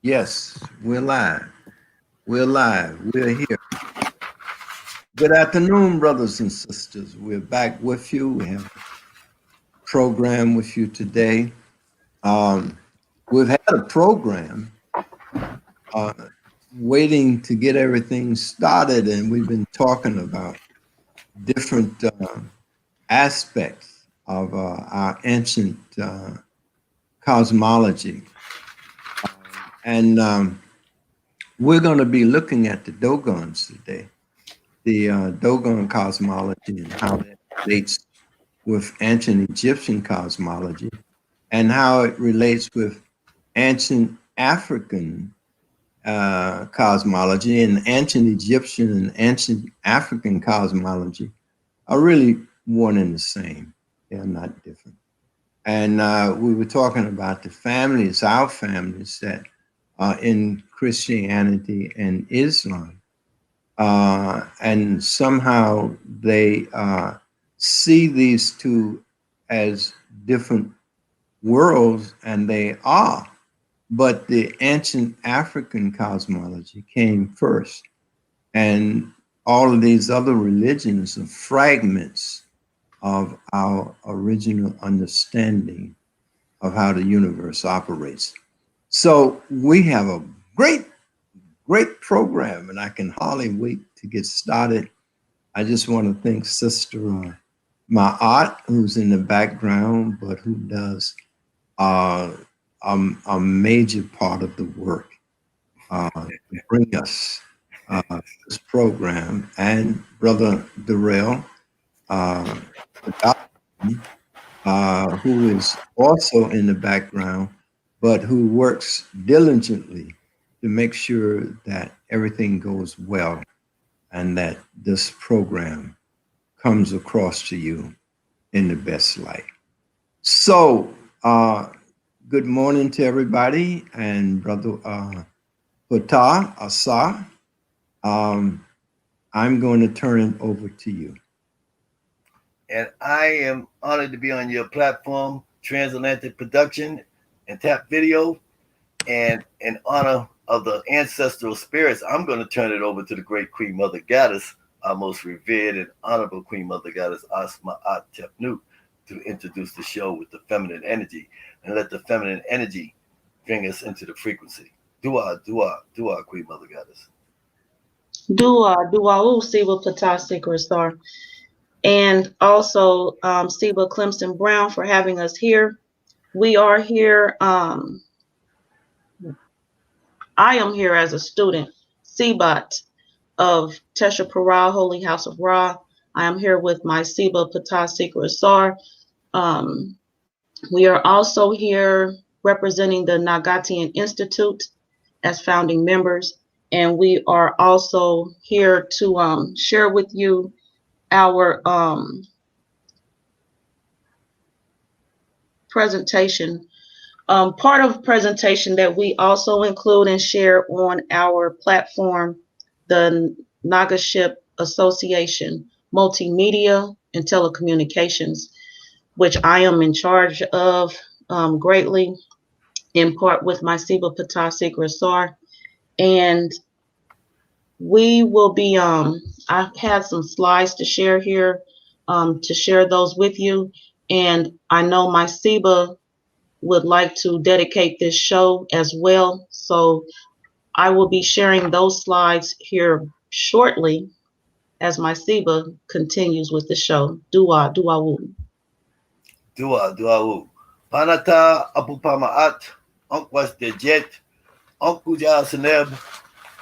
Yes, we're live. We're live. We're here. Good afternoon, brothers and sisters. We're back with you. We have a program with you today. Um, we've had a program uh, waiting to get everything started, and we've been talking about different aspects of our ancient cosmology. And we're going to be looking at the Dogons today, the Dogon cosmology and how that relates with ancient Egyptian cosmology and how it relates with ancient African cosmology. And ancient Egyptian and ancient African cosmology are really one and the same. They're not different. And we were talking about the families, our families that are in Christianity and Islam. And somehow they see these two as different worlds, and they are. But the ancient African cosmology came first, and all of these other religions are fragments of our original understanding of how the universe operates. So we have a great program, and I can hardly wait to get started. I just want to thank Sister Ma'at, who's in the background, but who does uh, a major part of the work to bring us this program, and Brother Darrell, uh, who is also in the background, but who works diligently to make sure that everything goes well and that this program comes across to you in the best light. So, good morning to everybody, and Brother Ptah Asar. Um, I'm going to turn it over to you. And I am honored to be on your platform, Transatlantic Production and Tap Video. And in honor of the ancestral spirits, I'm going to turn it over to the great Queen Mother Goddess, our most revered and honorable Queen Mother Goddess, Asma At Tepnut, to introduce the show with the feminine energy and let the feminine energy bring us into the frequency. Dua, dua, dua, Queen Mother Goddess. Dua, Siba Ptah Secret Star. And also Siba Clemson Brown for having us here. We are here. I am here as a student, Sibat of Tesha Paral, Holy House of Ra. I am here with my Siba Ptah Secret Star. We are also here representing the Nagatian Institute as founding members. And we are also here to share with you our presentation. Part of presentation that we also include and share on our platform, the Nagaship Association Multimedia and Telecommunications, which I am in charge of greatly, in part with my Siba Ptah Secret Sar. And we will be, I had some slides to share here, to share those with you. And I know my Siba would like to dedicate this show as well. So I will be sharing those slides here shortly as my Siba continues with the show. Dua, dua wu. Dua, dua, wu. Panata apupamaat, onkwas de jet, onkuja seneb,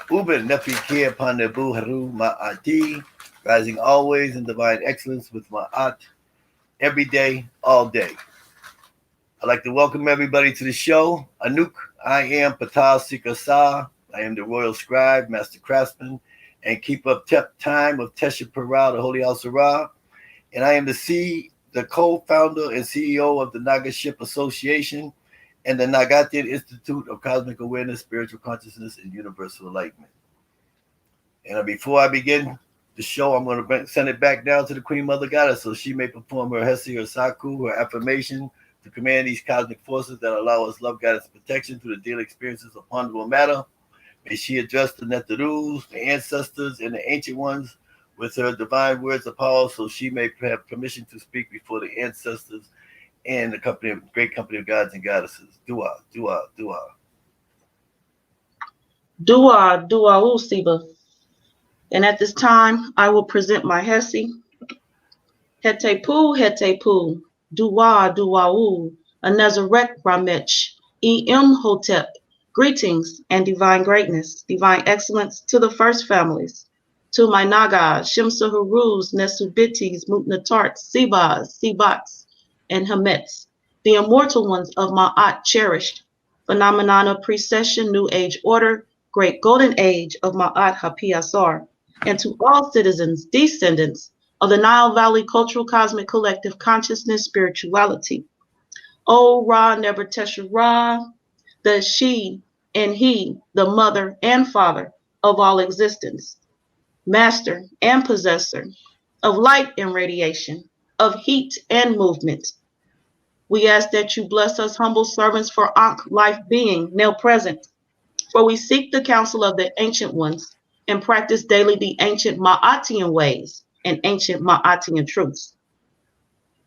uben nefi kia panebu haru ma'ati, rising always in divine excellence with ma'at, every day, all day. I'd like to welcome everybody to the show. Anuk, I am Ptah Sikasa. I am the royal scribe, master craftsman, and keep up time of Tesha Paral, the Holy House of Ra. And I am the co-founder and CEO of the Nagaship Association and the Nagatian Institute of Cosmic Awareness, Spiritual Consciousness, and Universal Enlightenment. And before I begin the show, I'm going to send it back down to the Queen Mother Goddess so she may perform her Hesi or Saku, her affirmation, to command these cosmic forces that allow us love, guidance, and protection through the daily experiences of ponderable matter. May she address the Netherus, the ancestors, and the ancient ones with her divine words of power, so she may have permission to speak before the ancestors and the great company of gods and goddesses. Dua, dua, dua. Dua, dua, Usiba. And at this time, I will present my Hesi. Hetepu, Dua, Duau, Anezarek Ramech, Em Hotep. Greetings and divine greatness, divine excellence to the first families, to my Nagas, Shimsahurus, Nesubitis, Mutnatarts, Sibas, Sibats, and Hamets, the immortal ones of Ma'at cherished, phenomenon of precession, new age order, great golden age of Ma'at Ptah Asar, and to all citizens, descendants of the Nile Valley Cultural Cosmic Collective Consciousness Spirituality. O Ra Never Tesha Ra, the she and he, the mother and father of all existence, master and possessor of light and radiation, of heat and movement. We ask that you bless us humble servants for Ankh life being now present, for we seek the counsel of the ancient ones and practice daily the ancient Ma'atian ways and ancient Ma'atian truths.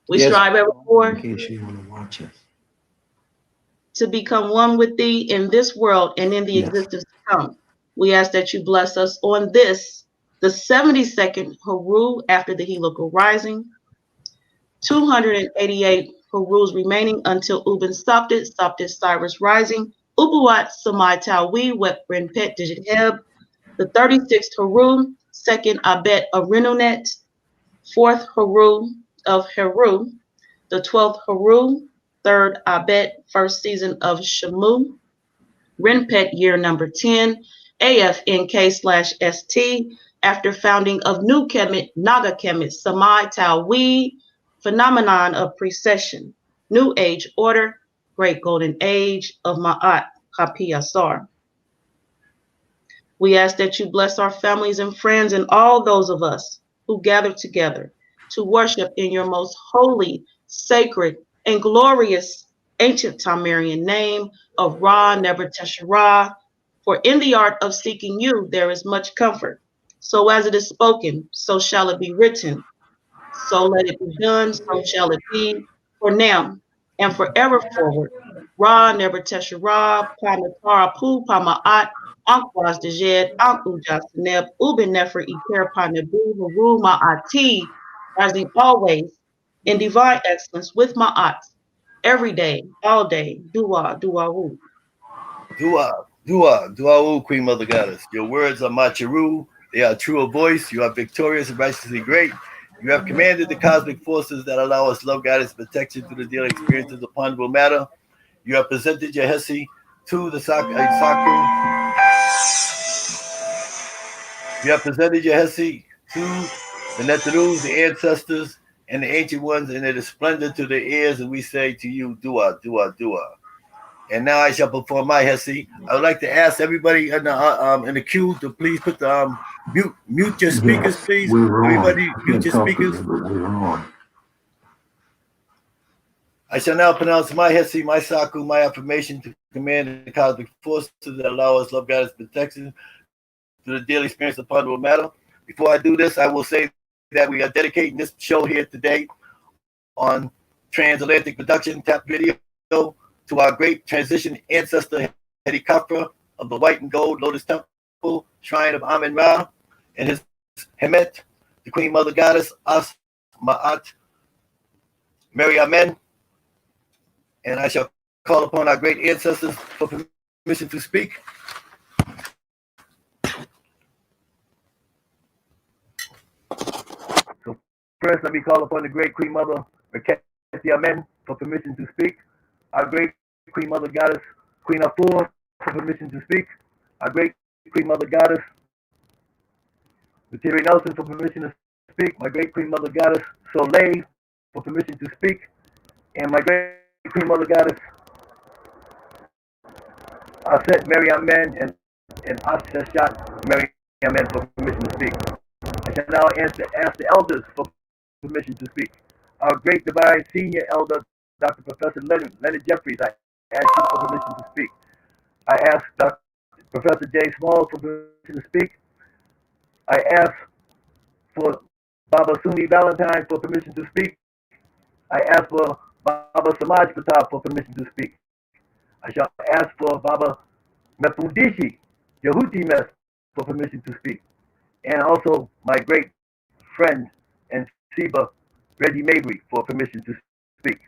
We Yes, strive in evermore case you want to watch us. to become one with thee in this world and in the Yes. existence to come. We ask that you bless us on this, the 72nd Haru after the helical rising, 288 Harus remaining until Ubin Soptit Cyrus rising, Ubuat Samai Tawi, Wet Rin Pet Digit Heb, the 36th Haru, 2nd Abet Arinunet, 4th Haru of Heru, the 12th Haru, 3rd Abet, 1st season of Shamu, Renpet year number 10, AFNK/ST, after founding of New Kemet, Naga Kemet, Samai Tawi, phenomenon of precession, New Age order, Great Golden Age of Ma'at Ptah Asar. We ask that you bless our families and friends and all those of us who gather together to worship in your most holy, sacred, and glorious ancient Tamarian name of Ra Never Tesha Ra. For in the art of seeking you there is much comfort. So as it is spoken, so shall it be written. So let it be done, so shall it be, for now and forever forward. Ra Never Tesha Ra, Pamatara Pu Pama'at, Ankwaz Dejed, Anku Jasaneb, Uben Nefer Iker Panebu, Haru Ma'ati, rising always in divine excellence with Ma'at, every day, all day, Dua, Dua Wu. Dua, dua, dua, Queen Mother Goddess. Your words are Machiru. They are true of voice. You are victorious and righteously great. You have commanded the cosmic forces that allow us love, guidance, protection through the daily experiences of ponderable matter. You have presented your Hesi to the Saku. You have presented your Hesi to the Netherus, the ancestors, and the ancient ones, and it is splendid to their ears, and we say to you, dua, dua, dua. And now I shall perform my Hesi. I would like to ask everybody in the queue to please put the mute your speakers, Yes, please. we're Everybody, on. mute your speakers. We're on. I shall now pronounce my Hesi, my Saku, my affirmation to command the cosmic forces that allow us love, guidance, protection through the daily experience of ponderable matter. Before I do this, I will say that we are dedicating this show here today on Transatlantic Production Tap Video to our great transition ancestor, Hedi Khepri of the White and Gold Lotus Temple, Shrine of Amen Ra, and his Kemet, the Queen Mother Goddess, As Ma'at Mary Amen. And I shall call upon our great ancestors for permission to speak. So first, let me call upon the great Queen Mother, Amen, for permission to speak. Our great Queen Mother Goddess, Queen Afur, for permission to speak. Our great Queen Mother Goddess, Terry Nelson, for permission to speak. My great Queen Mother Goddess, Soleil, for permission to speak. And my great Queen Mother Goddess, Aset Mary Amen, and Asheshat Mary Amen, for permission to speak. I shall now ask the elders for permission to speak. Our great divine senior elder, Dr. Professor Leonard Jeffries, I ask you for permission to speak. I ask Dr. Professor J. Small for permission to speak. I ask for Baba Suni Valentine for permission to speak. I ask for Baba Samaj Pratap for permission to speak. I shall ask for Baba Mefundishi Yahuti Mes for permission to speak. And also my great friend and Siba Reggie Mabry for permission to speak.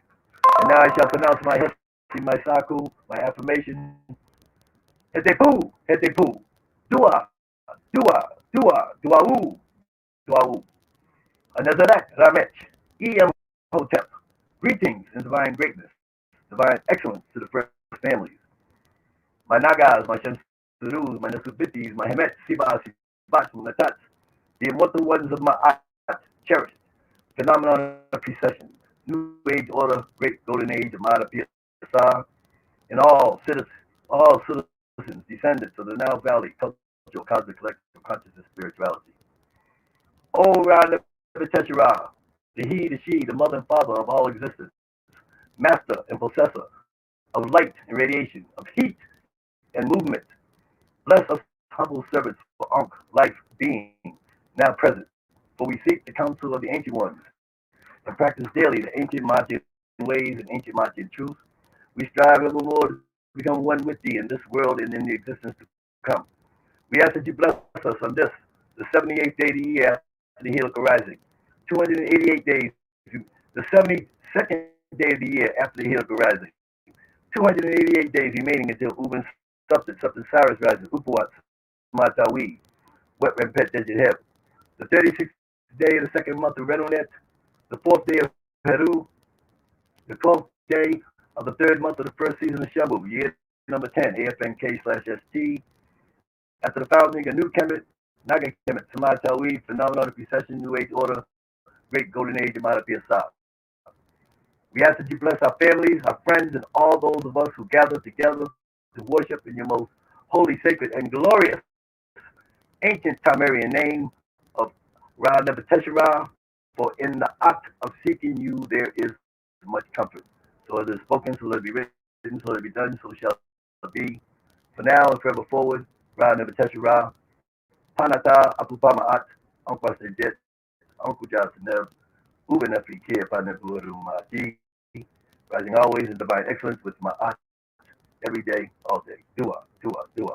And now I shall pronounce my Hesi, my Saku, my affirmation. Hetepu, Hetepu, Dua, Dua, Dua, Duau, Duau. Anazadak Ramech, E.M. Hotep. Greetings in divine greatness, divine excellence to the first families. My Nagas, my Shamsurus, my Nasubitis, my Hemet, Sibas, Sibats, Natats, the immortal ones of my art, cherished, phenomenon of precession, new age order, great golden age of Mada Ptah, and all citizens, descendants of the Nile Valley, cultural, cosmic, collective consciousness, spirituality. Oh, Ra the Teshara, the he, the she, the mother and father of all existence, master and possessor of light and radiation, of heat and movement. Bless us humble servants for Ankh, life, being, now present, for we seek the counsel of the ancient ones, and practice daily the ancient Machian ways and ancient Machian truths. We strive evermore to become one with thee in this world and in the existence to come. We ask that you bless us on this, the 78th day of the year after the heliacal rising, 288 days, the 72nd day of the year after the heliacal rising, 288 days remaining until Uben Substance Cyrus rises, Upawat, Matawi, Wet Repet Digit Heb, the 36th day of the second month of Redonet, the 4th day of Peru, the 12th day of the third month of the first season of Shabu, year number 10, AFNK/ST. After the founding of New Kemet, Naga Kemet, Samatawi, phenomenon of precession, New Age order, great golden age of Mada Asar. We ask that you bless our families, our friends, and all those of us who gather together to worship in your most holy, sacred, and glorious ancient Tamarian name of Ra Nebuchadnezzar, for in the act of seeking you there is much comfort. So it is spoken, so let it be written, so let it be done, so shall it be. For now and forever forward, Ra Nebuchadnezzar, Panata Apupamaat, Uncle Sejet, Uncle Jasaneb, Ubenefi Kia Paneburu rising always in divine excellence with my art every day, all day. Dua, dua, dua.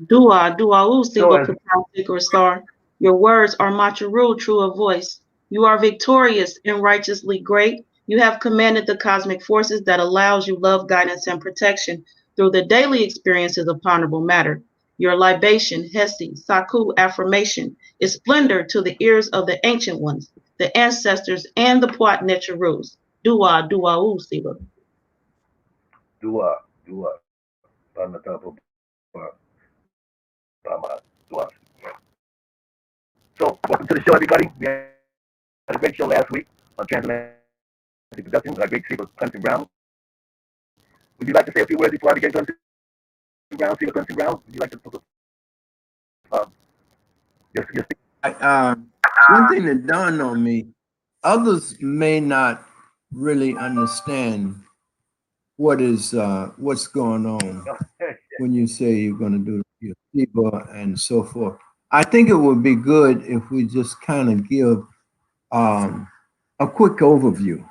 Dua, Dua, So Usiba, as Ptah Sacred Star. Your words are Macharu, true of voice. You are victorious and righteously great. You have commanded the cosmic forces that allows you love, guidance, and protection through the daily experiences of ponderable matter. Your libation, Hesi, Saku affirmation, is splendor to the ears of the ancient ones, the ancestors, and the Puat Netcharus. Dua, Dua, Usiba. dua, dua, Panata Pama, dua. So welcome to the show, everybody. We had a great show last week on Transatlantic Productions with our great Steve Clemson Brown. Would you like to say a few words before I begin, Clemson Brown? Steve Clemson Brown, would you like to um, your speech? One thing that dawned on me, others may not really understand what's going on when you say you're going to do your people and so forth. I think it would be good if we just kind of give a quick overview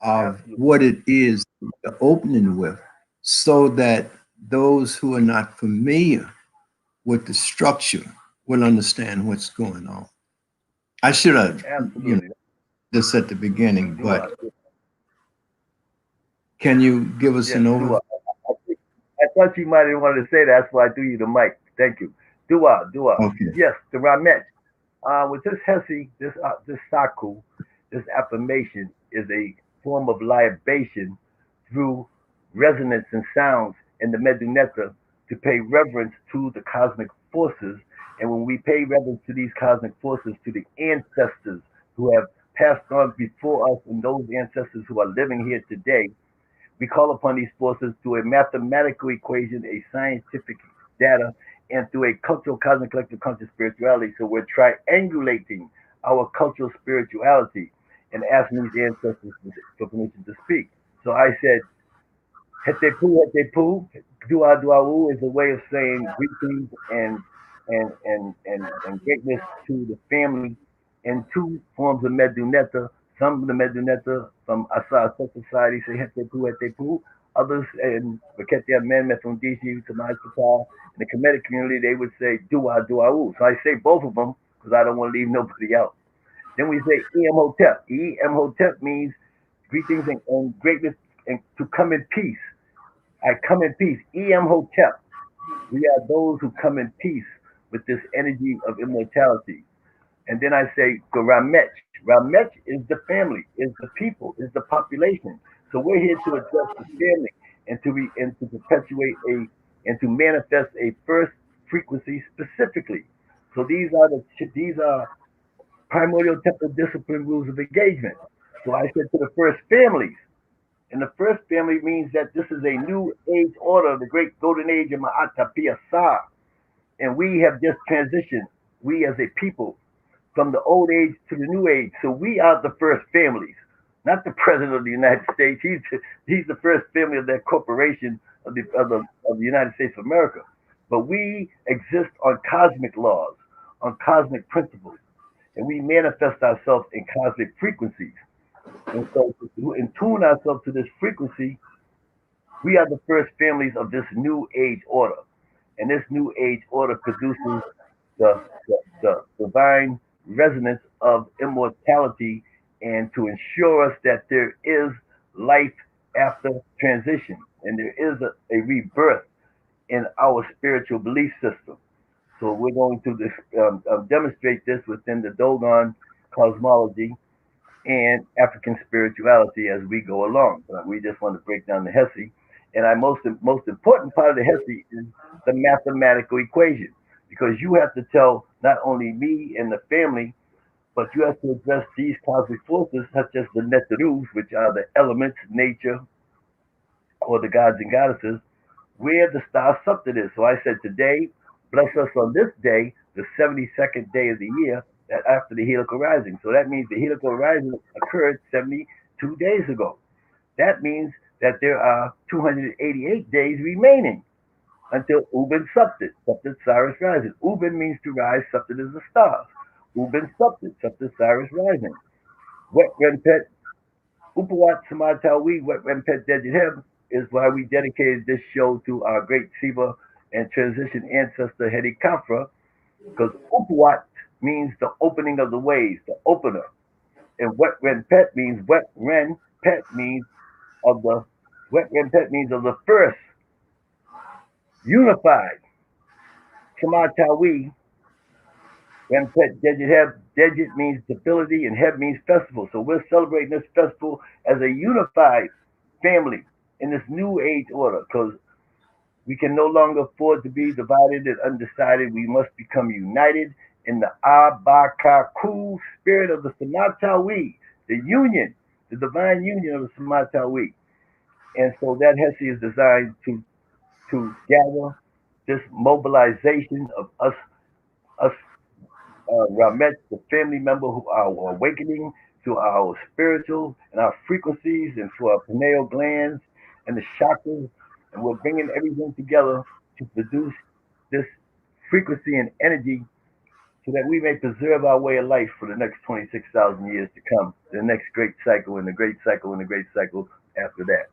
of Absolutely. what it is the opening with, so that those who are not familiar with the structure will understand what's going on. I should have, Absolutely. this at the beginning, Dua. but can you give us Yes, an overview? Dua. I thought you might have wanted to say that, that's why I threw you the mic. Thank you. Dua, dua. Okay. Yes, the Ramet. With this Hesi, this Saku, this affirmation is a form of libation through resonance and sounds in the Medunetta to pay reverence to the cosmic forces. And when we pay reverence to these cosmic forces, to the ancestors who have passed on before us and those ancestors who are living here today, we call upon these forces through a mathematical equation, a scientific data, and through a cultural, cosmic, collective, conscious spirituality. So we're triangulating our cultural spirituality. and asking these ancestors for permission to speak. So I said, Hetepu, Dua is a way of saying greetings and greatness to the family in two forms of Meduneta. Some of the Meduneta from Asar Society say Hetepu. Others in Vaketia Men Mefundishi, Tamaj Ptah, in the Kemetic community, they would say Dua. So I say both of them because I don't want to leave nobody out. Then we say Emhotep. Emhotep means greetings and greatness and to come in peace. I come in peace. Emhotep. We are those who come in peace with this energy of immortality. And then I say Ramech. Ramech is the family, is the people, is the population. So we're here to address the family and to perpetuate and to manifest a first frequency specifically. So these are primordial temple discipline rules of engagement. So I said to the first families, and the first family means that this is a new age order, the great golden age of Ptah Asar. And we have just transitioned, we as a people, from the old age to the new age. So we are the first families, not the president of the United States. He's the first family of that corporation of the United States of America. But we exist on cosmic laws, on cosmic principles, and we manifest ourselves in cosmic frequencies. And so to tune ourselves to this frequency, we are the first families of this new age order. And this new age order produces the divine resonance of immortality and to ensure us that there is life after transition and there is a rebirth in our spiritual belief system. So we're going to demonstrate this within the Dogon cosmology and African spirituality as we go along. We just want to break down the Hesi. And our most important part of the Hesi is the mathematical equation, because you have to tell not only me and the family, but you have to address these cosmic forces, such as the Netarus, which are the elements, nature, or the gods and goddesses, where the star Suptit is. So I said, today, bless us on this day, the 72nd day of the year, that after the helical rising. So that means the helical rising occurred 72 days ago. That means that there are 288 days remaining until Ubin Suptit, Suptit Cyrus rising. Ubin means to rise, Suptit is the stars. Ubin Suptit, Suptit Cyrus rising. Wet Renpet, Upawat Samatawi, Wet Renpet Dejiheb is why we dedicated this show to our great Siva and transition ancestor Hedi Kafra, because Upawat means the opening of the ways, the opener. And Wet Ren Pet means Wet Ren Pet means of the Wet Ren Pet means of the first unified Kamatawi. Ren Pet Dejit Heb, Dejit means stability and Heb means festival. So we're celebrating this festival as a unified family in this new age order, because we can no longer afford to be divided and undecided. We must become united in the Abakaku spirit of the Samatawi, the union, the divine union of the Samatawi. And so that Hesi is designed to gather this mobilization of us Ramet, the family member who are awakening to our spiritual and our frequencies and to our pineal glands and the chakras. And we're bringing everything together to produce this frequency and energy so that we may preserve our way of life for the next 26,000 years to come, the next great cycle and the great cycle and the great cycle after that.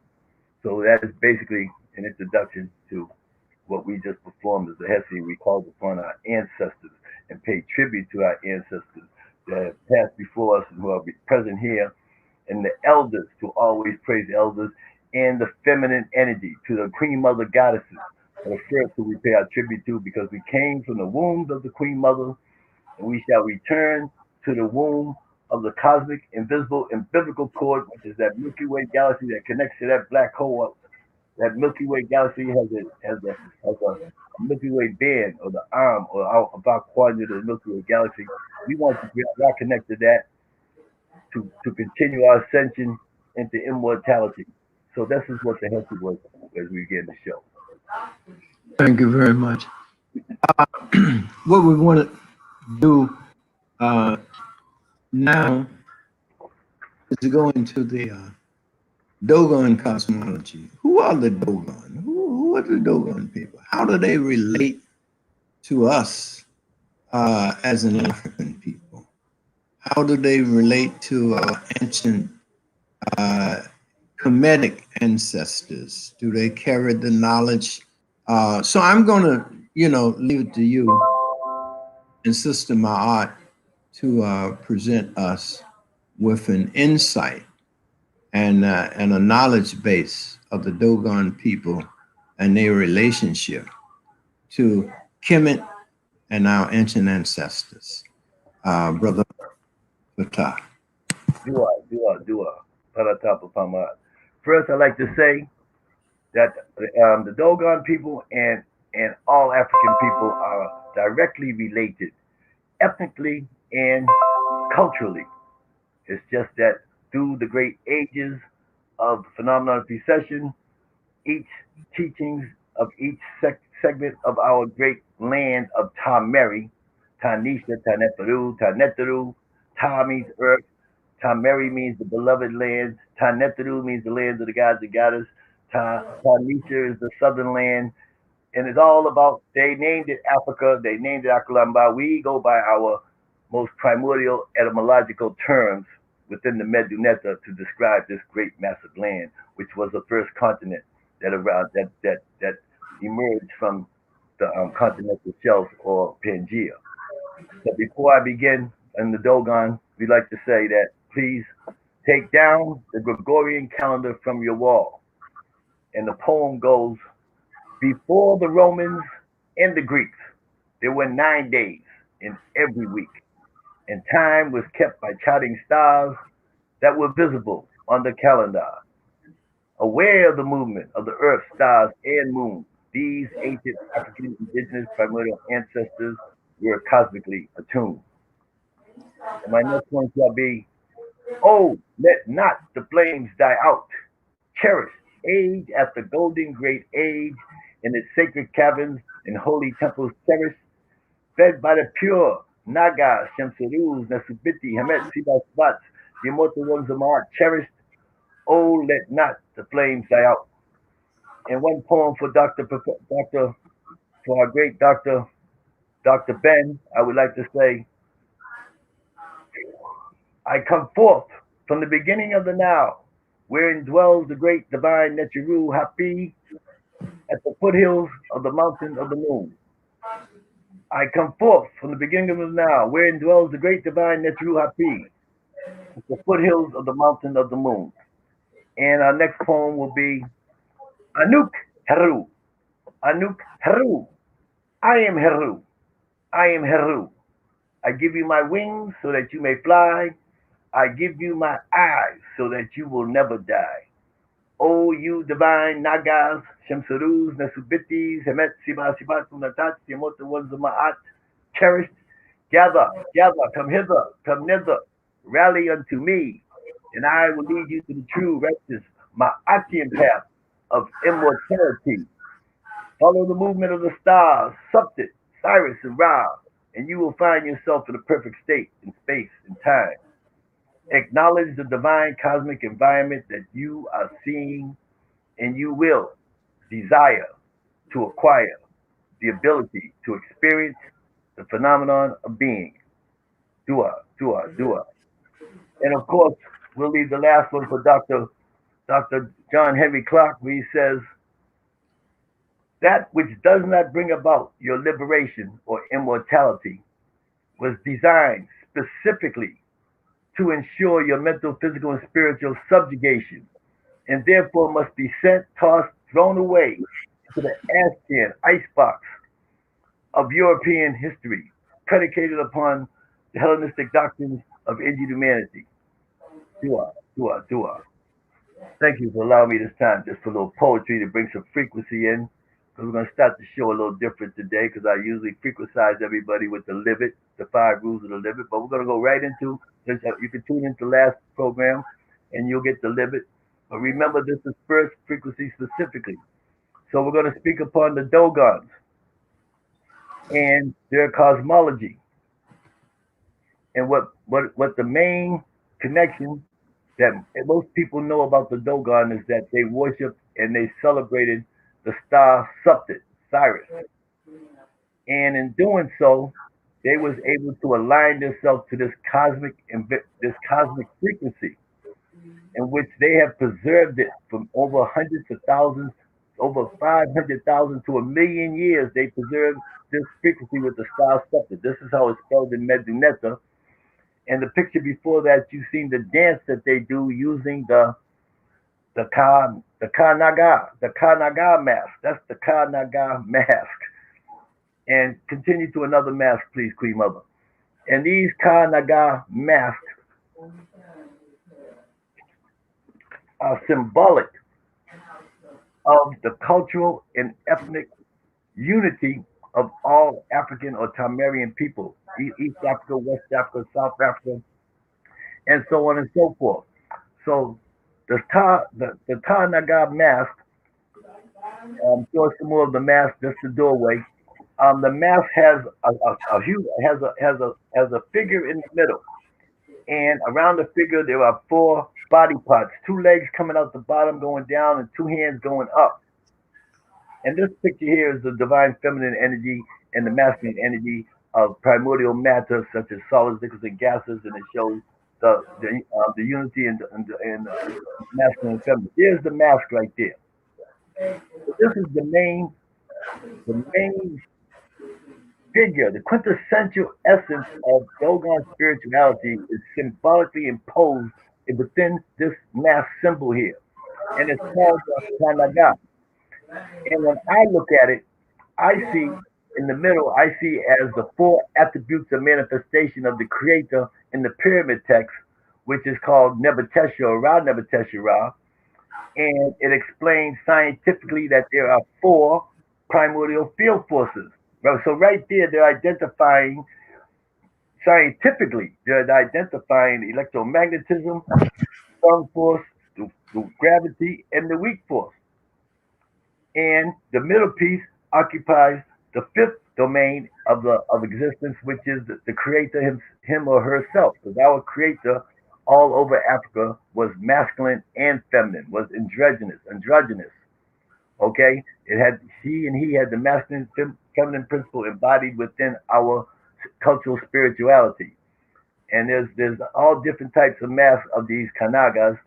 So that is basically an introduction to what we just performed as a Hesi. We called upon our ancestors and paid tribute to our ancestors that have passed before us and who are present here, and the elders, to always praise the elders, and the feminine energy, to the Queen Mother goddesses, are the first who we pay our tribute to, because we came from the wombs of the Queen Mother, and we shall return to the womb of the cosmic, invisible, and biblical cord, which is that Milky Way galaxy that connects to that black hole. That Milky Way galaxy has a Milky Way band, or the arm, or about quadrant of the Milky Way galaxy. We want to connect to that to continue our ascension into immortality. So this is what the Hesi was as we begin the show. Thank you very much. What we want to do now to go into the Dogon cosmology. Who are the Dogon? Who are the Dogon people? How do they relate to us as an African people? How do they relate to ancient Kemetic ancestors? Do they carry the knowledge? So I'm going to, leave it to you and Sister Ma'at to present us with an insight and a knowledge base of the Dogon people and their relationship to Kemet and our ancient ancestors. Brother Ptah. Dua. Paratapa Pama. First, I'd like to say that the Dogon people and all African people are directly related, ethnically and culturally. It's just that through the great ages of the phenomenon of precession, each teachings of each segment of our great land of Tameri, Tanisha, Taneperu, Taneteru, Ta means earth, Tameri means the beloved land, Taneteru means the lands of the gods and goddess, Tanisha is the southern land, and it's all about, they named it Africa, they named it Akulamba. We go by our most primordial etymological terms within the Medunetta to describe this great massive land, which was the first continent that emerged from the continental shelf or Pangea. But before I begin in the Dogon, we'd like to say that please take down the Gregorian calendar from your wall. And the poem goes, before the Romans and the Greeks, there were 9 days in every week, and time was kept by charting stars that were visible on the calendar. Aware of the movement of the earth, stars, and moon, these ancient African indigenous primordial ancestors were cosmically attuned. And my next one shall be, oh, let not the flames die out. Cherish age after golden great age in its sacred caverns and holy temples cherished, fed by the pure Naga, Shemsurus, Nasubiti, Hamet, Sibas, the immortal ones of Ma'at cherished. Oh, let not the flames die out. And one poem for for our great Dr. Ben, I would like to say, I come forth from the beginning of the now, wherein dwells the great divine Neteru Hapi at the foothills of the mountain of the moon. I come forth from the beginning of the now, wherein dwells the great divine Neteru Hapi at the foothills of the mountain of the moon. And our next poem will be Anuk Heru. Anuk Heru. I am Heru. I am Heru. I give you my wings so that you may fly. I give you my eyes so that you will never die. O you divine Nagas, Shemsurus, Nasubitis, Hemet, Siba, Sibat, Natat, the immortal ones of Ma'at, cherished, gather, come hither, come nether, rally unto me, and I will lead you to the true, righteous, Ma'atian path of immortality. Follow the movement of the stars, Subtit, Cyrus, and Ra, and you will find yourself in a perfect state in space and time. Acknowledge the divine cosmic environment that you are seeing, and you will desire to acquire the ability to experience the phenomenon of being. Dua. And of course, we'll leave the last one for Dr. John Henry Clark, where he says, that which does not bring about your liberation or immortality was designed specifically to ensure your mental, physical, and spiritual subjugation, and therefore must be sent, tossed, thrown away into the ash can, icebox of European history, predicated upon the Hellenistic doctrines of inhumanity. Dua. Thank you for allowing me this time just for a little poetry to bring some frequency in. Because we're going to start the show a little different today because I usually frequentize everybody with the Livet, the 5 rules of the Livet. But we're going to go right into, you can tune into the last program and you'll get the Livet. But remember, this is first frequency specifically. So we're going to speak upon the Dogons and their cosmology and what the main connection that most people know about the Dogon is that they worshiped and they celebrated the star Suptit, Sirius, and in doing so, they was able to align themselves to this cosmic frequency, in which they have preserved it from over hundreds of thousands, over 500,000 to 1,000,000 years. They preserved this frequency with the star Suptit. This is how it's spelled in Medunetta. And the picture before that, you've seen the dance that they do using the Ka Naga mask. That's the Ka Naga mask. And continue to another mask, please, Queen Mother. And these Ka Naga masks are symbolic of the cultural and ethnic unity of all African or Tamarian people, East Africa, West Africa, South Africa, and so on and so forth. So the Ta Naga mask, show us some more of the mask, just the doorway. The mask has a huge has a figure in the middle, and around the figure there are four body parts: two legs coming out the bottom, going down, and two hands going up. And this picture here is the divine feminine energy and the masculine energy of primordial matter, such as solids, liquids, and gases, and it shows the unity and masculine and feminine. There's the mask right there. So this is the main figure, the quintessential essence of Dogon spirituality is symbolically imposed within this mass symbol here, and it's called the Kanaga. And when I look at it, I see in the middle, I see as the four attributes of manifestation of the Creator in the pyramid text, which is called Nebuchadnezzar or Ra Nebuchadnezzar, and it explains scientifically that there are four primordial field forces. So right there, they're identifying scientifically, they're identifying electromagnetism, strong force, the gravity, and the weak force. And the middle piece occupies the fifth domain of existence, which is the creator him or herself. Because our creator all over Africa was masculine and feminine, was androgynous. Okay, it had she and he had the masculine feminine principle embodied within our cultural spirituality. And there's all different types of masks of these kanagas,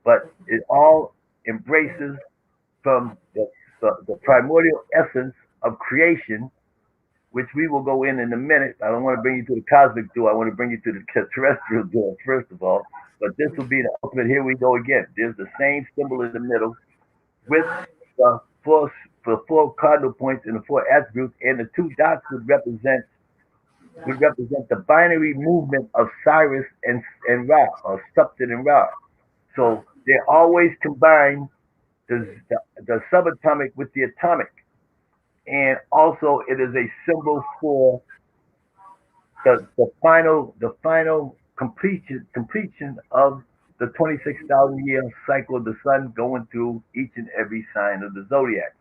but it all embraces from the primordial essence of creation, which we will go in a minute. I don't want to bring you to the cosmic door. I want to bring you to the terrestrial door first of all. But this will be the ultimate. Here we go again. There's the same symbol in the middle with the four cardinal points and the four attributes, and the two dots would represent the binary movement of Cyrus and Ra, or Suptit and Ra. So they always combine the subatomic with the atomic, and also it is a symbol for the final completion of the 26,000 year cycle of the sun going through each and every sign of the zodiac.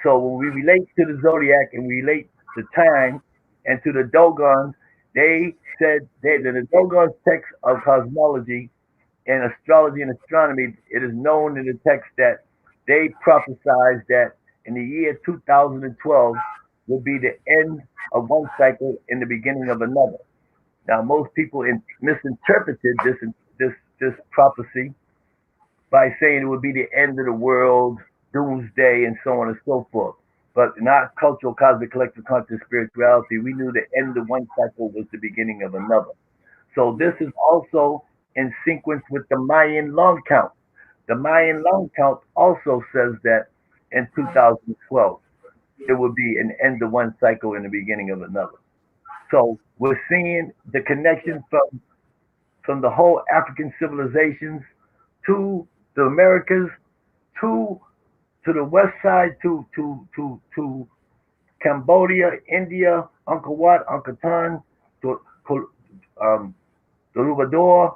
So when we relate to the zodiac and we relate to time and to the Dogons, they said that in the Dogon's text of cosmology and astrology and astronomy, it is known in the text that they prophesied that in the year 2012 will be the end of one cycle and the beginning of another. Now, most people misinterpreted this prophecy by saying it would be the end of the world, doomsday, and so on and so forth. But in our cultural, cosmic, collective conscious spirituality, we knew the end of one cycle was the beginning of another. So this is also in sequence with the Mayan long count. The Mayan long count also says that in 2012 it will be an end of one cycle and the beginning of another. So we're seeing the connection from the whole African civilizations to the Americas to the west side to Cambodia, India, Angkor Wat, Angkor Thom, to the Lubador,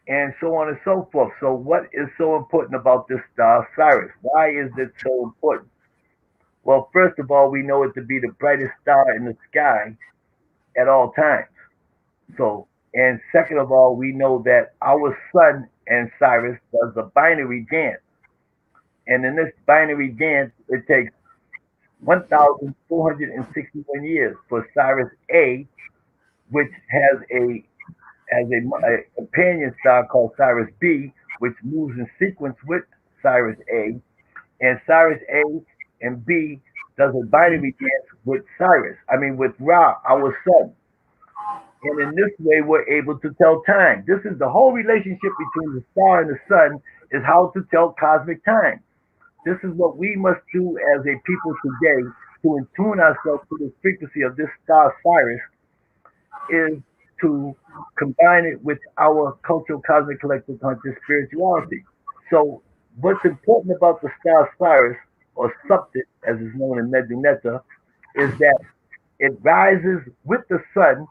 and so on and so forth. So, what is so important about this star, Sirius? Why is it so important? Well, first of all, we know it to be the brightest star in the sky at all times. So, And second of all, we know that our sun and Cyrus does a binary dance. And in this binary dance, it takes 1,461 years for Cyrus A, which has a companion star called Cyrus B, which moves in sequence with Cyrus A, and Cyrus A and B does a binary dance with with Ra, our sun. And in this way, we're able to tell time. This is the whole relationship between the star and the sun, is how to tell cosmic time. This is what we must do as a people today to attune ourselves to the frequency of this star Cyrus, is to combine it with our cultural cosmic collective conscious spirituality. So what's important about the star Cyrus, or Suptit as is known in Medunetta, is that it rises with the sun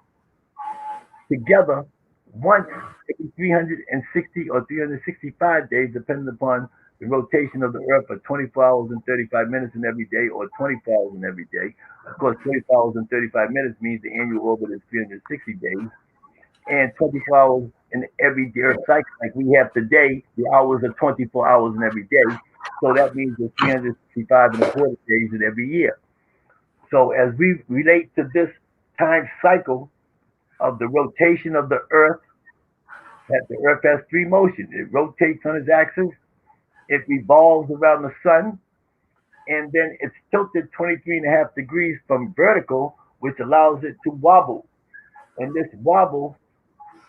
together once every 360 or 365 days, depending upon the rotation of the Earth, for 24 hours and 35 minutes in every day, or 24 hours in every day. Of course, 24 hours and 35 minutes means the annual orbit is 360 days, and 24 hours in every day Earth cycle, like we have today, the hours are 24 hours in every day. So that means there's 365 and a quarter days in every year. So as we relate to this time cycle of the rotation of the Earth, that the Earth has three motions. It rotates on its axis, it revolves around the sun, and then it's tilted 23.5 degrees from vertical, which allows it to wobble. And this wobble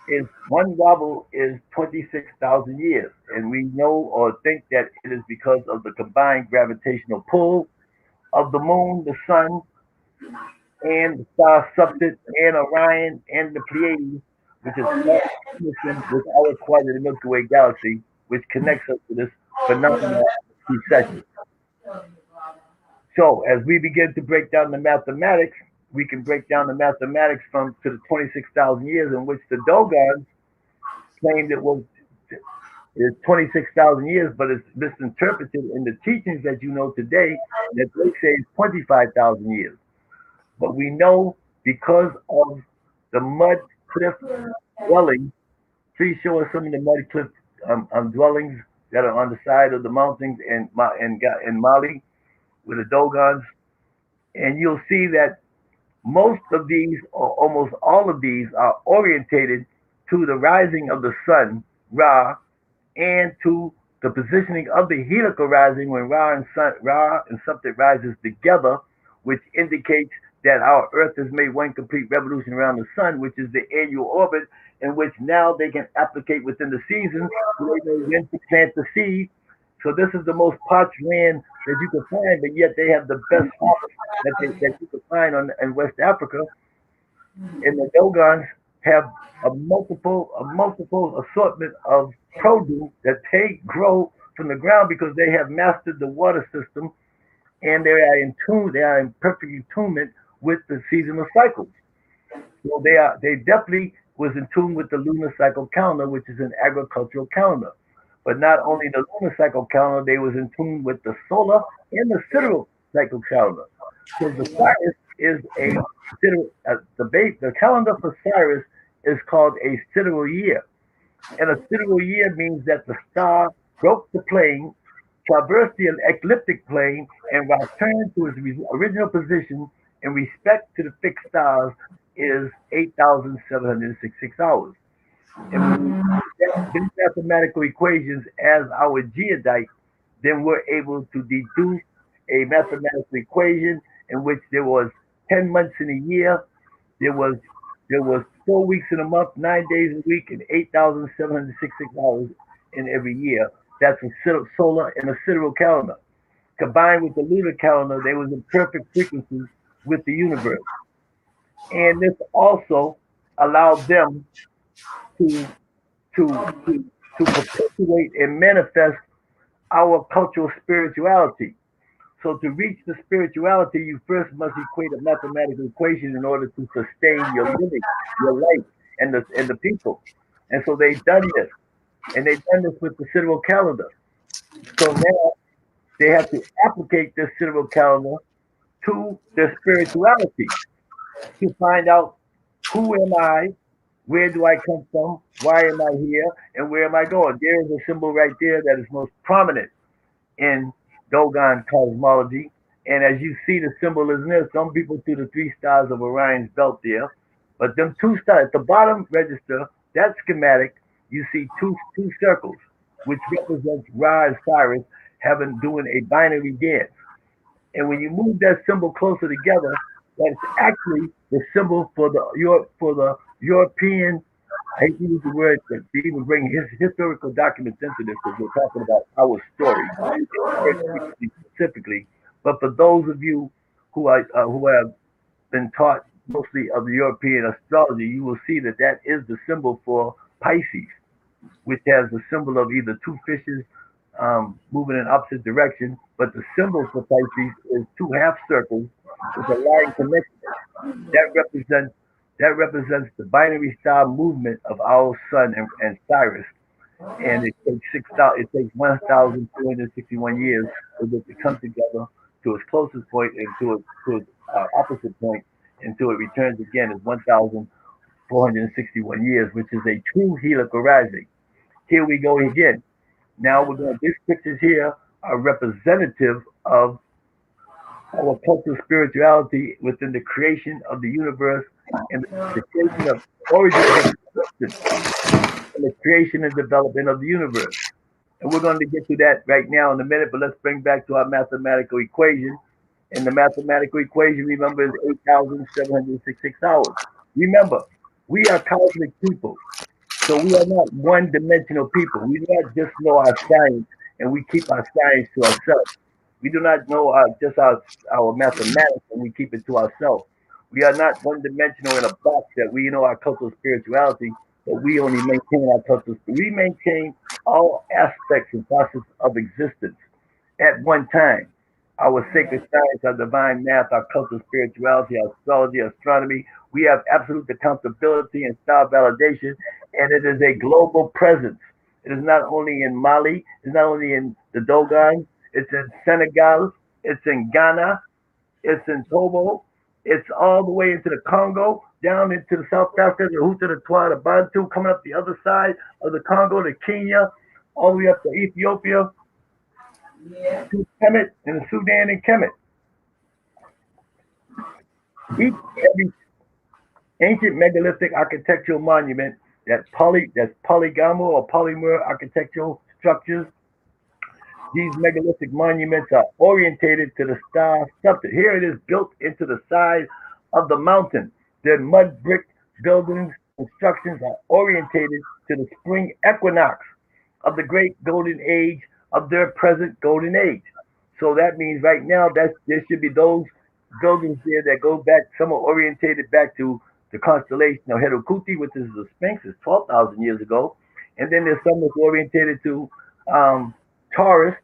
is one wobble is 26,000 years. And we know or think that it is because of the combined gravitational pull of the moon, the sun, and the star Suptit, and Orion, and the Pleiades, which is all with our quadrant of the Milky Way galaxy, which connects us to this phenomenon of precession. So as we begin to break down the mathematics, we can break down the mathematics from to the 26,000 years in which the Dogons claimed it was is 26,000 years, but it's misinterpreted in the teachings that you know today that they say it's 25,000 years. But we know because of the mud cliff dwellings. Please show us some of the mud cliff dwellings that are on the side of the mountains in Mali with the Dogons, and you'll see that most of these, or almost all of these, are orientated to the rising of the sun, Ra, and to the positioning of the helical rising when Ra and something rises together, which indicates that our Earth has made one complete revolution around the sun, which is the annual orbit, in which now they can applicate within the seasons, so they know when to plant the seed. So this is the most parched land that you can find, but yet they have the best harvest that you can find in West Africa. And the Dogons have a multiple assortment of produce that they grow from the ground because they have mastered the water system, and they are in perfect attunement with the seasonal cycles. So they definitely was in tune with the lunar cycle calendar, which is an agricultural calendar. But not only the lunar cycle calendar, they was in tune with the solar and the sidereal cycle calendar. So the Cyrus is the calendar for Cyrus is called a sidereal year. And a sidereal year means that the star broke the plane, traversed the ecliptic plane, and returned to its original position in respect to the fixed stars is 8,766 hours. And when we use these mathematical equations as our geodite, then we're able to deduce a mathematical equation in which there was 10 months in a year, there was 4 weeks in a month, 9 days a week, and 8,766 hours in every year. That's a solar and a sidereal calendar. Combined with the lunar calendar, they was in perfect frequency with the universe. And this also allowed them to to to to perpetuate and manifest our cultural spirituality. So to reach the spirituality, you first must equate a mathematical equation in order to sustain your living, your life, and the people. And so they've done this, and they've done this with the sidereal calendar. So now they have to applicate this sidereal calendar to their spirituality to find out who am I, Where do I come from? Why am I here? And where am I going? There is a symbol right there that is most prominent in Dogon cosmology. And as you see, the symbol is there. Some people do the three stars of Orion's belt there. But them two stars at the bottom register, that schematic, you see two circles, which represents Ra and Cyrus having doing a binary dance. And when you move that symbol closer together, that's actually the symbol for the European. I hate to use the word, but we even bring historical documents into this because we're talking about our story, specifically. But for those of you who have been taught mostly of the European astrology, you will see that that is the symbol for Pisces, which has the symbol of either two fishes moving in opposite direction. But the symbol for Pisces is two half circles with a line connecting it. That represents that represents the binary star movement of our sun and Cyrus. And it takes 1,261 years for it to come together to its closest point and to its opposite point until it returns again as 1,461 years, which is a true helical rising. Here we go again. Now we're going. These pictures here are representative of our cultural spirituality within the creation of the universe and the creation of origin of existence and the creation and development of the universe. And we're going to get to that right now in a minute, but let's bring back to our mathematical equation. And the mathematical equation, remember, is 8,766 hours. Remember, we are cosmic people. So we are not one-dimensional people. We do not just know our science and we keep our science to ourselves. We do not know just our mathematics and we keep it to ourselves. We are not one-dimensional in a box that we know our cultural spirituality, but we only maintain our cultural. We maintain all aspects and facets of existence at one time. Our sacred science, our divine math, our cultural spirituality, our astrology, astronomy. We have absolute accountability and star validation, and it is a global presence. It is not only in Mali, it's not only in the Dogon, it's in Senegal, it's in Ghana, it's in Togo, it's all the way into the Congo, down into the South Africa, the Hutu, the Twa, the Bantu, coming up the other side of the Congo, to Kenya, all the way up to Ethiopia, to Kemet, and the Sudan and Kemet. Every ancient megalithic architectural monument that's polygonal or polymer architectural structures. These megalithic monuments are orientated to the star scepter. Here it is built into the side of the mountain. Their mud brick buildings constructions are orientated to the spring equinox of the great golden age of their present golden age. So that means right now that there should be those buildings there that go back, some are orientated back to the constellation of Herukuti, which is the Sphinx, is 12,000 years ago. And then there's some that's orientated to Taurus,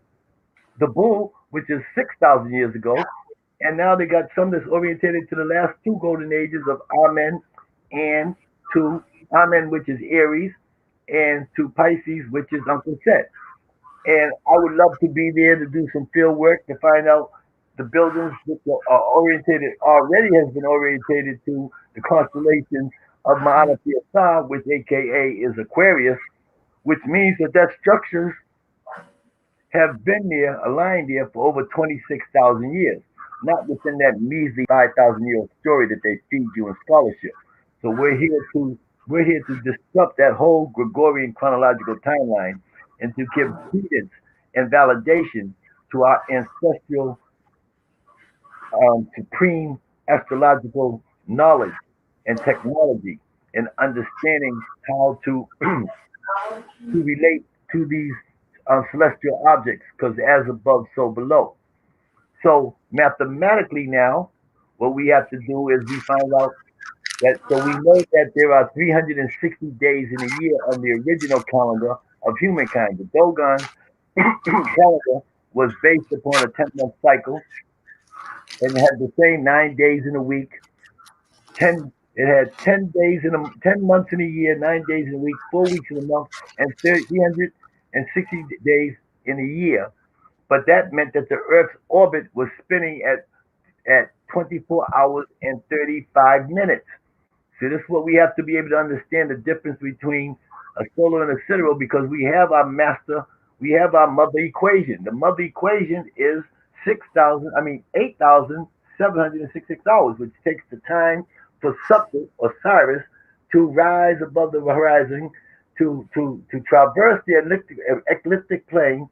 the bull, which is 6,000 years ago. And now they got some that's orientated to the last two golden ages of Amen and to Amen, which is Aries, and to Pisces, which is Uncle Set. And I would love to be there to do some field work to find out the buildings which are orientated, already has been orientated to the constellation of Ma'ana Ptah, which AKA is Aquarius, which means that that structures have been there, aligned there for over 26,000 years, not within that measly 5,000-year story that they feed you in scholarship. So we're here to disrupt that whole Gregorian chronological timeline and to give credence and validation to our ancestral supreme astrological knowledge and technology and understanding how to to relate to these celestial objects, because as above, so below. So mathematically now, what we have to do is we find out that, so we know that there are 360 days in a year on the original calendar of humankind. The Dogon calendar was based upon a 10-month cycle and it had the same 9 days in a week. It had 10 months in a year, 9 days in a week, 4 weeks in a month, and 360 days in a year. But that meant that the Earth's orbit was spinning at 24 hours and 35 minutes. So this is what we have to be able to understand the difference between a solar and a sidereal, because we have our master, we have our mother equation. The mother equation is 8,766 hours, which takes the time for Supper Osiris to rise above the horizon, to traverse the ecliptic plane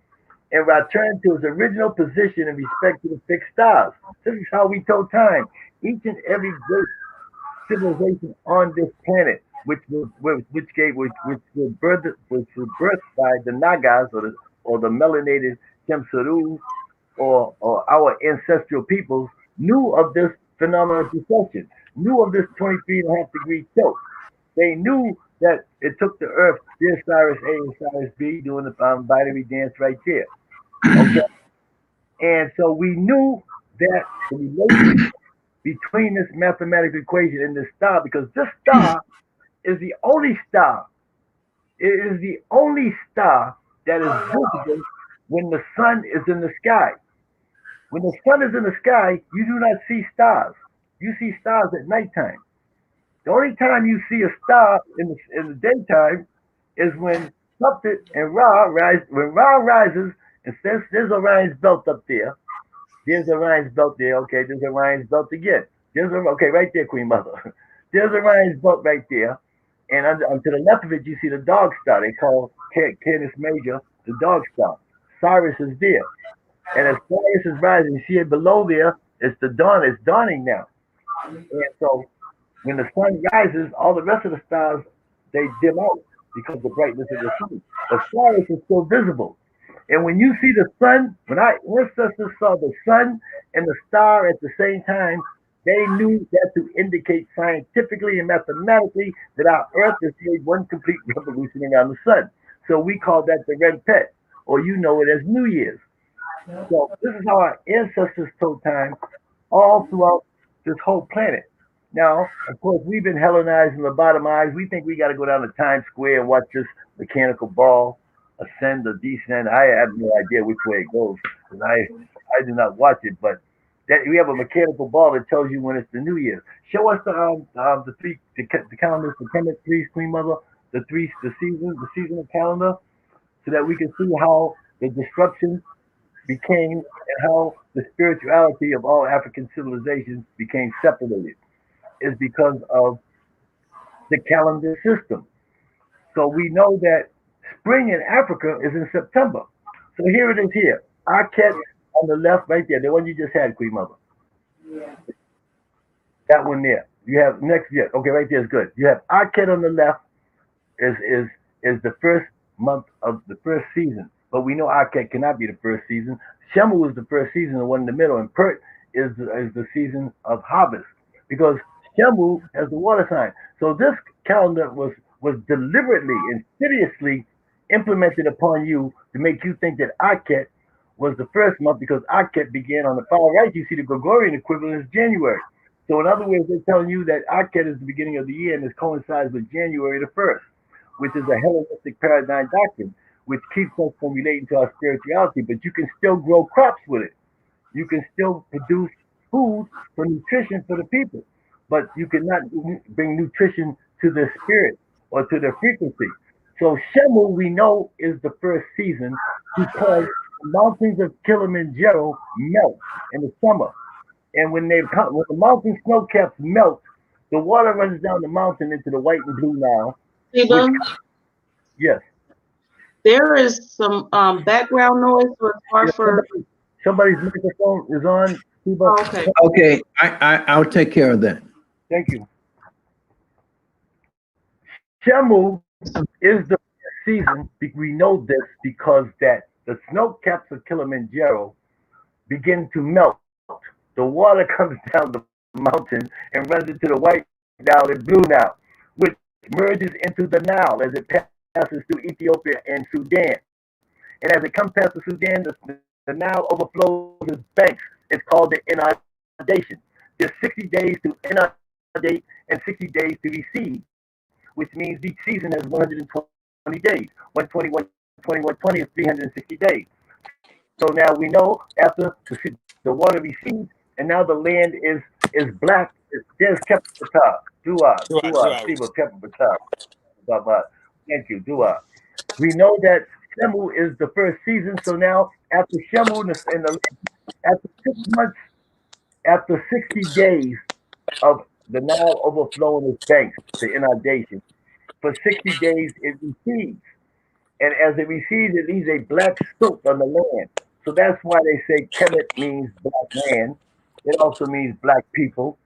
and return to its original position in respect to the fixed stars. This is how we tell time. Each and every great civilization on this planet, which was birthed by the Nagas or the melanated Chemserus or our ancestral peoples, knew of this phenomenon of precession, knew of this 23.5 degree tilt. They knew that it took the Earth, there's Cyrus A and Cyrus B doing the binary dance right there. Okay, and so we knew that the relationship between this mathematical equation and this star, because this star is the only star. It is the only star that is visible when the sun is in the sky. When the sun is in the sky, you do not see stars. You see stars at nighttime. The only time you see a star in the daytime is when Suptit and Ra rise. When Ra rises, and since there's Orion's belt up there, there's Orion's belt there. Okay, there's Orion's belt again. Okay, right there, Queen Mother. There's Orion's belt right there, and to the left of it, you see the dog star. They call Canis Major the dog star. Cyrus is there, and as Cyrus is rising, you see it below there. It's the dawn. It's dawning now, and so when the sun rises, all the rest of the stars they dim out because of the brightness of the sun. But Cyrus is still visible. And when you see the sun, when our ancestors saw the sun and the star at the same time, they knew that to indicate scientifically and mathematically that our Earth has made one complete revolution around the sun. So we call that the red pet, or you know it as New Year's. So this is how our ancestors told time all throughout this whole planet. Now, of course, we've been Hellenized and lobotomized. We think we got to go down to Times Square and watch this mechanical ball ascend or descend. I have no idea which way it goes because I do not watch it. But that we have a mechanical ball that tells you when it's the New Year. Show us the calendars, the Kemet threes, Queen Mother, the seasonal calendar, so that we can see how the disruption became and how the spirituality of all African civilizations became separated. Is because of the calendar system. So we know that spring in Africa is in September. So here it is here. Akhet on the left right there, the one you just had, Queen Mother. Yeah. That one there. You have next year. Okay, right there is good. You have Akhet on the left is the first month of the first season. But we know Akhet cannot be the first season. Shemu is the first season, the one in the middle, and Pert is the season of harvest. Because Shemu has the water sign. So this calendar was deliberately, insidiously implemented upon you to make you think that Akhet was the first month because Akhet began on the far right. You see the Gregorian equivalent is January. So in other words, they're telling you that Akhet is the beginning of the year and this coincides with January the 1st, which is a Hellenistic paradigm doctrine, which keeps us from relating to our spirituality, but you can still grow crops with it. You can still produce food for nutrition for the people, but you cannot bring nutrition to the spirit or to the frequency. So Shemu, we know, is the first season because the mountains of Kilimanjaro melt in the summer. And when the mountain snow caps melt, the water runs down the mountain into the white and blue Nile. Which, yes. There is some background noise, so it's hard for somebody's microphone is on. Oh, okay. Okay, I'll take care of that. Thank you. Shemu is the season. We know this because that the snow caps of Kilimanjaro begin to melt. The water comes down the mountain and runs into the white Nile and blue Nile, which merges into the Nile as it passes through Ethiopia and Sudan. And as it comes past the Sudan, the Nile overflows its banks. It's called the inundation. There's 60 days to inundate and 60 days to receive, which means each season has 120 days. 120, 120, 120 is 360 days. So now we know after the water recedes, and now the land is black. There's Ptah. Dua, Siba Pepper Batar, Baba. Thank you, Dua. We know that Shemu is the first season, so now after Shemu after 6 months, after 60 days of the Nile overflowing its banks, the inundation, for 60 days it recedes. And as it recedes, it leaves a black silk on the land. So that's why they say Kemet means black land. It also means black people.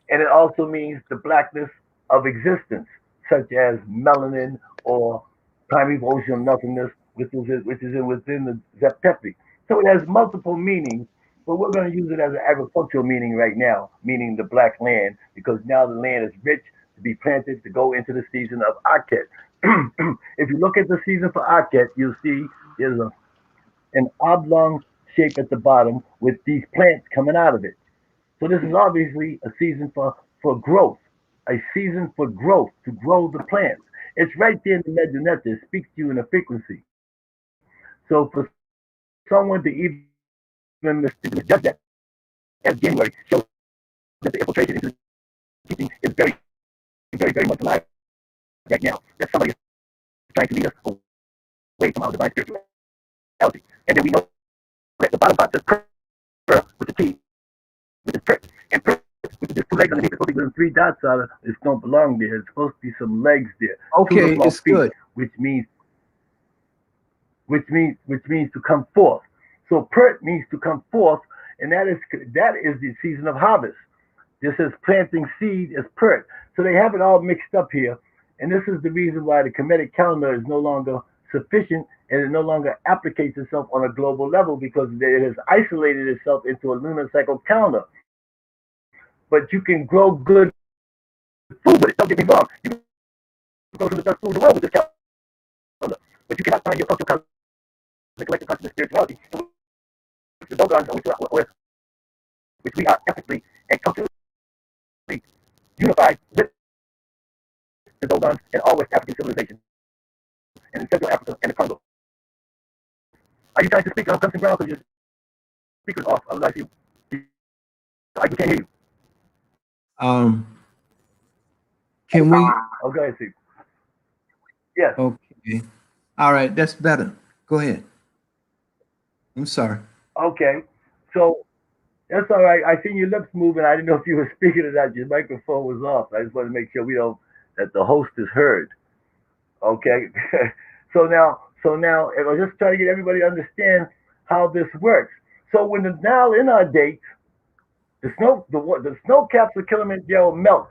And it also means the blackness of existence, such as melanin or primeval ocean nothingness, which is within the Zeptepi. So it has multiple meanings, but we're going to use it as an agricultural meaning right now, meaning the black land, because now the land is rich to be planted to go into the season of Aket. If you look at the season for Aket, you'll see there's an oblong shape at the bottom with these plants coming out of it. So this is obviously a season for growth, a season for growth, to grow the plants. It's right there in the Medunet. It speaks to you in a frequency. So for someone to even misjudge that as January shows that the infiltration into the teaching is very, very much alive right now. That somebody is trying to lead us away from our divine spirituality. And then we know that the bottom part says prayer with the T, with the prick. And prick, with just two legs underneath, it's supposed to be little three dots out of it. It's don't belong there. It's supposed to be some legs there. Two little small Okay, feet, it's good. which means to come forth. So Pert means to come forth, and that is the season of harvest. This is planting seed as Pert. So they have it all mixed up here, and this is the reason why the Kemetic calendar is no longer sufficient and it no longer applicates itself on a global level because it has isolated itself into a lunar cycle calendar. But you can grow good food with it. Don't get me wrong. You can grow some of the best food in the world with this calendar, but you cannot find your cultural collective consciousness spirituality, which the Dogons, which we are ethically and culturally unified with the Dogons and all West African civilizations and in Central Africa and the Congo. Are you trying to speak on Custom Ground because your speaker's off? Otherwise, I can't hear you. Um, can we? Oh, go ahead, Steve. Yes. Okay. All right, that's better. Go ahead. I'm sorry. Okay. So that's all right. I seen your lips moving. I didn't know if you were speaking or not. Your microphone was off. I just want to make sure we don't that the host is heard. Okay. so now, and I'll just try to get everybody to understand how this works. So when the now in our date, the snow caps of Kilimanjaro melt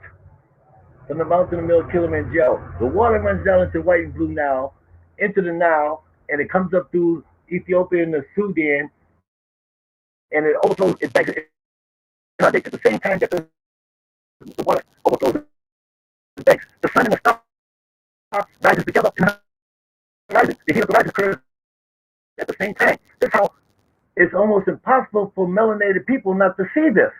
from the mountain of Mill Kilimanjaro. The water runs down into White and Blue Nile, into the Nile, and it comes up through Ethiopia and the Sudan, and it overflows its banks in our date at the same time that the water overflows its banks. The sun and the star rises together in horizon. The heat of the rising occurs at the same time. That's how it's almost impossible for melanated people not to see this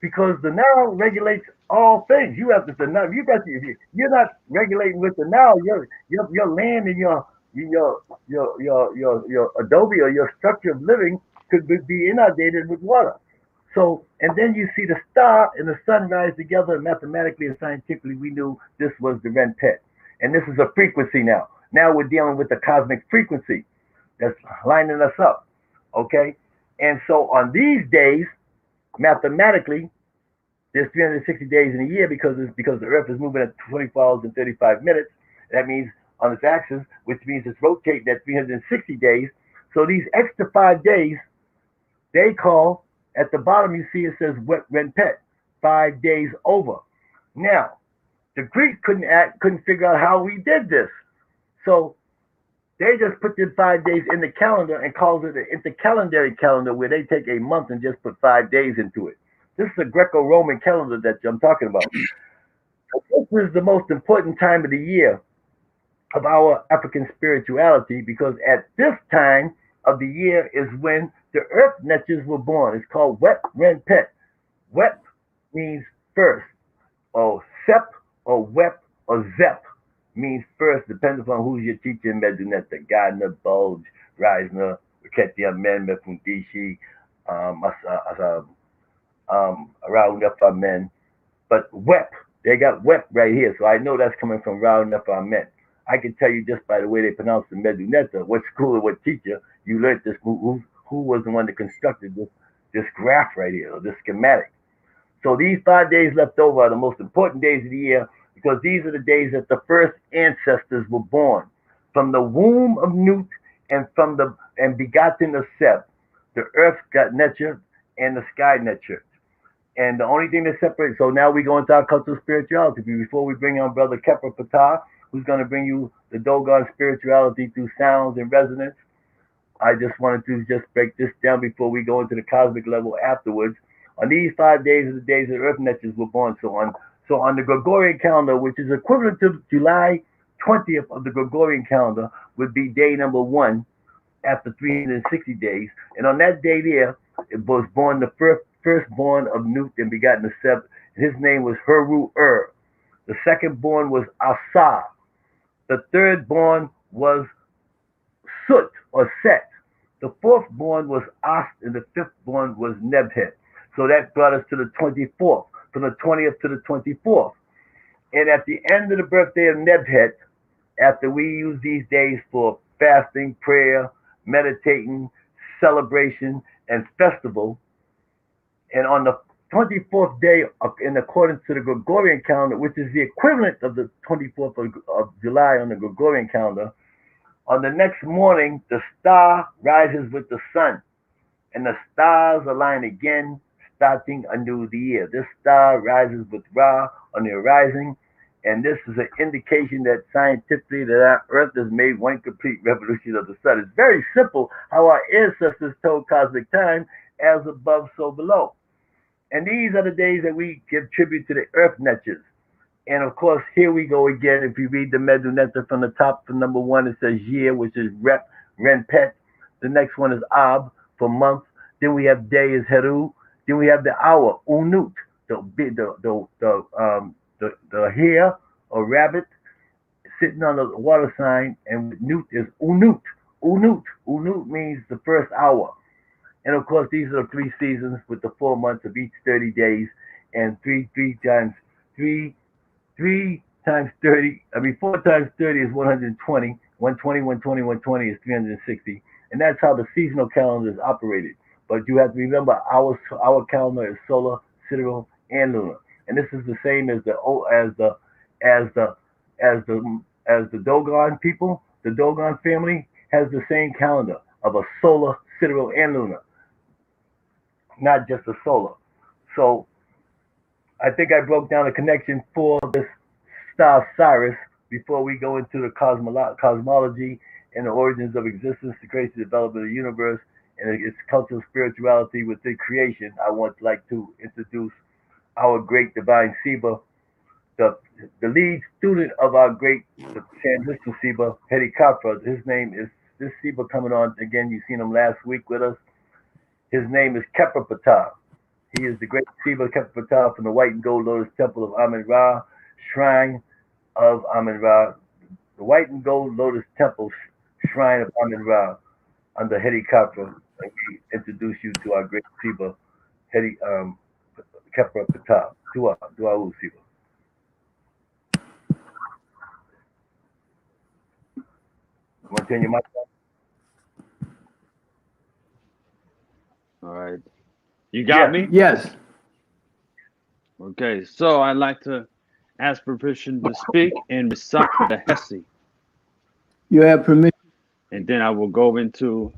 because the Nile regulates all things. You have to the Nile. If you're not regulating with the Nile, your land and your adobe or your structure of living could be inundated with water. So, and then you see the star and the sun rise together, and mathematically and scientifically, we knew this was the Ren Pet. And this is a frequency now. Now we're dealing with the cosmic frequency that's lining us up. Okay? And so on these days, mathematically, there's 360 days in a year because the Earth is moving at 24 hours and 35 minutes. That means on its axis, which means it's rotating at 360 days. So these extra 5 days, they call at the bottom. You see it says Wet Renpet, 5 days over. Now the Greeks couldn't figure out how we did this, so they just put the 5 days in the calendar and calls it an intercalendary calendar, where they take a month and just put 5 days into it. This is a Greco-Roman calendar that I'm talking about. So this is the most important time of the year of our African spirituality because at this time of the year is when the earth netches were born. It's called Wet Ren Pet. Wet means first, or Sep, or Wep, or Zep means first, depends upon who's your teacher in Medunetta. Gardner, Bulge, Reisner, Ketia, Men, Mefundishi, Around Men. But WEP, they got WEP right here, so I know that's coming from Rao Nefer. I can tell you just by the way they pronounce the Medunetta, what school or what teacher you learned this, who was the one that constructed this graph right here, or this schematic. So these 5 days left over are the most important days of the year because these are the days that the first ancestors were born from the womb of Nut and begotten of Seb. The earth got nurtured and the sky nurtured. And the only thing that separates, so now we go into our cultural spirituality. Before we bring on Brother Khepri Ptah, who's going to bring you the Dogon spirituality through sounds and resonance. I just wanted to just break this down before we go into the cosmic level afterwards. On these 5 days are the days that Earth Natures were born. So on the Gregorian calendar, which is equivalent to July 20th of the Gregorian calendar, would be day number 1 after 360 days. And on that day there, it was born the firstborn of Nut and begotten of Seb. His name was Heru Ur. The second born was Asar. The third born was Sut or Set. The fourth born was Ast, and the fifth born was Nebhet. So that brought us to the 24th, from the 20th to the 24th. And at the end of the birthday of Nebhet, after we use these days for fasting, prayer, meditating, celebration, and festival, and on the 24th day, in accordance to the Gregorian calendar, which is the equivalent of the 24th of July on the Gregorian calendar, on the next morning, the star rises with the sun, and the stars align again, starting anew the year. This star rises with Ra on the horizon, and this is an indication that scientifically that our Earth has made one complete revolution of the sun. It's very simple how our ancestors told cosmic time, as above, so below. And these are the days that we give tribute to the Earth Natures. And of course, here we go again. If you read the Medunetta from the top, from number 1, it says year, which is Rep, Renpet. The next one is Ab for month. Then we have day is Heru. Then we have the hour, Unut, the hare or rabbit sitting on the water sign, and Nut is Unut. Unut. Unut means the first hour. And of course, these are the 3 seasons with the 4 months of each 30 days, and 3 times 30. I mean, 4 times 30 is 120. 120, 120, 120 is 360. And that's how the seasonal calendar is operated. But you have to remember our calendar is solar, sidereal, and lunar. And this is the same as the Dogon people. The Dogon family has the same calendar of a solar, sidereal, and lunar, not just a solar. So I think I broke down a connection for this star Sirius before we go into the cosmology and the origins of existence, the crazy development of the universe, and its cultural spirituality within creation. I would like to introduce our great divine Seba, the lead student of our great transition Seba, Hedi Khepri. His name is, this Seba coming on again, you've seen him last week with us. His name is Khepri Ptah. He is the great Seba Khepri Ptah from the White and Gold Lotus Temple of Amen Ra, Shrine of Amen Ra, the White and Gold Lotus Temple, Shrine of Amen Ra, under Hedi Khepri. And we introduce you to our great Seba, Hedi Khepri Ptah. Dua Seba. You want to turn your mic on? All right. You got me? Yes. Okay, so I'd like to ask permission to speak and recite the Hesi, You have permission. and then I will go into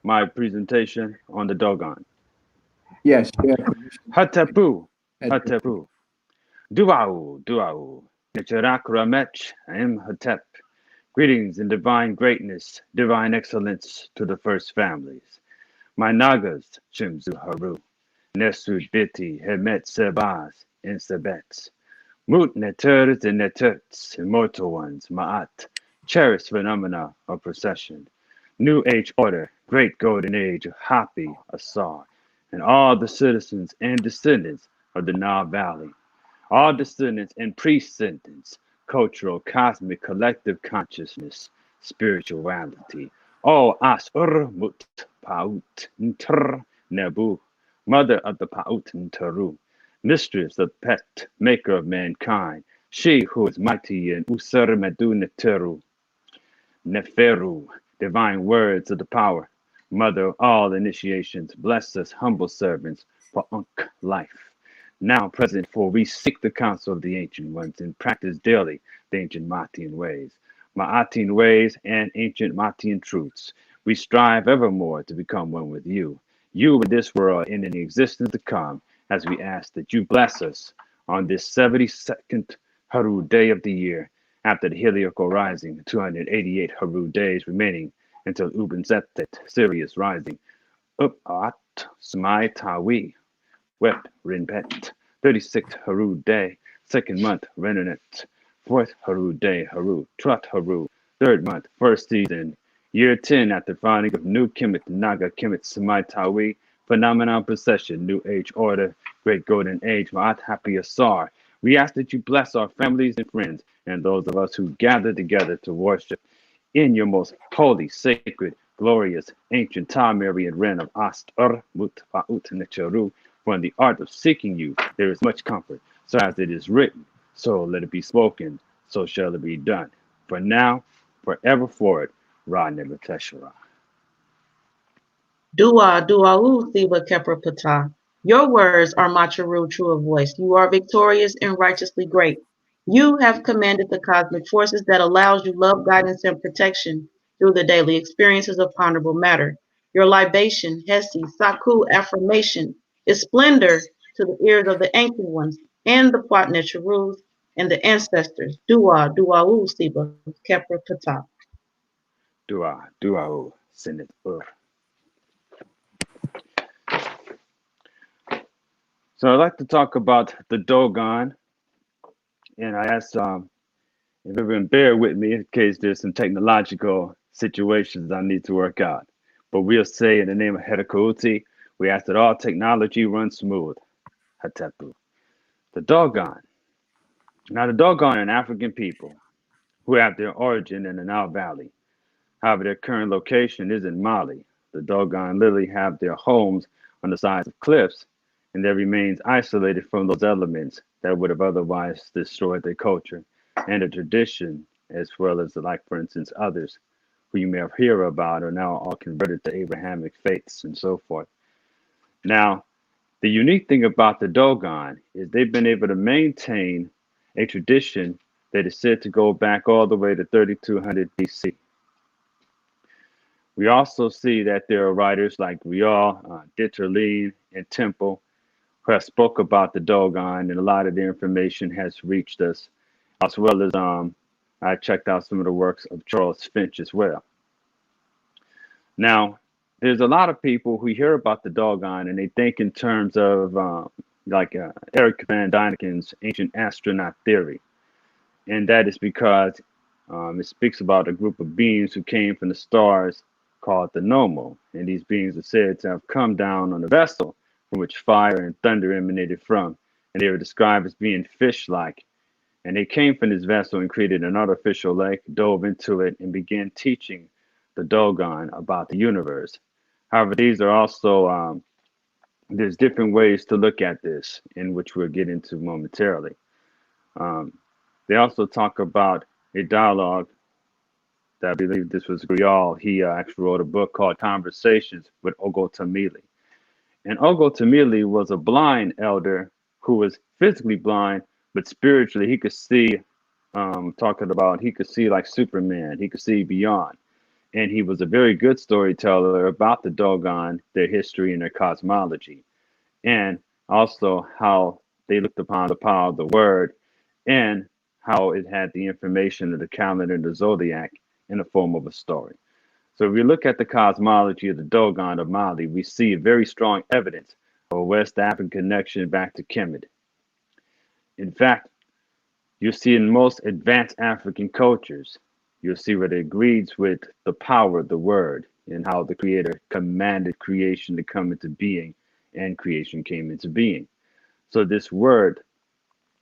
my presentation on the Dogon. Yes, you have permission. Hatepu, Hatepu, Duau, Necharak Ramech, Imhotep. Greetings in divine greatness, divine excellence to the first families. My Nagas, Chimzu Haru, Nesud Biti, Hemet Sebas, and Sebets. Mut Neturs and Netuts, immortal ones, Ma'at, cherished phenomena of procession. New Age order, great golden age of Hapi, Asar, and all the citizens and descendants of the Nile Valley. All descendants and precedents, cultural, cosmic, collective consciousness, spirituality. All Asur Mut Paut Ntr Nebu, mother of the Paut Ntaru, mistress of Pet, maker of mankind, she who is mighty in Usarmedu Neteru, Neferu, divine words of the power, mother of all initiations, bless us humble servants for Unk life. Now present, for we seek the counsel of the ancient ones and practice daily the ancient Matian ways. Ma'atian ways and ancient Matian truths. We strive evermore to become one with you, you in this world and in the existence to come, as we ask that you bless us on this 72nd Haru day of the year, after the heliacal rising, 288 Haru days remaining until Uben Zetet, Sirius rising. Up at Smai Tawi, Wep Rinpet, 36th Haru day, second month Renanet, fourth Haru day Haru, Trut Haru, third month, first season, year 10 after founding of New Kemet, Naga Kemet Smai Tawi, phenomenon procession, New Age order, Great Golden Age, Ma'at Happy Asar. We ask that you bless our families and friends and those of us who gather together to worship in your most holy, sacred, glorious, ancient Tamiri and Ren of Astar Mutfa'ut Necharu. For in the art of seeking you there is much comfort. So as it is written, so let it be spoken, so shall it be done. For now, forever forward, Ra Nebateshara. Dua, Duau, Theba, Kepra, Ptah. Your words are Macharu, true of voice. You are victorious and righteously great. You have commanded the cosmic forces that allows you love, guidance, and protection through the daily experiences of ponderable matter. Your libation, Hesi, Saku, affirmation, is splendor to the ears of the ancient ones and the Quatnecharus and the ancestors. Dua, Duau, Theba, Kepra, Ptah. Dua, Duao, Sinit Ur. So I'd like to talk about the Dogon, and I asked if everyone bear with me in case there's some technological situations I need to work out. But we'll say in the name of Hedekauti, we ask that all technology runs smooth. Hatepu. The Dogon. Now the Dogon are an African people who have their origin in the Nile Valley. However, their current location is in Mali. The Dogon literally have their homes on the sides of cliffs, and they remain isolated from those elements that would have otherwise destroyed their culture and their tradition, as well as, like, for instance, others who you may have heard about are now all converted to Abrahamic faiths and so forth. Now, the unique thing about the Dogon is they've been able to maintain a tradition that is said to go back all the way to 3200 BC. We also see that there are writers like Rial, Ditterline, and Temple who have spoke about the Dogon, and a lot of their information has reached us, as well as I checked out some of the works of Charles Finch as well. Now, there's a lot of people who hear about the Dogon and they think in terms of Eric Van Dyneken's ancient astronaut theory, and that is because it speaks about a group of beings who came from the stars called the Nommo, and these beings are said to have come down on a vessel from which fire and thunder emanated from, and they were described as being fish-like. And they came from this vessel and created an artificial lake, dove into it, and began teaching the Dogon about the universe. However, these are also, there's different ways to look at this, in which we'll get into momentarily. They also talk about a dialogue that I believe this was Grial. He actually wrote a book called Conversations with Ogotamili. And Ogotamili was a blind elder who was physically blind, but spiritually he could see, he could see like Superman, he could see beyond. And he was a very good storyteller about the Dogon, their history and their cosmology, and also how they looked upon the power of the word and how it had the information of the calendar and the zodiac in the form of a story. So if we look at the cosmology of the Dogon of Mali, we see very strong evidence of a West African connection back to Kemet. In fact, you see in most advanced African cultures, you'll see where it agrees with the power of the word and how the creator commanded creation to come into being and creation came into being. So this word,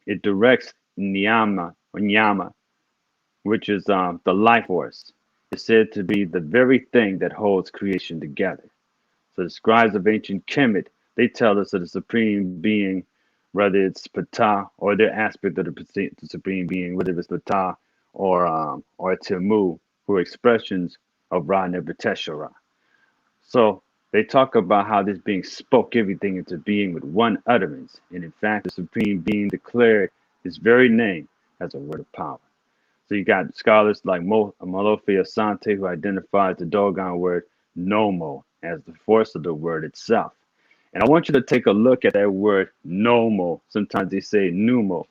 it directs Nyama, or Nyama, which is the life force. It's said to be the very thing that holds creation together. So the scribes of ancient Kemet, they tell us that the supreme being whether it's Ptah or their aspect of the supreme being, whether it's Ptah or Temu, who are expressions of Ra Nebuchadnezzar. So they talk about how this being spoke everything into being with one utterance, and in fact, the supreme being declared his very name as a word of power. So you got scholars like Molofe Asante, who identifies the Dogon word Nommo as the force of the word itself. And I want you to take a look at that word Nommo. Sometimes they say Numo,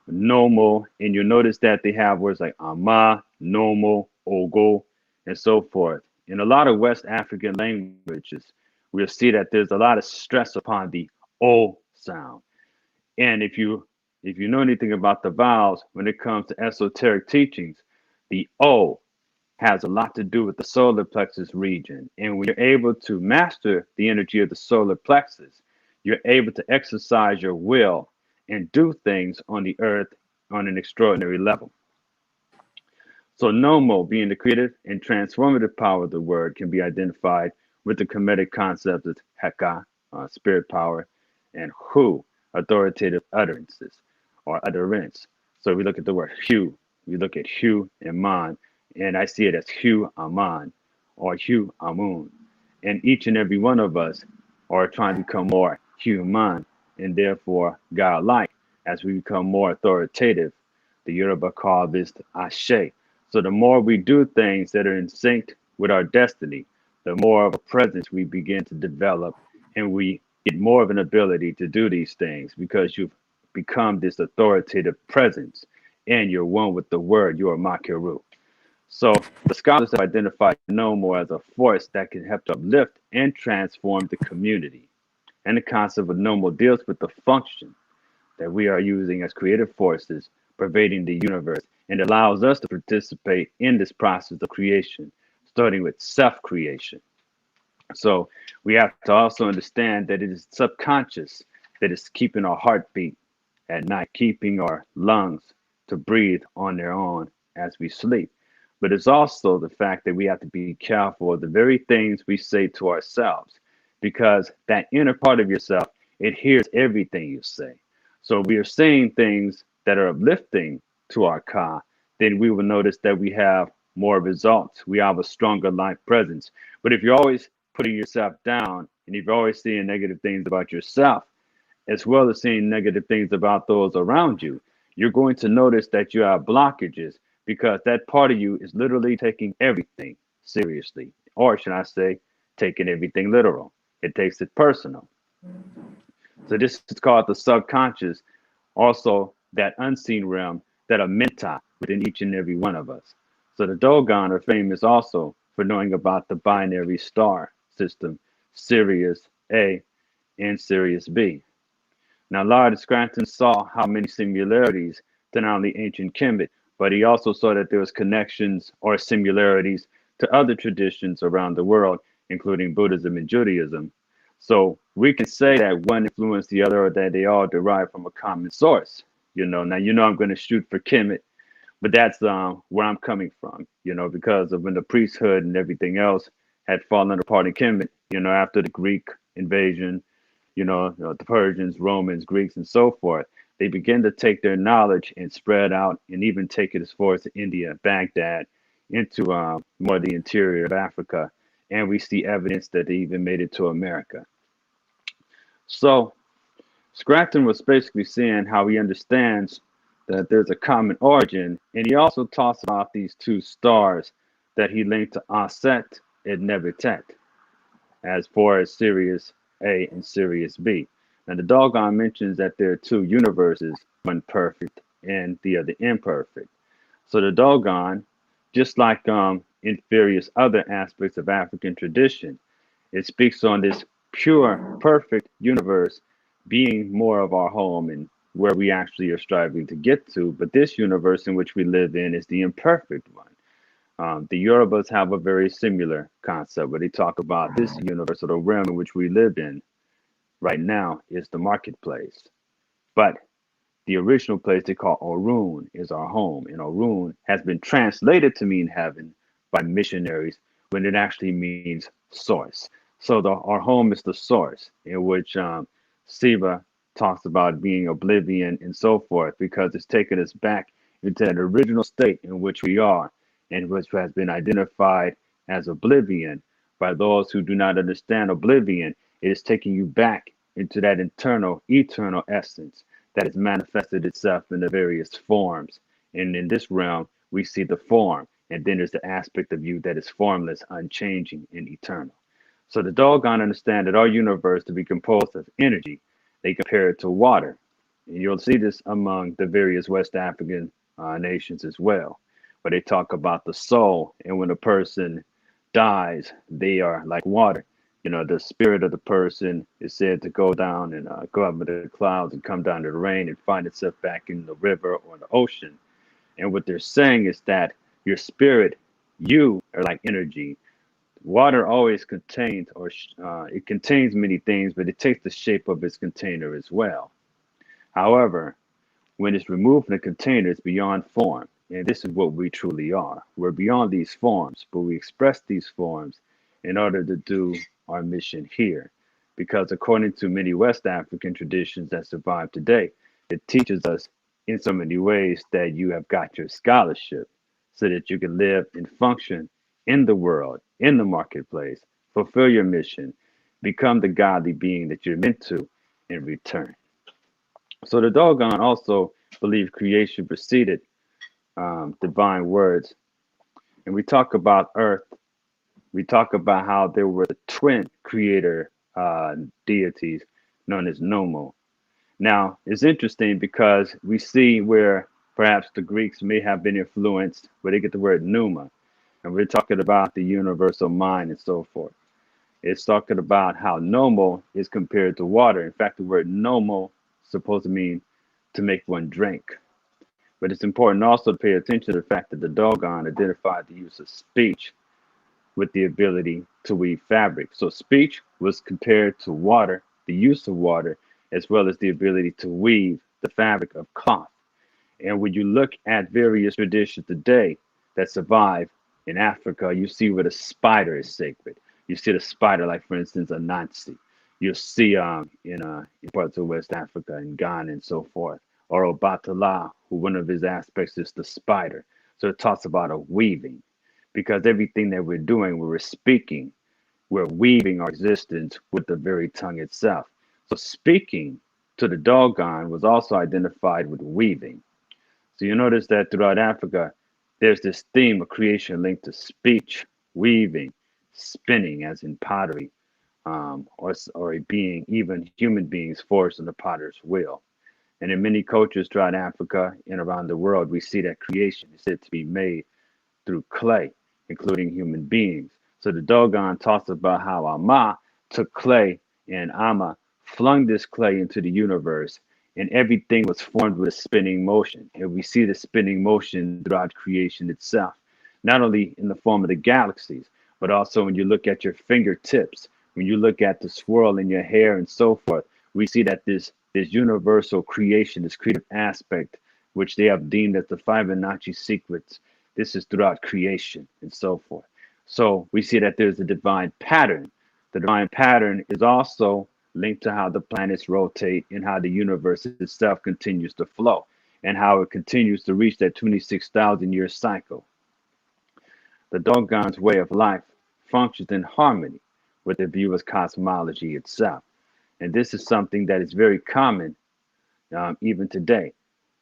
Nommo, and you'll notice that they have words like Amma, Nommo, Ogo, and so forth. In a lot of West African languages, we'll see that there's a lot of stress upon the O sound. And if you know anything about the vowels, when it comes to esoteric teachings, the O has a lot to do with the solar plexus region. And when you're able to master the energy of the solar plexus, you're able to exercise your will and do things on the earth on an extraordinary level. So Nommo, being the creative and transformative power of the word, can be identified with the Kemetic concepts of Heka, spirit power, and Hu, authoritative utterances or utterance. So we look at the word Hu, we look at Hu and Man, and I see it as Hu Aman or Hu Amun. And each and every one of us are trying to become more human and therefore godlike as we become more authoritative. The Yoruba call this Ashe. So the more we do things that are in sync with our destiny, the more of a presence we begin to develop, and we get more of an ability to do these things because you've become this authoritative presence and you're one with the word, you're a Makiru. So the scholars have identified no more as a force that can help to uplift and transform the community. And the concept of Nommo deals with the function that we are using as creative forces pervading the universe and allows us to participate in this process of creation, starting with self-creation. So we have to also understand that it is subconscious that is keeping our heartbeat at night, keeping our lungs to breathe on their own as we sleep. But it's also the fact that we have to be careful of the very things we say to ourselves, because that inner part of yourself, it hears everything you say. So we are saying things that are uplifting to our ka, then we will notice that we have more results. We have a stronger life presence. But if you're always putting yourself down and if you're always seeing negative things about yourself, as well as seeing negative things about those around you, you're going to notice that you have blockages because that part of you is literally taking everything seriously. Or should I say, taking everything literal. It takes it personal. So this is called the subconscious, also that unseen realm that are menta within each and every one of us. So the Dogon are famous also for knowing about the binary star system, Sirius A and Sirius B. Now, Lord Scranton saw how many similarities to not only ancient Kemet, but he also saw that there was connections or similarities to other traditions around the world, including Buddhism and Judaism. So we can say that one influenced the other or that they all derive from a common source. Now I'm going to shoot for Kemet, but that's where I'm coming from, because of when the priesthood and everything else had fallen apart in Kemet, after the Greek invasion, the Persians, Romans, Greeks, and so forth. They begin to take their knowledge and spread out and even take it as far as India, Baghdad, into more of the interior of Africa. And we see evidence that they even made it to America. So Scranton was basically saying how he understands that there's a common origin. And he also talks about these two stars that he linked to Aset and Nebutet, as far as Sirius A and Sirius B. Now, the Dogon mentions that there are two universes, one perfect and the other imperfect. So the Dogon, just like in various other aspects of African tradition, it speaks on this pure, perfect universe being more of our home and where we actually are striving to get to. But this universe in which we live in is the imperfect one. The Yorubas have a very similar concept where they talk about this universe or the realm in which we live in right now is the marketplace. But the original place they call Orun is our home, and Orun has been translated to mean heaven by missionaries when it actually means source. So our home is the source in which Siva talks about being oblivion and so forth, because it's taken us back into that original state in which we are, and which has been identified as oblivion by those who do not understand oblivion. It is taking you back into that internal, eternal essence that has manifested itself in the various forms. And in this realm, we see the form, and then there's the aspect of you that is formless, unchanging, and eternal. So the Dogon understand that our universe to be composed of energy. They compare it to water. And you'll see this among the various West African nations as well, where they talk about the soul. And when a person dies, they are like water. You know, the spirit of the person is said to go down and go up into the clouds and come down to the rain and find itself back in the river or the ocean. And what they're saying is that your spirit, you are like energy. Water always contains, or it contains many things, but it takes the shape of its container as well. However, when it's removed from the container, it's beyond form. And this is what we truly are. We're beyond these forms, but we express these forms in order to do our mission here. Because according to many West African traditions that survive today, it teaches us in so many ways that you have got your scholarship so that you can live and function in the world, in the marketplace, fulfill your mission, become the godly being that you're meant to in return. So the Dogon also believe creation preceded divine words. And we talk about Earth. We talk about how there were the twin creator deities known as Nommo. Now, it's interesting because we see where perhaps the Greeks may have been influenced, where they get the word pneuma. And we're talking about the universal mind and so forth. It's talking about how Nommo is compared to water. In fact, the word Nommo is supposed to mean to make one drink. But it's important also to pay attention to the fact that the Dogon identified the use of speech with the ability to weave fabric. So speech was compared to water, the use of water, as well as the ability to weave the fabric of cloth. And when you look at various traditions today that survive in Africa, you see where the spider is sacred. You see the spider, like for instance, a Nazi. You'll see in parts of West Africa, in Ghana and so forth. Or Obatala, who one of his aspects is the spider. So it talks about a weaving, because everything that we're doing, when we're speaking, we're weaving our existence with the very tongue itself. So speaking to the Dogon was also identified with weaving. So you notice that throughout Africa, there's this theme of creation linked to speech, weaving, spinning, as in pottery, or a being, even human beings forged in the potter's wheel. And in many cultures throughout Africa and around the world, we see that creation is said to be made through clay, including human beings. So the Dogon talks about how Amma took clay, and Amma flung this clay into the universe, and everything was formed with a spinning motion. And we see the spinning motion throughout creation itself, not only in the form of the galaxies, but also when you look at your fingertips, when you look at the swirl in your hair and so forth, we see that this universal creation, this creative aspect, which they have deemed as the Fibonacci sequence, this is throughout creation and so forth. So we see that there's a divine pattern. The divine pattern is also linked to how the planets rotate and how the universe itself continues to flow and how it continues to reach that 26,000 year cycle. The Dogon's way of life functions in harmony with the view of cosmology itself. And this is something that is very common even today.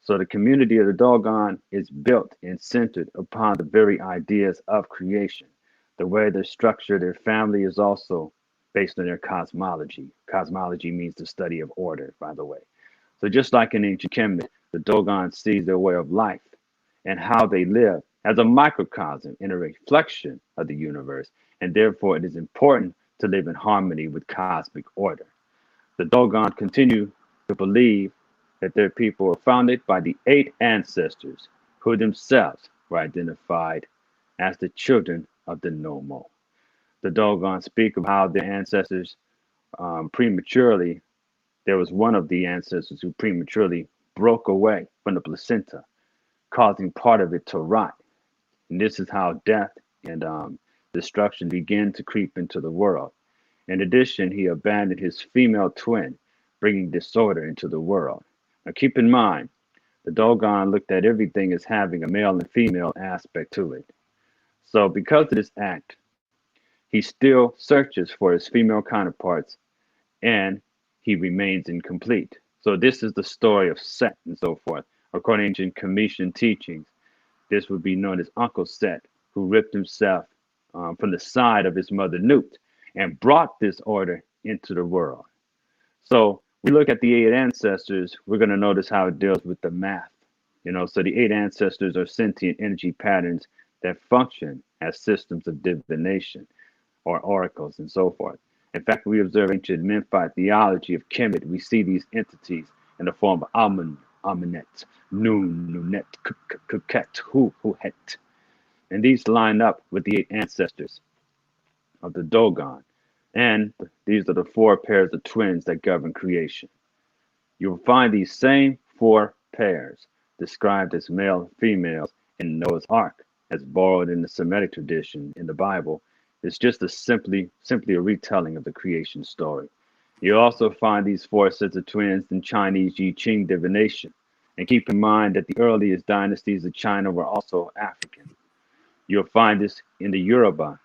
So the community of the Dogon is built and centered upon the very ideas of creation. The way they structure their family is also based on their cosmology. Cosmology means the study of order, by the way. So just like in ancient Kemet, the Dogon sees their way of life and how they live as a microcosm and a reflection of the universe. And therefore, it is important to live in harmony with cosmic order. The Dogon continue to believe that their people were founded by the 8 ancestors who themselves were identified as the children of the Nommo. The Dogon speak of how their ancestors prematurely, there was one of the ancestors who prematurely broke away from the placenta, causing part of it to rot. And this is how death and destruction began to creep into the world. In addition, he abandoned his female twin, bringing disorder into the world. Now keep in mind, the Dogon looked at everything as having a male and female aspect to it. So because of this act, he still searches for his female counterparts and he remains incomplete. So this is the story of Set and so forth. According to Kemetian teachings, this would be known as Uncle Set, who ripped himself from the side of his mother Nut and brought this order into the world. So we look at the eight ancestors, we're going to notice how it deals with the math. So the eight ancestors are sentient energy patterns that function as systems of divination or oracles and so forth. In fact, we observe ancient Memphite theology of Kemet. We see these entities in the form of Amun, Amunet, Nun, Nunet, Kuket, Hu, Huhet. And these line up with the eight ancestors of the Dogon. And these are the four pairs of twins that govern creation. You'll find these same four pairs described as male and females in Noah's Ark, as borrowed in the Semitic tradition in the Bible. It's just simply a retelling of the creation story. You also find these four sets of twins in Chinese I Ching divination. And keep in mind that the earliest dynasties of China were also African. You'll find this in the Yoruba.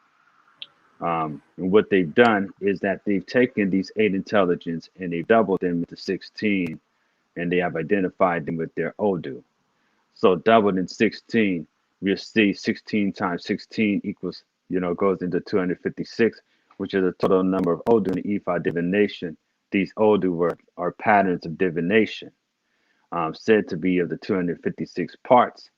And what they've done is that they've taken these eight intelligence and they've doubled them into 16, and they have identified them with their Odu. So doubled in 16, we'll see 16 times 16 equals, goes into 256, which is the total number of Odu in the Ifa divination. These Odu are patterns of divination, said to be of the 256 parts.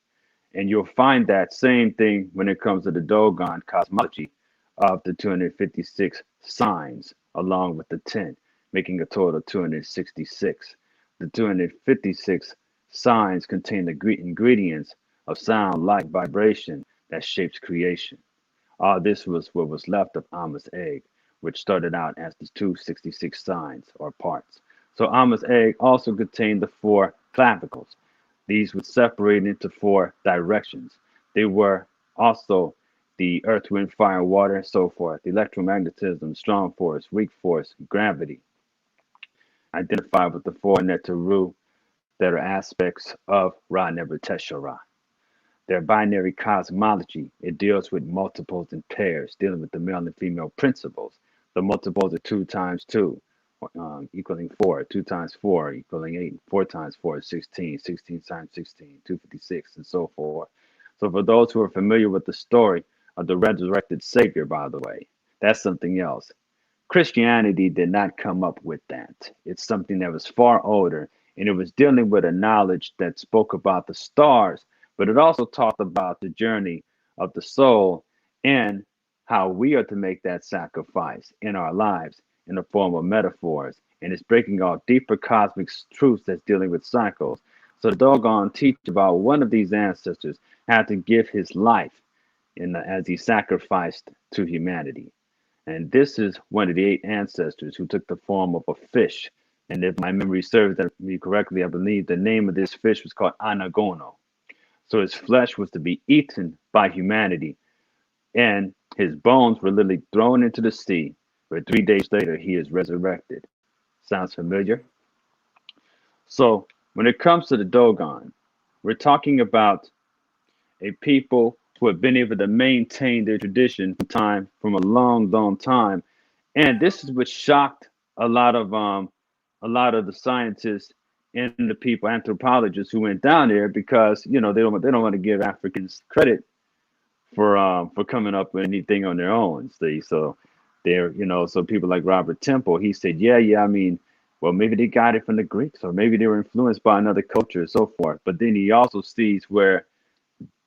And you'll find that same thing when it comes to the Dogon cosmology of the 256 signs, along with the 10, making a total of 266. The 256 signs contain the ingredients of sound, light, vibration that shapes creation. All this was what was left of Amma's egg, which started out as the 266 signs or parts. So Amma's egg also contained the four clavicles. These would separate into four directions. They were also the earth, wind, fire, water, and so forth, electromagnetism, strong force, weak force, gravity, identified with the four Netaru that are aspects of Ra Never Teshara. Their binary cosmology, it deals with multiples and pairs, dealing with the male and female principles. The multiples are 2 times 2, equaling 4, 2 times 4, equaling 8, 4 times 4 is 16, 16 times 16, 256, and so forth. So for those who are familiar with the story of the resurrected Savior, by the way, that's something else. Christianity did not come up with that. It's something that was far older, and it was dealing with a knowledge that spoke about the stars, but it also talked about the journey of the soul and how we are to make that sacrifice in our lives in the form of metaphors. And it's breaking out deeper cosmic truths that's dealing with cycles. So the Dogon teach about one of these ancestors had to give his life as he sacrificed to humanity. And this is one of the 8 ancestors who took the form of a fish. And if my memory serves me correctly, I believe the name of this fish was called Anagono. So his flesh was to be eaten by humanity, and his bones were literally thrown into the sea, where 3 days later he is resurrected. Sounds familiar? So when it comes to the Dogon, we're talking about a people who have been able to maintain their tradition from a long, long time. And this is what shocked a lot of the scientists and the people, anthropologists who went down there, because they don't want to give Africans credit for coming up with anything on their own. See, so they're so people like Robert Temple, he said, yeah, I mean, well, maybe they got it from the Greeks, or maybe they were influenced by another culture and so forth. But then he also sees where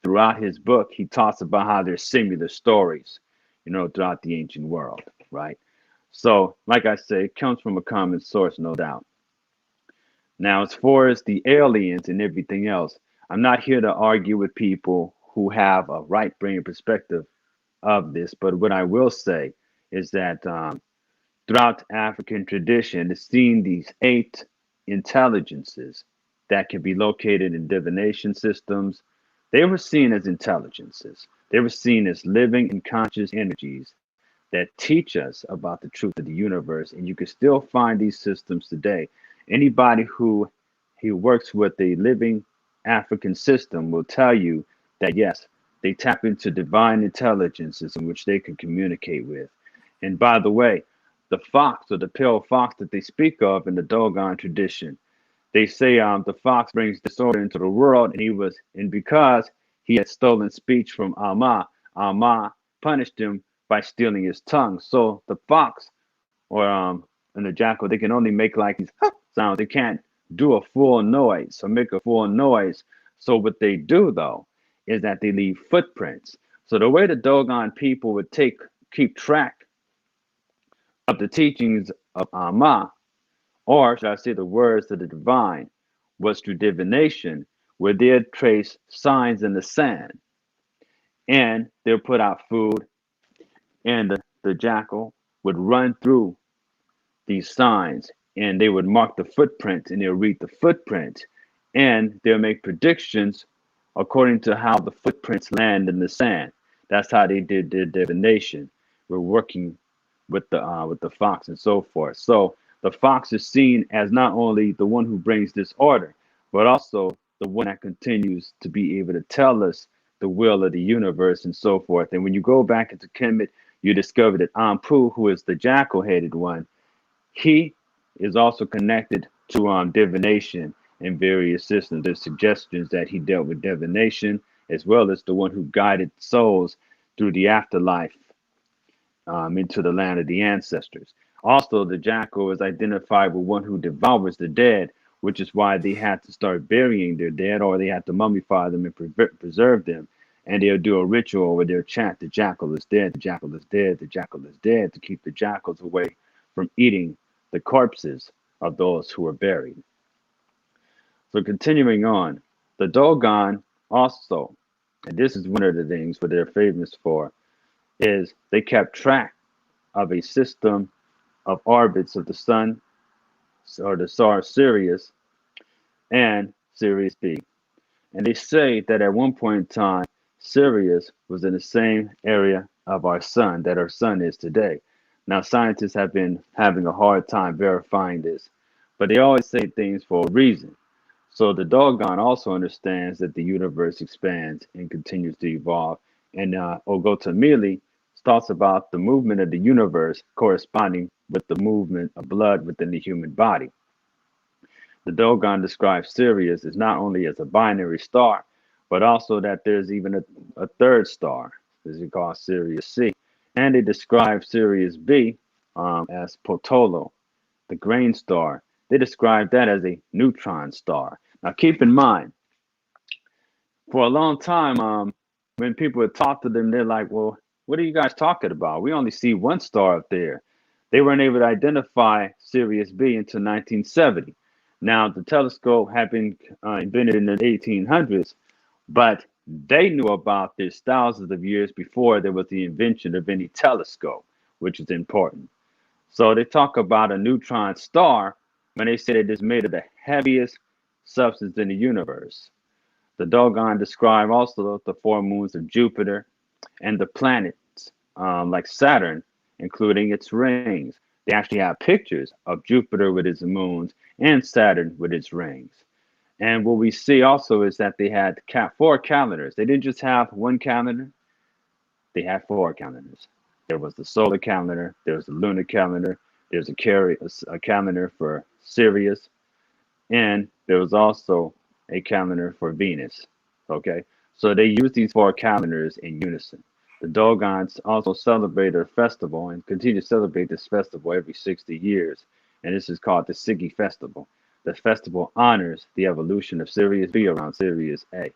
throughout his book he talks about how there's similar stories, throughout the ancient world, right? So, like I say, it comes from a common source, no doubt. Now, as far as the aliens and everything else, I'm not here to argue with people who have a right brain perspective of this, but what I will say is that throughout African tradition, it's seen these 8 intelligences that can be located in divination systems. They were seen as intelligences. They were seen as living and conscious energies that teach us about the truth of the universe. And you can still find these systems today. Anybody who works with a living African system will tell you that yes, they tap into divine intelligences in which they can communicate with. And by the way, the fox or the pale fox that they speak of in the Dogon tradition, they say the fox brings disorder into the world, and because he had stolen speech from Amma, Amma punished him by stealing his tongue. So the fox or and the jackal, they can only make like these sounds. They can't do a full noise or make a full noise. So what they do though is that they leave footprints. So the way the Dogon people would keep track of the teachings of Amma, or should I say the words of the divine, was through divination, where they'd trace signs in the sand and they'll put out food, and the jackal would run through these signs and they would mark the footprints and they'll read the footprints and they'll make predictions according to how the footprints land in the sand. That's how they did their divination. We're working with the fox and so forth. So the fox is seen as not only the one who brings disorder, but also the one that continues to be able to tell us the will of the universe and so forth. And when you go back into Kemet, you discover that Ampu, who is the jackal-headed one, he is also connected to divination and various systems. There's suggestions that he dealt with divination as well as the one who guided souls through the afterlife into the land of the ancestors. Also, the jackal is identified with one who devours the dead, which is why they had to start burying their dead, or they had to mummify them and preserve them. And they'll do a ritual where they'll chant, "The jackal is dead, the jackal is dead, the jackal is dead," to keep the jackals away from eating the corpses of those who are buried. So continuing on, the Dogon also, and this is one of the things what they're famous for, is they kept track of a system of orbits of the sun, or the star Sirius and Sirius B. And they say that at one point in time, Sirius was in the same area of our sun that our sun is today. Now, scientists have been having a hard time verifying this, but they always say things for a reason. So the Dogon also understands that the universe expands and continues to evolve. And Dogon of Mali talks about the movement of the universe corresponding with the movement of blood within the human body. The Dogon describes Sirius as not only as a binary star, but also that there's even a third star, as we call Sirius C. And they describe Sirius B as Potolo, the grain star. They describe that as a neutron star. Now, keep in mind, for a long time, when people would talk to them, they're like, well, what are you guys talking about? We only see one star up there. They weren't able to identify Sirius B until 1970. Now, the telescope had been invented in the 1800s, but they knew about this thousands of years before there was the invention of any telescope, which is important. So they talk about a neutron star when they say that it's made of the heaviest substance in the universe. The Dogon describe also the four moons of Jupiter and the planets like Saturn, including its rings. They actually have pictures of Jupiter with its moons and Saturn with its rings. And what we see also is that they had four calendars. They didn't just have one calendar, they had four calendars. There was the solar calendar, there was the lunar calendar, there's a calendar for Sirius, and there was also a calendar for Venus. Okay, so they use these four calendars in unison. The Dogons also celebrate a festival and continue to celebrate this festival every 60 years, and this is called the Siggy Festival. The festival honors the evolution of Sirius B around Sirius A,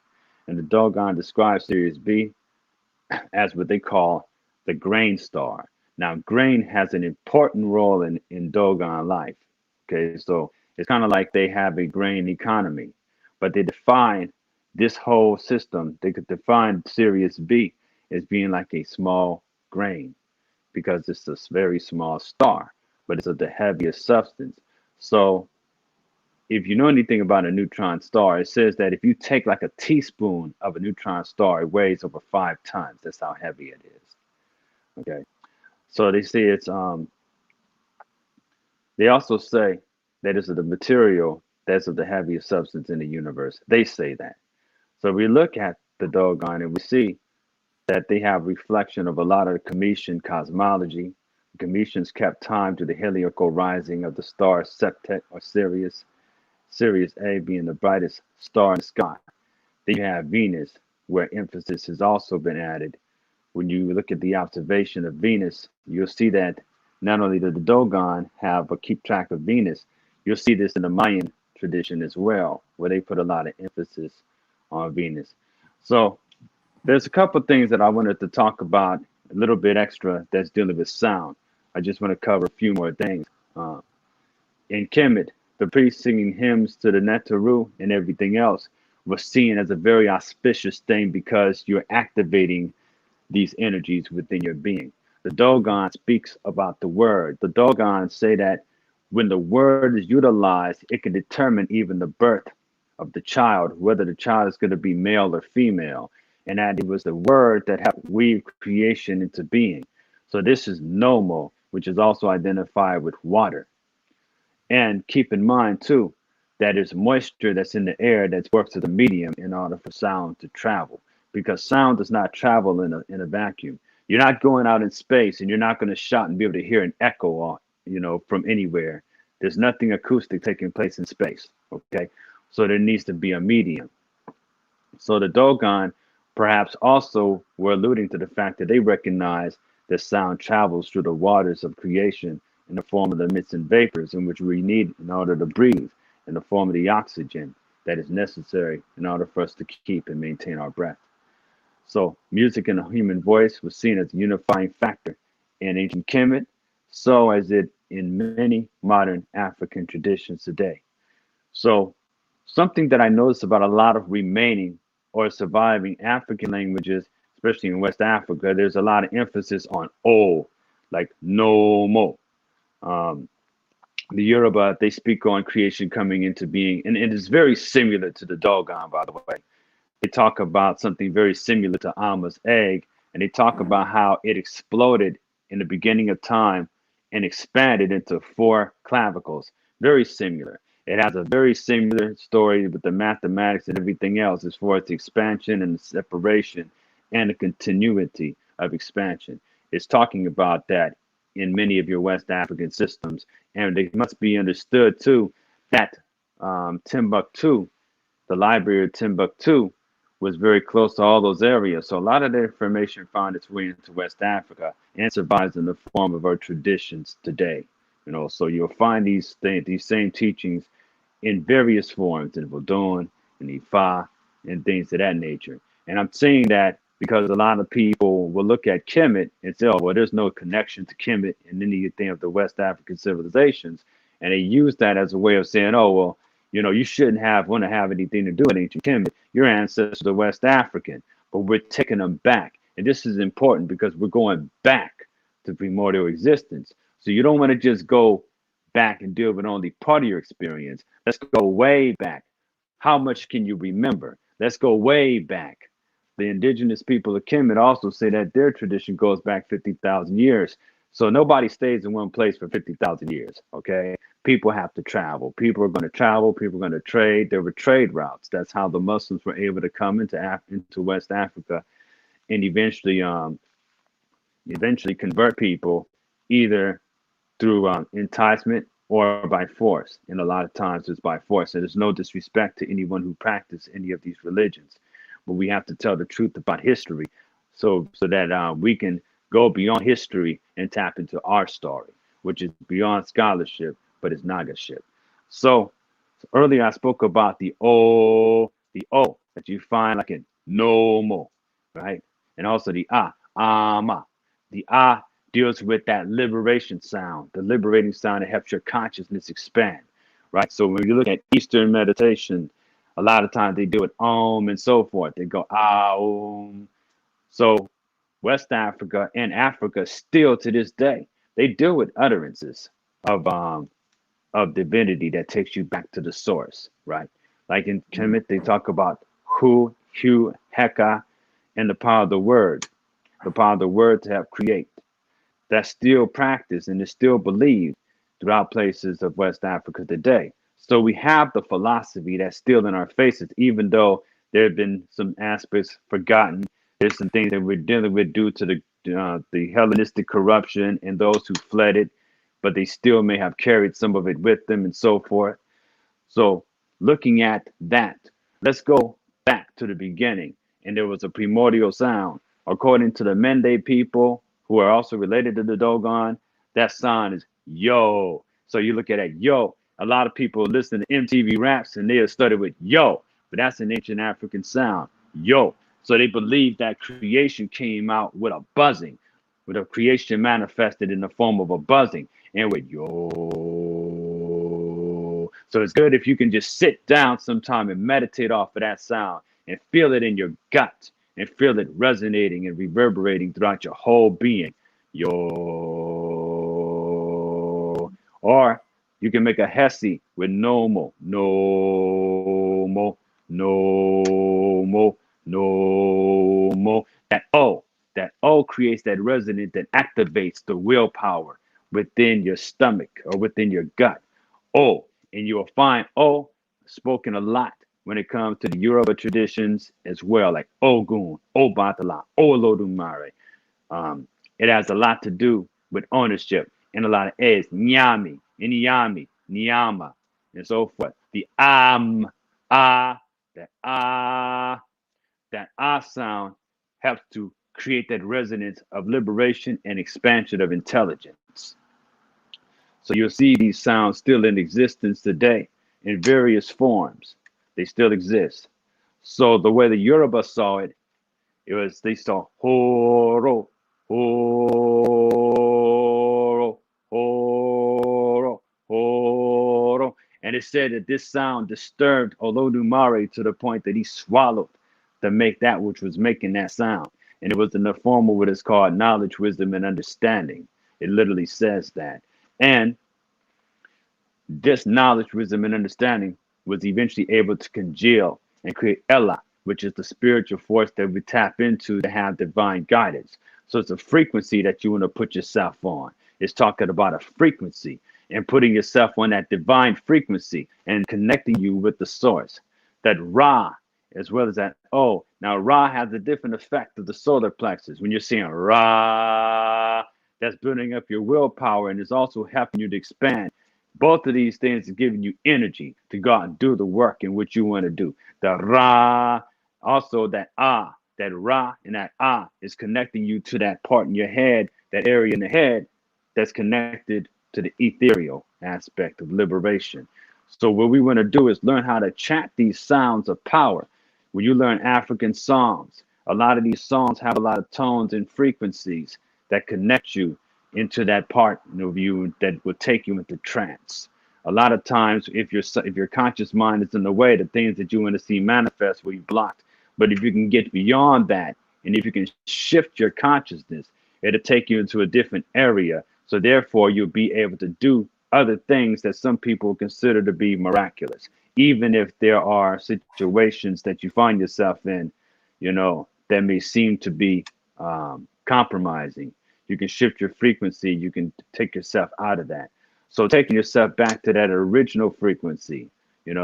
and the Dogon describes Sirius B as what they call the grain star. Now, grain has an important role in Dogon life. Okay, so it's kind of like they have a grain economy, but they define this whole system. They could define Sirius B as being like a small grain because it's a very small star, but it's of the heaviest substance. So if you know anything about a neutron star, it says that if you take like a teaspoon of a neutron star, it weighs over 5 tons. That's how heavy it is. Okay. So they say it's they also say that it's the material that's of the heaviest substance in the universe. They say that. So we look at the Dogon and we see that they have reflection of a lot of the Cometian cosmology. The Cometians kept time to the heliacal rising of the star Septet or Sirius, Sirius A being the brightest star in the sky. Then you have Venus, where emphasis has also been added. When you look at the observation of Venus, you'll see that not only did the Dogon have a keep track of Venus, you'll see this in the Mayan tradition as well, where they put a lot of emphasis on Venus. So there's a couple of things that I wanted to talk about a little bit extra that's dealing with sound. I just want to cover a few more things. Uh, in Kemet, the priests singing hymns to the Netaru and everything else was seen as a very auspicious thing because you're activating these energies within your being. The Dogon speaks about the word. The Dogon say that when the word is utilized, it can determine even the birth of the child, whether the child is going to be male or female, and that it was the word that helped weave creation into being. So this is Nommo, which is also identified with water. And keep in mind too that it's moisture that's in the air that works as a medium in order for sound to travel. Because sound does not travel in a vacuum. You're not going out in space and you're not going to shout and be able to hear an echo or, from anywhere. There's nothing acoustic taking place in space. Okay. So there needs to be a medium. So the Dogon perhaps also were alluding to the fact that they recognize that sound travels through the waters of creation in the form of the mists and vapors in which we need in order to breathe, in the form of the oxygen that is necessary in order for us to keep and maintain our breath. So music in the human voice was seen as a unifying factor in ancient Kemet, so as it in many modern African traditions today. So something that I noticed about a lot of remaining or surviving African languages, especially in West Africa, there's a lot of emphasis on O, like Nommo. Um, the Yoruba, they speak on creation coming into being, and it is very similar to the Dogon, by the way. They talk about something very similar to Amma's egg, and they talk about how it exploded in the beginning of time and expanded into four clavicles. Very similar. It has a very similar story with the mathematics and everything else as far as the expansion and the separation and the continuity of expansion. It's talking about that in many of your West African systems. And it must be understood too that Timbuktu, the library of Timbuktu, was very close to all those areas. So a lot of the information found its way into West Africa and survives in the form of our traditions today. So you'll find these things, these same teachings in various forms, in Vodun, in Ifa, and things of that nature. And I'm saying that because a lot of people will look at Kemet and say, oh, well, there's no connection to Kemet in anything of the West African civilizations. And they use that as a way of saying, oh, well, you shouldn't want to have anything to do with ancient Kemet. Your ancestors are West African, but we're taking them back. And this is important because we're going back to primordial existence. So you don't want to just go back and deal with only part of your experience. Let's go way back. How much can you remember? Let's go way back. The indigenous people of Kemet also say that their tradition goes back 50,000 years. So nobody stays in one place for 50,000 years, okay? People have to travel. People are going to travel. People are going to trade. There were trade routes. That's how the Muslims were able to come into West Africa and eventually convert people either through enticement or by force. And a lot of times it's by force. And there's no disrespect to anyone who practices any of these religions. But we have to tell the truth about history so that we can go beyond history and tap into our story, which is beyond scholarship, but it's nagaship. So earlier I spoke about the O that you find like in Nommo, right? And also the Amma. The deals with that liberation sound, the liberating sound that helps your consciousness expand, right? So when you look at Eastern meditation, a lot of times they do it Om and so forth. They go Aum. So West Africa and Africa still to this day, they deal with utterances of divinity that takes you back to the source, right? Like in Kemet, they talk about Hu, Heka, and the power of the word to help create. that's still practiced and is still believed throughout places of West Africa today. So we have the philosophy that's still in our faces, even though there have been some aspects forgotten. There's some things that we're dealing with due to the Hellenistic corruption and those who fled it, but they still may have carried some of it with them and so forth. So, looking at that, let's go back to the beginning. And there was a primordial sound. According to the Mende people, who are also related to the Dogon, that sound is yo. So, you look at it, yo. A lot of people listen to MTV raps and they'll start it with yo, but that's an ancient African sound, yo. So, they believe that creation came out with a buzzing, with a creation manifested in the form of a buzzing, and with yo. So it's good if you can just sit down sometime and meditate off of that sound and feel it in your gut and feel it resonating and reverberating throughout your whole being. Yo. Or you can make a Hesi with Nommo, Nommo, Nommo, Nommo. That O creates that resonance that activates the willpower within your stomach or within your gut. O, and you will find O spoken a lot when it comes to the Yoruba traditions as well, like Ogun, Obatala, Olodumare. It has a lot to do with ownership and a lot of A's, Nyami, Inyami, Nyama, and so forth. The Ah, that Ah, that Ah sound helps to create that resonance of liberation and expansion of intelligence. So you'll see these sounds still in existence today in various forms. They still exist. So the way the Yoruba saw it, it was they saw horo, horo, horo, horo. And it said that this sound disturbed Olodumare to the point that he swallowed to make that which was making that sound. And it was in the form of what is called knowledge, wisdom, and understanding. It literally says that. And this knowledge, wisdom, and understanding was eventually able to congeal and create Ella, which is the spiritual force that we tap into to have divine guidance. So it's a frequency that you want to put yourself on. It's talking about a frequency and putting yourself on that divine frequency and connecting you with the source. That Ra, as well as that O. Now, Ra has a different effect of the solar plexus. When you're saying Ra, that's building up your willpower and is also helping you to expand. Both of these things are giving you energy to go out and do the work in which you want to do. The Ra, also that that Ra and that is connecting you to that part in your head, that area in the head that's connected to the ethereal aspect of liberation. So what we want to do is learn how to chant these sounds of power. When you learn African songs, a lot of these songs have a lot of tones and frequencies that connect you into that part of you that will take you into trance. A lot of times, if your conscious mind is in the way, the things that you want to see manifest will be blocked. But if you can get beyond that, and if you can shift your consciousness, it'll take you into a different area. So therefore, you'll be able to do other things that some people consider to be miraculous, even if there are situations that you find yourself in, that may seem to be compromising. You can shift your frequency. You can take yourself out of that. So taking yourself back to that original frequency,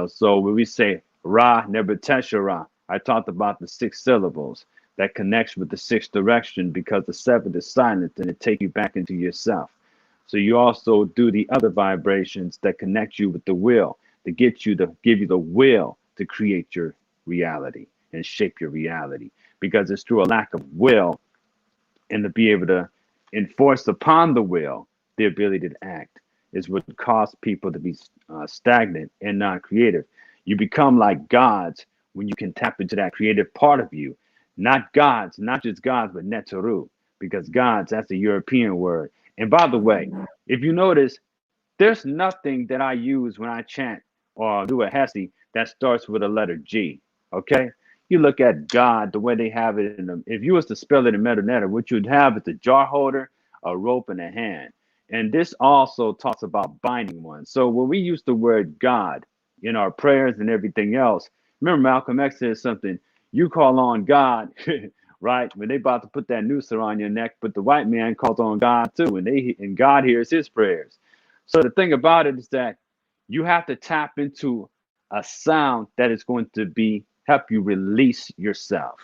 so when we say Ra Nebetesha Ra, I talked about the 6 syllables that connects with the 6th direction because the 7th is silent and it takes you back into yourself. So you also do the other vibrations that connect you with the will to give you the will to create your reality and shape your reality, because it's through a lack of will and to be able to enforce upon the will the ability to act is what causes people to be stagnant and not creative. You become like gods when you can tap into that creative part of you. Not gods, not just gods, but Neteru, because gods, that's a European word. And by the way, if you notice, there's nothing that I use when I chant or do a Hesi that starts with a letter G. Okay? You look at God, the way they have it in them. If you was to spell it in Metanetter, what you'd have is a jar holder, a rope, and a hand. And this also talks about binding one. So when we use the word God in our prayers and everything else, remember Malcolm X said something, you call on God right? When they about to put that noose around your neck, but the white man calls on God too, and God hears his prayers. So the thing about it is that you have to tap into a sound that is going to be help you release yourself,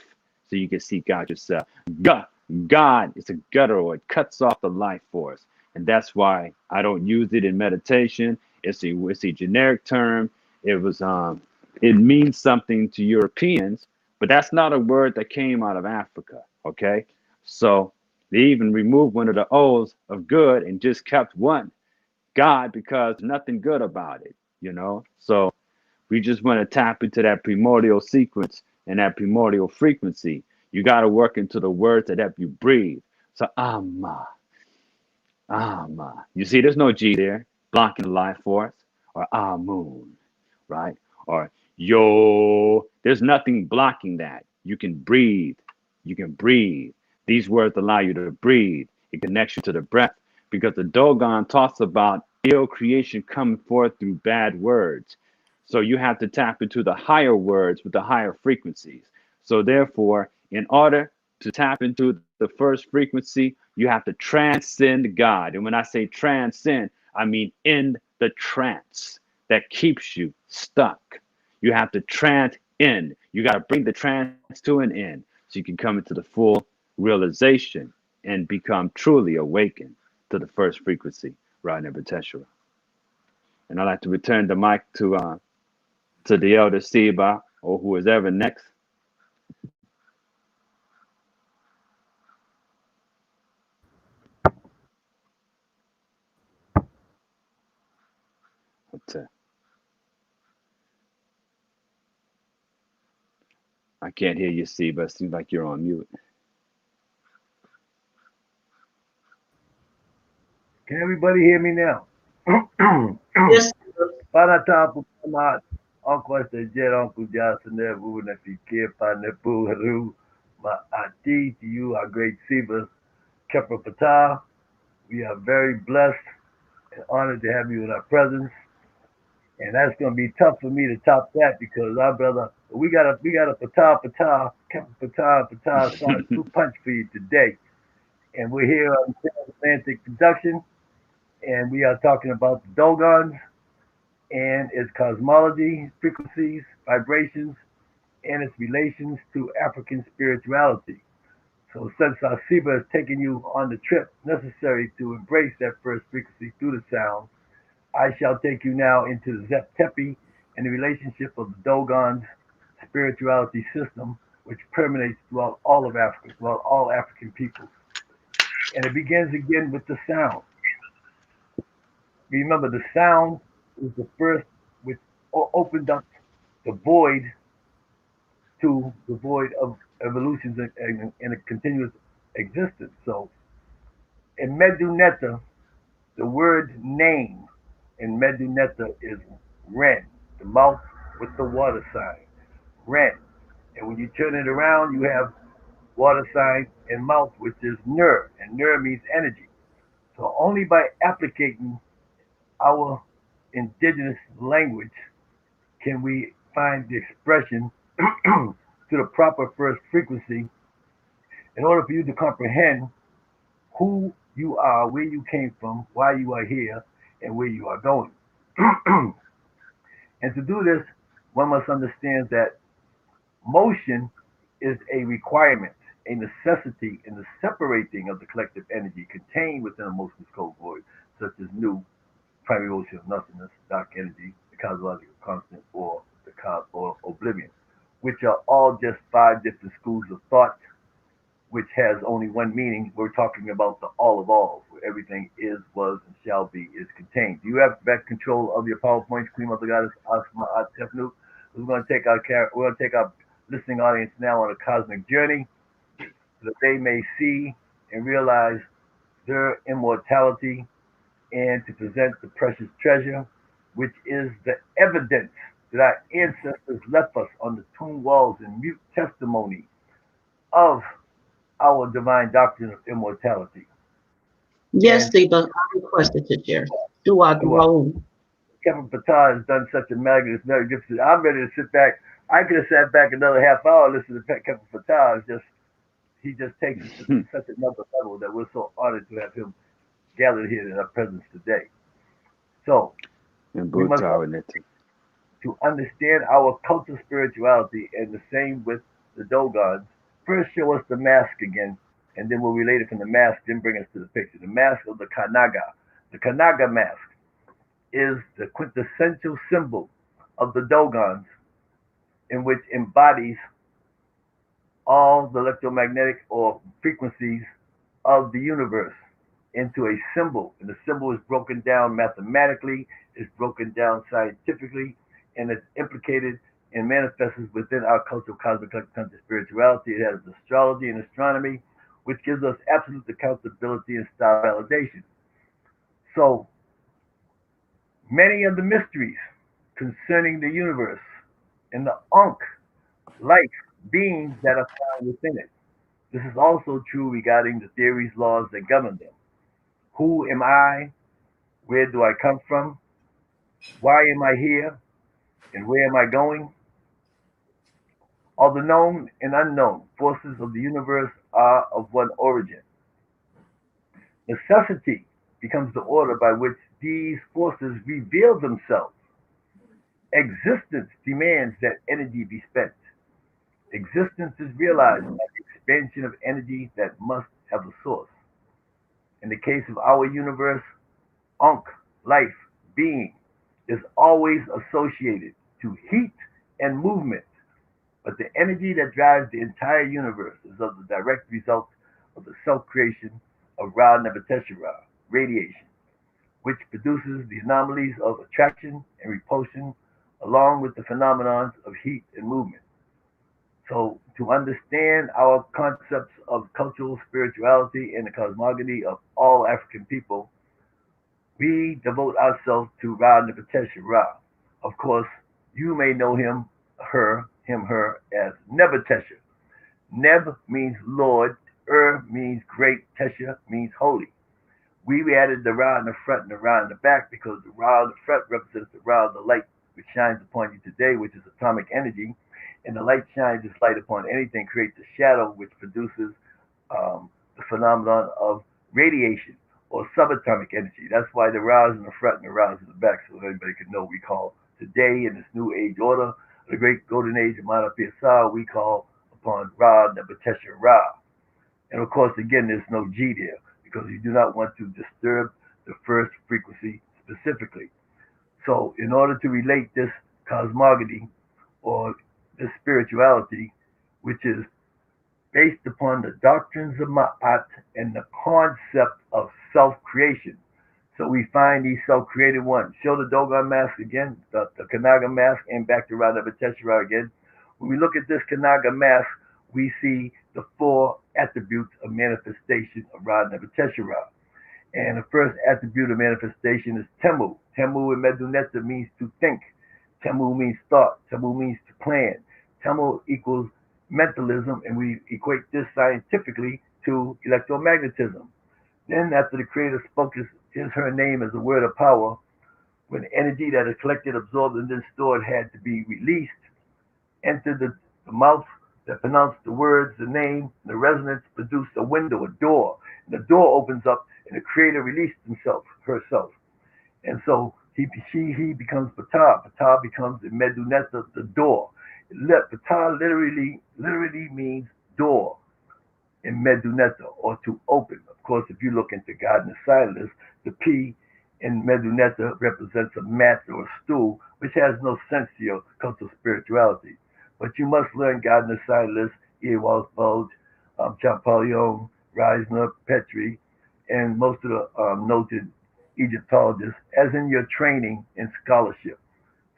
so you can seek out yourself. God, God is a guttural; it cuts off the life force, and that's why I don't use it in meditation. It's a generic term. It means something to Europeans, but that's not a word that came out of Africa. Okay, so they even removed one of the O's of good and just kept one God because nothing good about it. So we just want to tap into that primordial sequence and that primordial frequency. You got to work into the words that help you breathe. So Amma, Amma. You see, there's no G there blocking the life force, or Moon, right? Or Yo. There's nothing blocking that. You can breathe. You can breathe. These words allow you to breathe. It connects you to the breath because the Dogon talks about ill creation coming forth through bad words. So you have to tap into the higher words with the higher frequencies. So therefore, in order to tap into the first frequency, you have to transcend God. And when I say transcend, I mean in the trance that keeps you stuck. You have to trance in. You got to bring the trance to an end so you can come into the full realization and become truly awakened to the first frequency, right in Teshuvah. And I'd like to return the mic to the elder Seba, or who is ever next. I can't hear you, Seba. It seems like you're on mute. Can everybody hear me now? Yes. Panata Puma, Uncle Jet, Uncle Johnson, Nebu, Nefi Kipa, Nebu, Haru, Ma Ati, to you, our great Seba, Khepri Ptah. We are very blessed and honored to have you in our presence. And that's gonna be tough for me to top that because our brother, we got a Ptah, Khepri Ptah Asar, two punch for you today. And we're here on Atlantic Production, and we are talking about the Dogons and its cosmology, frequencies, vibrations, and its relations to African spirituality. So since our Seba has taken you on the trip necessary to embrace that first frequency through the sound, I shall take you now into the Zep Tepi and the relationship of the Dogon's spirituality system, which permeates throughout all of Africa, throughout all African peoples. And it begins again with the sound. Remember, the sound is the first which opened up the void to the void of evolutions and a continuous existence. So in Medunetta, the word name in Medunetta is Ren, the mouth with the water sign, Ren. And when you turn it around, you have water sign and mouth, which is Nur, and Nur means energy. So only by applicating our indigenous language can we find the expression to the proper first frequency in order for you to comprehend who you are, where you came from, why you are here, and where you are going. And to do this, one must understand that motion is a requirement, a necessity in the separating of the collective energy contained within a motionless code void, such as new, primary ocean of nothingness, dark energy, the cosmological constant, or the or oblivion, which are all just five different schools of thought, which has only one meaning. We're talking about the all of alls, where everything is, was, and shall be is contained. Do you have back control of your PowerPoints, Queen Mother Goddess Asma Tefnut? We're going to take our listening audience now on a cosmic journey so that they may see and realize their immortality and to present the precious treasure, which is the evidence that our ancestors left us on the tomb walls in mute testimony of our divine doctrine of immortality. Yes, And Seba, I requested to share. Do I to our grow? Kevin Ptah has done such a magnificent. I'm ready to sit back. I could have sat back another half hour listening to Kevin Ptah. It's just he just takes us to such another level that we're so honored to have him gathered here in our presence today. So And we must Bhutarwaniti. to understand our cultural spirituality, and the same with the Dogons. First, show us the mask again, and then we'll relate it from the mask, then bring us to the picture. The mask of the Kanaga. The Kanaga mask is the quintessential symbol of the Dogons, in which embodies all the electromagnetic or frequencies of the universe into a symbol. And the symbol is broken down mathematically, is broken down scientifically, and it's implicated and manifests within our cultural cosmic collective spirituality. It has astrology and astronomy, which gives us absolute accountability and style validation. So many of the mysteries concerning the universe and the Ankh life beings that are found within it. This is also true regarding the theories, laws that govern them. Who am I? Where do I come from? Why am I here? And where am I going? All the known and unknown forces of the universe are of one origin. Necessity becomes the order by which these forces reveal themselves. Existence demands that energy be spent. Existence is realized by the expansion of energy that must have a source. In the case of our universe, Ankh, life, being, is always associated to heat and movement, but the energy that drives the entire universe is of the direct result of the self-creation of Ra Nebuchadnezzar, radiation, which produces the anomalies of attraction and repulsion, along with the phenomenons of heat and movement. So, to understand our concepts of cultural spirituality and the cosmogony of all African people, we devote ourselves to Ra Nebuchadnezzar Ra. Of course, you may know her as Nebuchadnezzar. Neb means Lord, means great, Tesha means holy. We added the Ra in the front and the Ra in the back because the Ra in the front represents the Ra of the light which shines upon you today, which is atomic energy, and the light shines its light upon anything, creates a shadow which produces the phenomenon of radiation or subatomic energy. That's why the Ra is in the front and the Ra is in the back, so everybody can know we call today in this new age order, the great golden age of Ptah Asar, we call upon Ra Nebuchadnezzar Ra. And of course, again, there's no G there because you do not want to disturb the first frequency specifically. So, in order to relate this cosmogony or this spirituality, which is based upon the doctrines of Ma'at and the concept of self-creation. So we find these self-created ones. Show the Dogon mask again, the Kanaga mask, and back to Radha Vateshwara again. When we look at this Kanaga mask, we see the four attributes of manifestation of Radha Vateshwara. And the first attribute of manifestation is Temu. Temu in Medunetta means to think. Temu means thought. Temu means to plan. Temu equals mentalism, and we equate this scientifically to electromagnetism. Then, after the Creator spoke her name as a word of power, when energy that is collected, absorbed, and then stored had to be released, entered the mouth that pronounced the words, the name, the resonance produced a window, a door. And the door opens up, and the Creator released herself. And so he becomes Ptah. Ptah becomes the Medunetta, the door. Ptah literally means door in Medunetta, or to open. Of course, if you look into God and the Silence, the P in Medunetta represents a mat or a stool, which has no sense to your cultural spirituality. But you must learn God and the Silence, Ewald Bulge, Champollion, Reisner, Petrie, and most of the noted Egyptologists, as in your training in scholarship.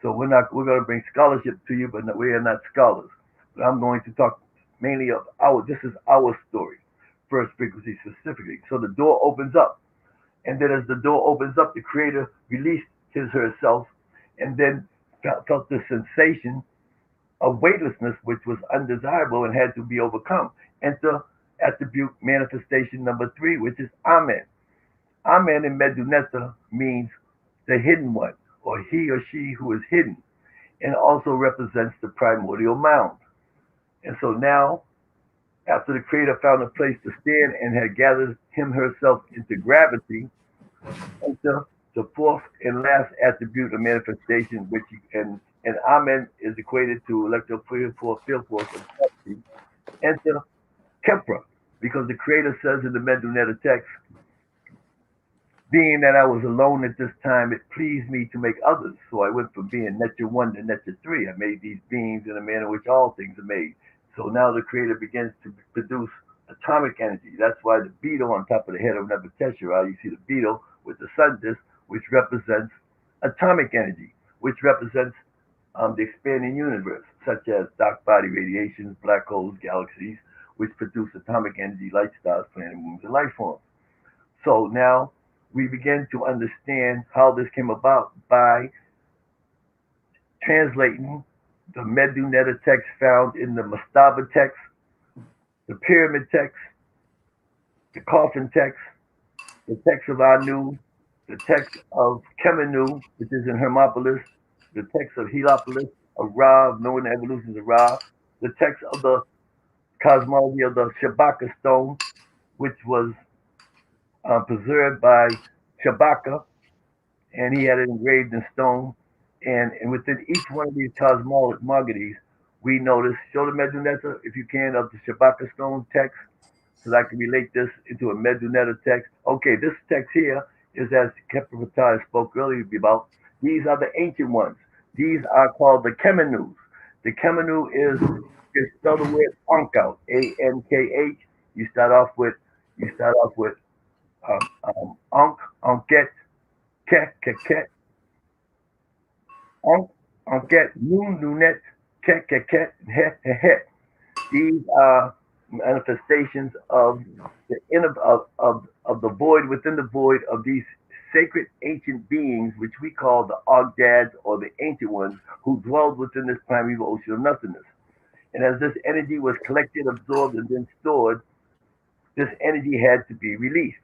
So we're going to bring scholarship to you, but we are not scholars. But I'm going to talk mainly of this is our story, first frequency specifically. So the door opens up. And then as the door opens up, the Creator released herself and then felt the sensation of weightlessness, which was undesirable and had to be overcome. Enter attribute manifestation number 3, which is Amen. Amen in Medunetta means the hidden one, or he or she who is hidden, and also represents the primordial mound. And so now After the Creator found a place to stand and had gathered him herself into gravity, enter the fourth and last attribute of manifestation, which and Amen is equated to electrofield force, field force of gravity. Enter Khepri, because the Creator says in the Medunetta text, being that I was alone at this time, it pleased me to make others. So I went from being Netter 1 to Netter 3. I made these beings in a manner in which all things are made. So now the Creator begins to produce atomic energy. That's why the beetle on top of the head of Nebuchadnezzar, you see the beetle with the sun disk, which represents atomic energy, which represents the expanding universe, such as dark body radiations, black holes, galaxies, which produce atomic energy, light stars, planet moons, and life forms. So now we begin to understand how this came about by translating the Medunetta text found in the Mastaba text, the Pyramid text, the Coffin text, the text of Anu, the text of Kemenu, which is in Hermopolis, the text of Heliopolis, of Ra, knowing the evolutions of Ra, the text of the cosmology of the Shabaka stone, which was preserved by Shabaka, and he had it engraved in stone. And within each one of these cosmogonies, we notice, show the Medunetta, if you can, of the Shabaka stone text, so that I can relate this into a Medunetta text. Okay, this text here is, as Khepri spoke earlier about, these are the ancient ones. These are called the Kemenus. The Kemenu is, you spell the word Ankh out, Ankh. You start off with Ankh, Anket, Keket, Anket, Nunet, Keket, He. These are manifestations of the inner of the void within the void of these sacred ancient beings, which we call the Ogdads or the ancient ones, who dwelled within this primeval ocean of nothingness. And as this energy was collected, absorbed, and then stored, this energy had to be released.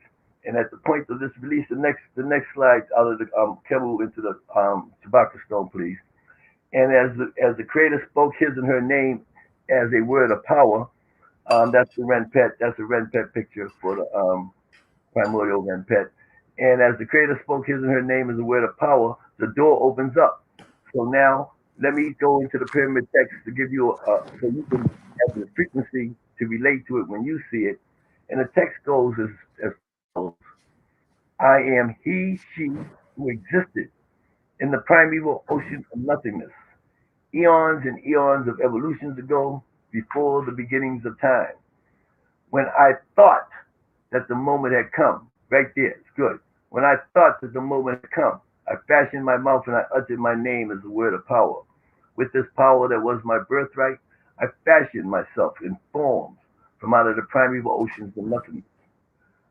And at the point of this release, the next slide out of the Kebu into the Chewbacca stone, please. And as the Creator spoke his and her name as a word of power, that's the Renpet. That's a Renpet picture for the primordial Renpet. And as the Creator spoke his and her name as a word of power, the door opens up. So now let me go into the pyramid text to give you so you can have the frequency to relate to it when you see it. And the text goes as follows. I am he, she, who existed in the primeval ocean of nothingness, eons and eons of evolutions ago, before the beginnings of time. When I thought that the moment had come, right there, it's good. When I thought that the moment had come, I fashioned my mouth and I uttered my name as a word of power. With this power that was my birthright, I fashioned myself in forms from out of the primeval oceans of nothingness.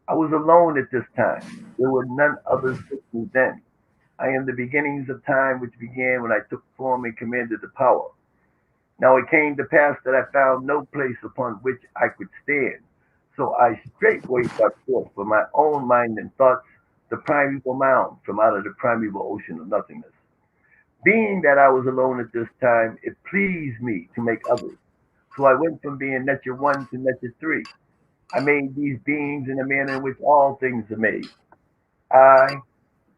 I was alone at this time. There were none others with me then. I am the beginnings of time which began when I took form and commanded the power. Now it came to pass that I found no place upon which I could stand. So I straightway brought forth for my own mind and thoughts the primeval mound from out of the primeval ocean of nothingness. Being that I was alone at this time, it pleased me to make others. So I went from being Netter 1 to Netter 3. I made these beings in a manner in which all things are made. I,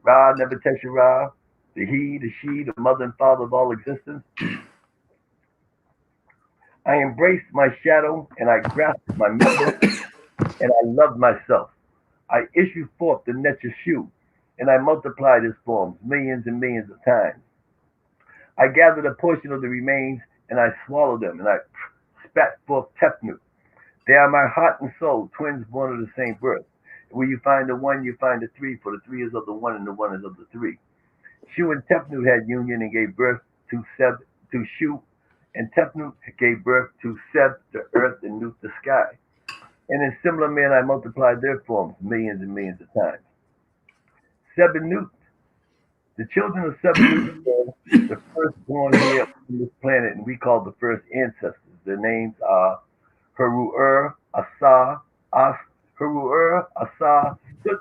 Ra, Nebuchadnezzar Ra, the he, the she, the mother and father of all existence, I embraced my shadow and I grasped my member and I loved myself. I issued forth the Netter Shu and I multiplied his forms millions and millions of times. I gathered a portion of the remains and I swallowed them and I spat forth Tepnu. They are my heart and soul, twins born of the same birth. Where you find the one, you find the three, for the three is of the one and the one is of the three. Shu and Tepnu had union and gave birth to Shu, and Tepnu gave birth to Seb, the earth, and Nut, the sky. And in similar manner, I multiplied their forms millions and millions of times. Seb and Nut, the children of Seb and Nut were the first born here on this planet, and we call the first ancestors. Their names are Heru'ur, Asar, As, Heru'ur, Asar, Sut,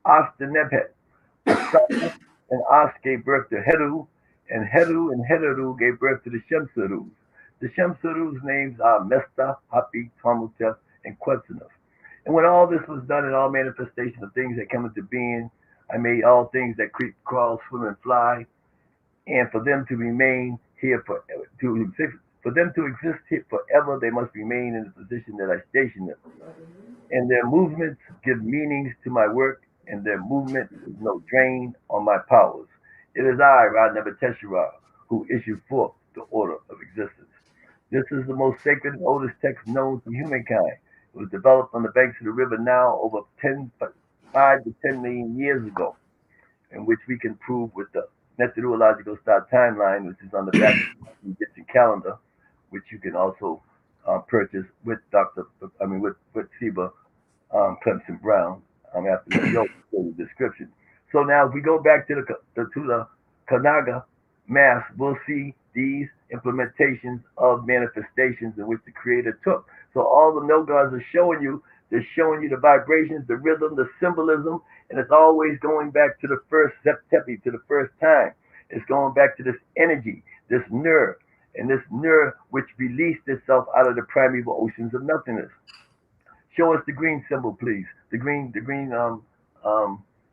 As the Nebhet. Asar and As gave birth to Heru, and Heru gave birth to the Shemsurus. The Shemsuru's names are Mesta, Hapi, Twamutif, and Quetzalcoatl. And when all this was done and all manifestation of things that come into being, I made all things that creep, crawl, swim, and fly, and for them to remain here forever, for them to exist here forever, they must remain in the position that I stationed them. And their movements give meanings to my work, and their movement is no drain on my powers. It is I, Ra Nebuchadnezzar, who issue forth the order of existence. This is the most sacred and oldest text known to humankind. It was developed on the banks of the river Nile over 5 to 10 million years ago, in which we can prove with the methodological star timeline, which is on the back of the Egyptian calendar, which you can also purchase with with Seba Clemson Brown after the show the description. So now, if we go back to the Kanaga mass, we'll see these implementations of manifestations in which the Creator took. So all the Nogars are showing you, they're showing you the vibrations, the rhythm, the symbolism, and it's always going back to the first Septepi, to the first time. It's going back to this energy, this nerve, and this nerve which released itself out of the primeval oceans of nothingness. Show us the green symbol, please. The green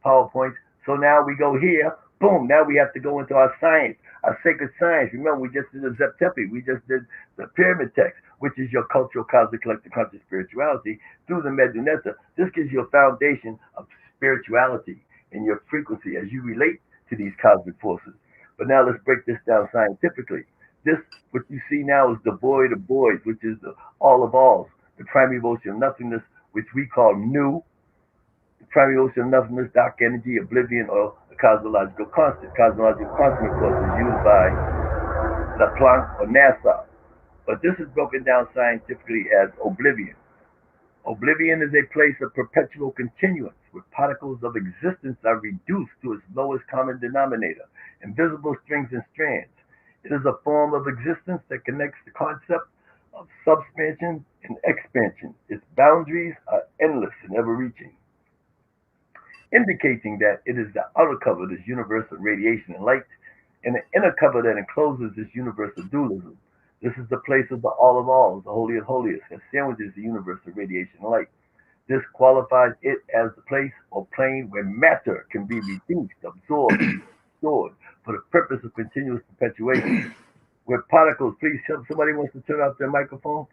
PowerPoint. So now we go here. Boom. Now we have to go into our science, our sacred science. Remember, we just did the Zeptepi. We just did the pyramid text, which is your cultural, cosmic, collective, conscious spirituality through the Medunetta. This gives you a foundation of spirituality and your frequency as you relate to these cosmic forces. But now let's break this down scientifically. This, what you see now, is the void of voids, which is the all of alls, the primeval ocean of nothingness, which we call Nu, the primeval ocean of nothingness, dark energy, oblivion, or the cosmological constant. Cosmological constant, of course, is used by Laplanche or NASA. But this is broken down scientifically as oblivion. Oblivion is a place of perpetual continuance where particles of existence are reduced to its lowest common denominator, invisible strings and strands. It is a form of existence that connects the concept of subspansion and expansion. Its boundaries are endless and ever-reaching, indicating that it is the outer cover, this universe of radiation and light, and the inner cover that encloses this universe of dualism. This is the place of the all of alls, the holy of holiest, that sandwiches the universe of radiation and light. This qualifies it as the place or plane where matter can be reduced, absorbed, stored for the purpose of continuous perpetuation. Where particles, please, somebody wants to turn off their microphone.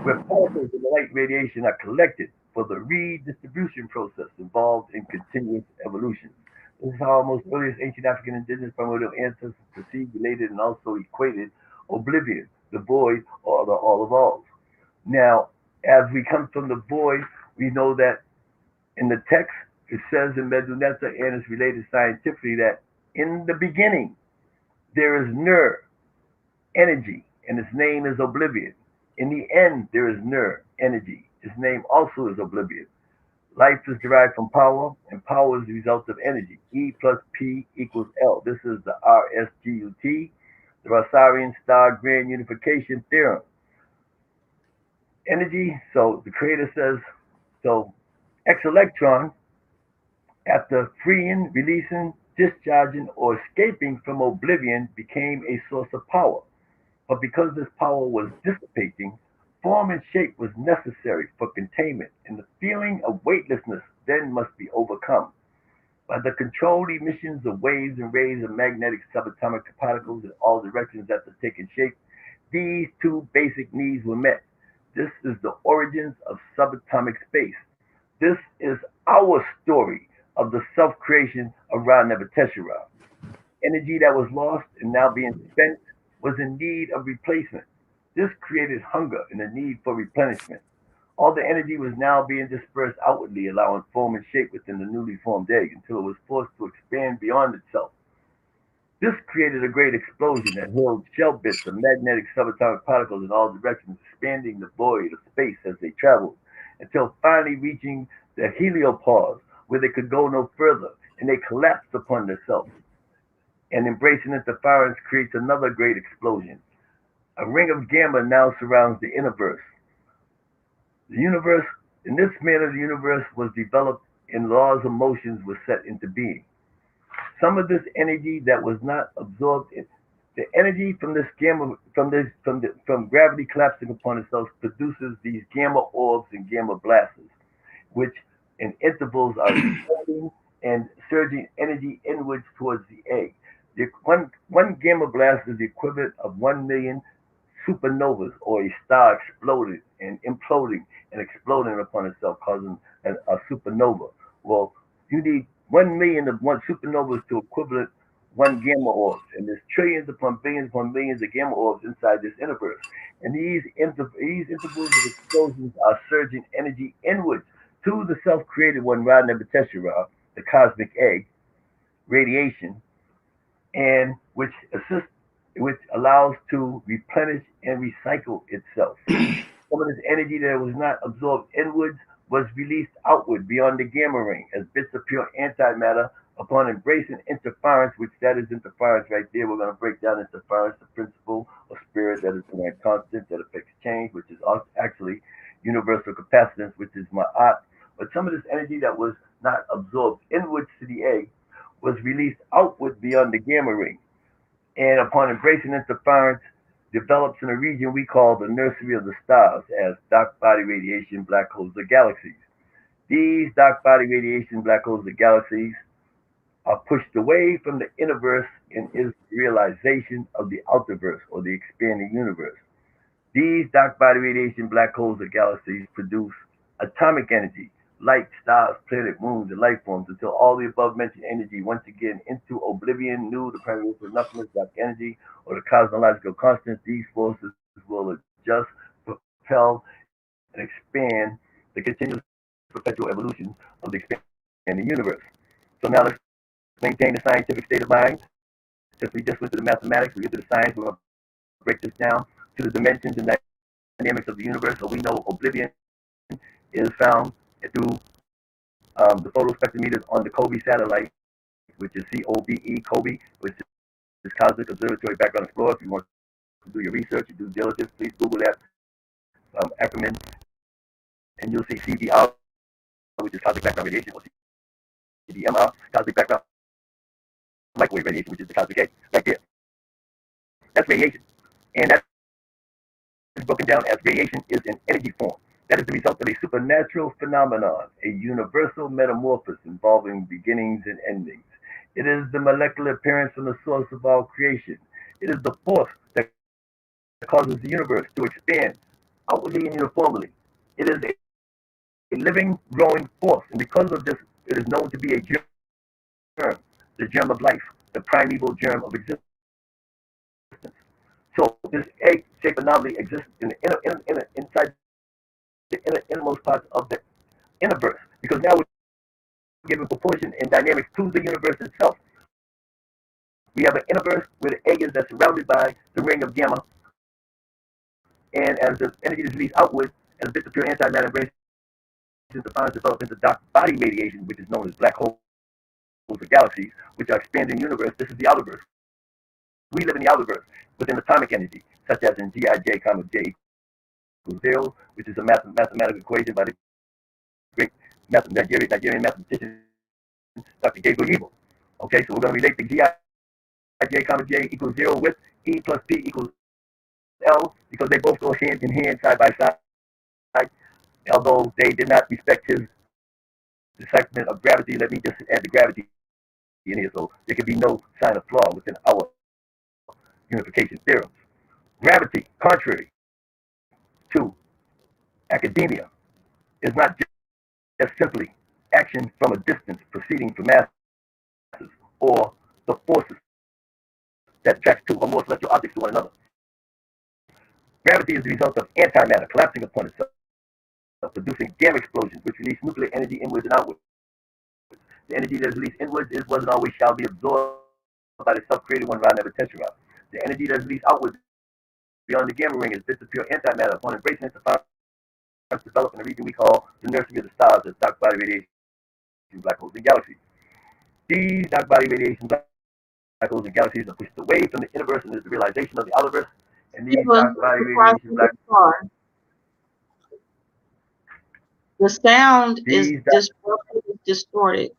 Where particles of the light radiation are collected for the redistribution process involved in continuous evolution. This is how our most earliest ancient African indigenous primordial ancestors perceived, related, and also equated oblivion, the void, or the all of alls. Now, as we come from the void, we know that in the text, it says in Medunetta, and it's related scientifically, that in the beginning, there is Nur, energy, and its name is oblivion. In the end, there is Nur, energy. Its name also is oblivion. Life is derived from power, and power is the result of energy. E plus P equals L. This is the RSGUT, the Rosarian Star Grand Unification Theorem. Energy, so the Creator says, so X electron, after freeing, releasing, discharging, or escaping from oblivion, became a source of power. But because this power was dissipating, form and shape was necessary for containment, and the feeling of weightlessness then must be overcome. By the controlled emissions of waves and rays of magnetic subatomic particles in all directions after taking shape, these two basic needs were met. This is the origins of subatomic space. This is our story of the self-creation of Ra Nebuchadnezzar. Energy that was lost and now being spent was in need of replacement. This created hunger and a need for replenishment. All the energy was now being dispersed outwardly, allowing form and shape within the newly formed egg until it was forced to expand beyond itself. This created a great explosion that hurled shell bits of magnetic subatomic particles in all directions, expanding the void of space as they traveled, until finally reaching the heliopause, where they could go no further, and they collapsed upon themselves. And embracing interference creates another great explosion. A ring of gamma now surrounds the universe. The universe, in this manner, the universe was developed and laws of motions were set into being. Some of this energy that was not absorbed The energy from this gamma, from gravity collapsing upon itself, produces these gamma orbs and gamma blasters, which in intervals are expanding and surging energy inwards towards the egg. One gamma blast is the equivalent of 1 million supernovas, or a star exploding and imploding and exploding upon itself, causing a supernova. Well, you need 1 million of one supernovas to equivalent one gamma orbs, and there's trillions upon billions of gamma orbs inside this universe. And these intervals of explosions are surging energy inwards to the self-created one, Ra Nebuchadnezzar, the cosmic egg, radiation, and which allows to replenish and recycle itself. Some of this energy that was not absorbed inwards was released outward beyond the gamma ring as bits of pure antimatter upon embracing interference, which that is interference right there. We're going to break down interference, the principle of spirit that is a constant that affects change, which is actually universal capacitance, which is ma'at. But some of this energy that was not absorbed inwards to the egg was released outward beyond the gamma ring, and upon embracing interference, develops in a region we call the nursery of the stars as dark body radiation, black holes, or galaxies. These dark body radiation, black holes, or galaxies are pushed away from the innerverse and is the realization of the outerverse, or the expanding universe. These dark body radiation, black holes, or galaxies produce atomic energy, light, stars, planets, moons, and life forms until all the above mentioned energy once again into oblivion, new, the primary for nothingness, dark energy, or the cosmological constants. These forces will adjust, propel, and expand the continuous perpetual evolution of the expanding universe. So now let's maintain the scientific state of mind. Since we just went through the mathematics, we get to the science, we're going to break this down to the dimensions and dynamics of the universe. So we know oblivion is found through the photospectrometers on the COBE satellite, which is COBE, COBE, which is Cosmic Observatory Background Explorer. If you want to do your research, your due diligence, please Google that acronym, and you'll see CBR, which is Cosmic Background Radiation, or CBMR, Cosmic Background Microwave Radiation, which is the cosmic ray, right there. That's radiation. And that's broken down as radiation is an energy form. That is the result of a supernatural phenomenon, a universal metamorphosis involving beginnings and endings. It is the molecular appearance from the source of all creation. It is the force that causes the universe to expand outwardly and uniformly. It is a living, growing force, and because of this, it is known to be a germ, the germ of life, the primeval germ of existence. So this egg-shaped anomaly exists inside the innermost parts of the universe, because now we're giving proportion and dynamics to the universe itself. We have an universe where the egg is that's surrounded by the ring of gamma, and as the energy is released outward, as bits of pure antimatter embraces the finds develop into dark body radiation, which is known as black holes or galaxies, which are expanding the universe. This is the outer verse. We live in the outer verse within atomic energy, such as in Gij, comma J equals 0, which is a mathematical equation by the great Nigerian mathematician Dr. Gabriel. Okay, so we're going to relate the Gij, comma J equals 0 with E plus P equals L, because they both go hand in hand, side by side. Although they did not respect his decipherment of gravity, let me just add the gravity in here so there can be no sign of flaw within our unification theorems. Gravity, contrary to academia, is not just simply action from a distance proceeding from masses or the forces that attract two or more celestial objects to one another. Gravity is the result of antimatter collapsing upon itself, producing gamma explosions which release nuclear energy inwards and outwards. The energy that is released inwards wasn't always shall be absorbed by the self-created one, Ra Nebuchadnezzar. The energy that is released outwards beyond the gamma ring is bits of pure antimatter upon embracing it to develop in a region we call the nursery of the stars as dark body radiation, black holes, and galaxies. These dark body radiation, black holes, and galaxies are pushed away from the universe and is the realization of the outerverse. And these dark body radiation, black the sound is distorted.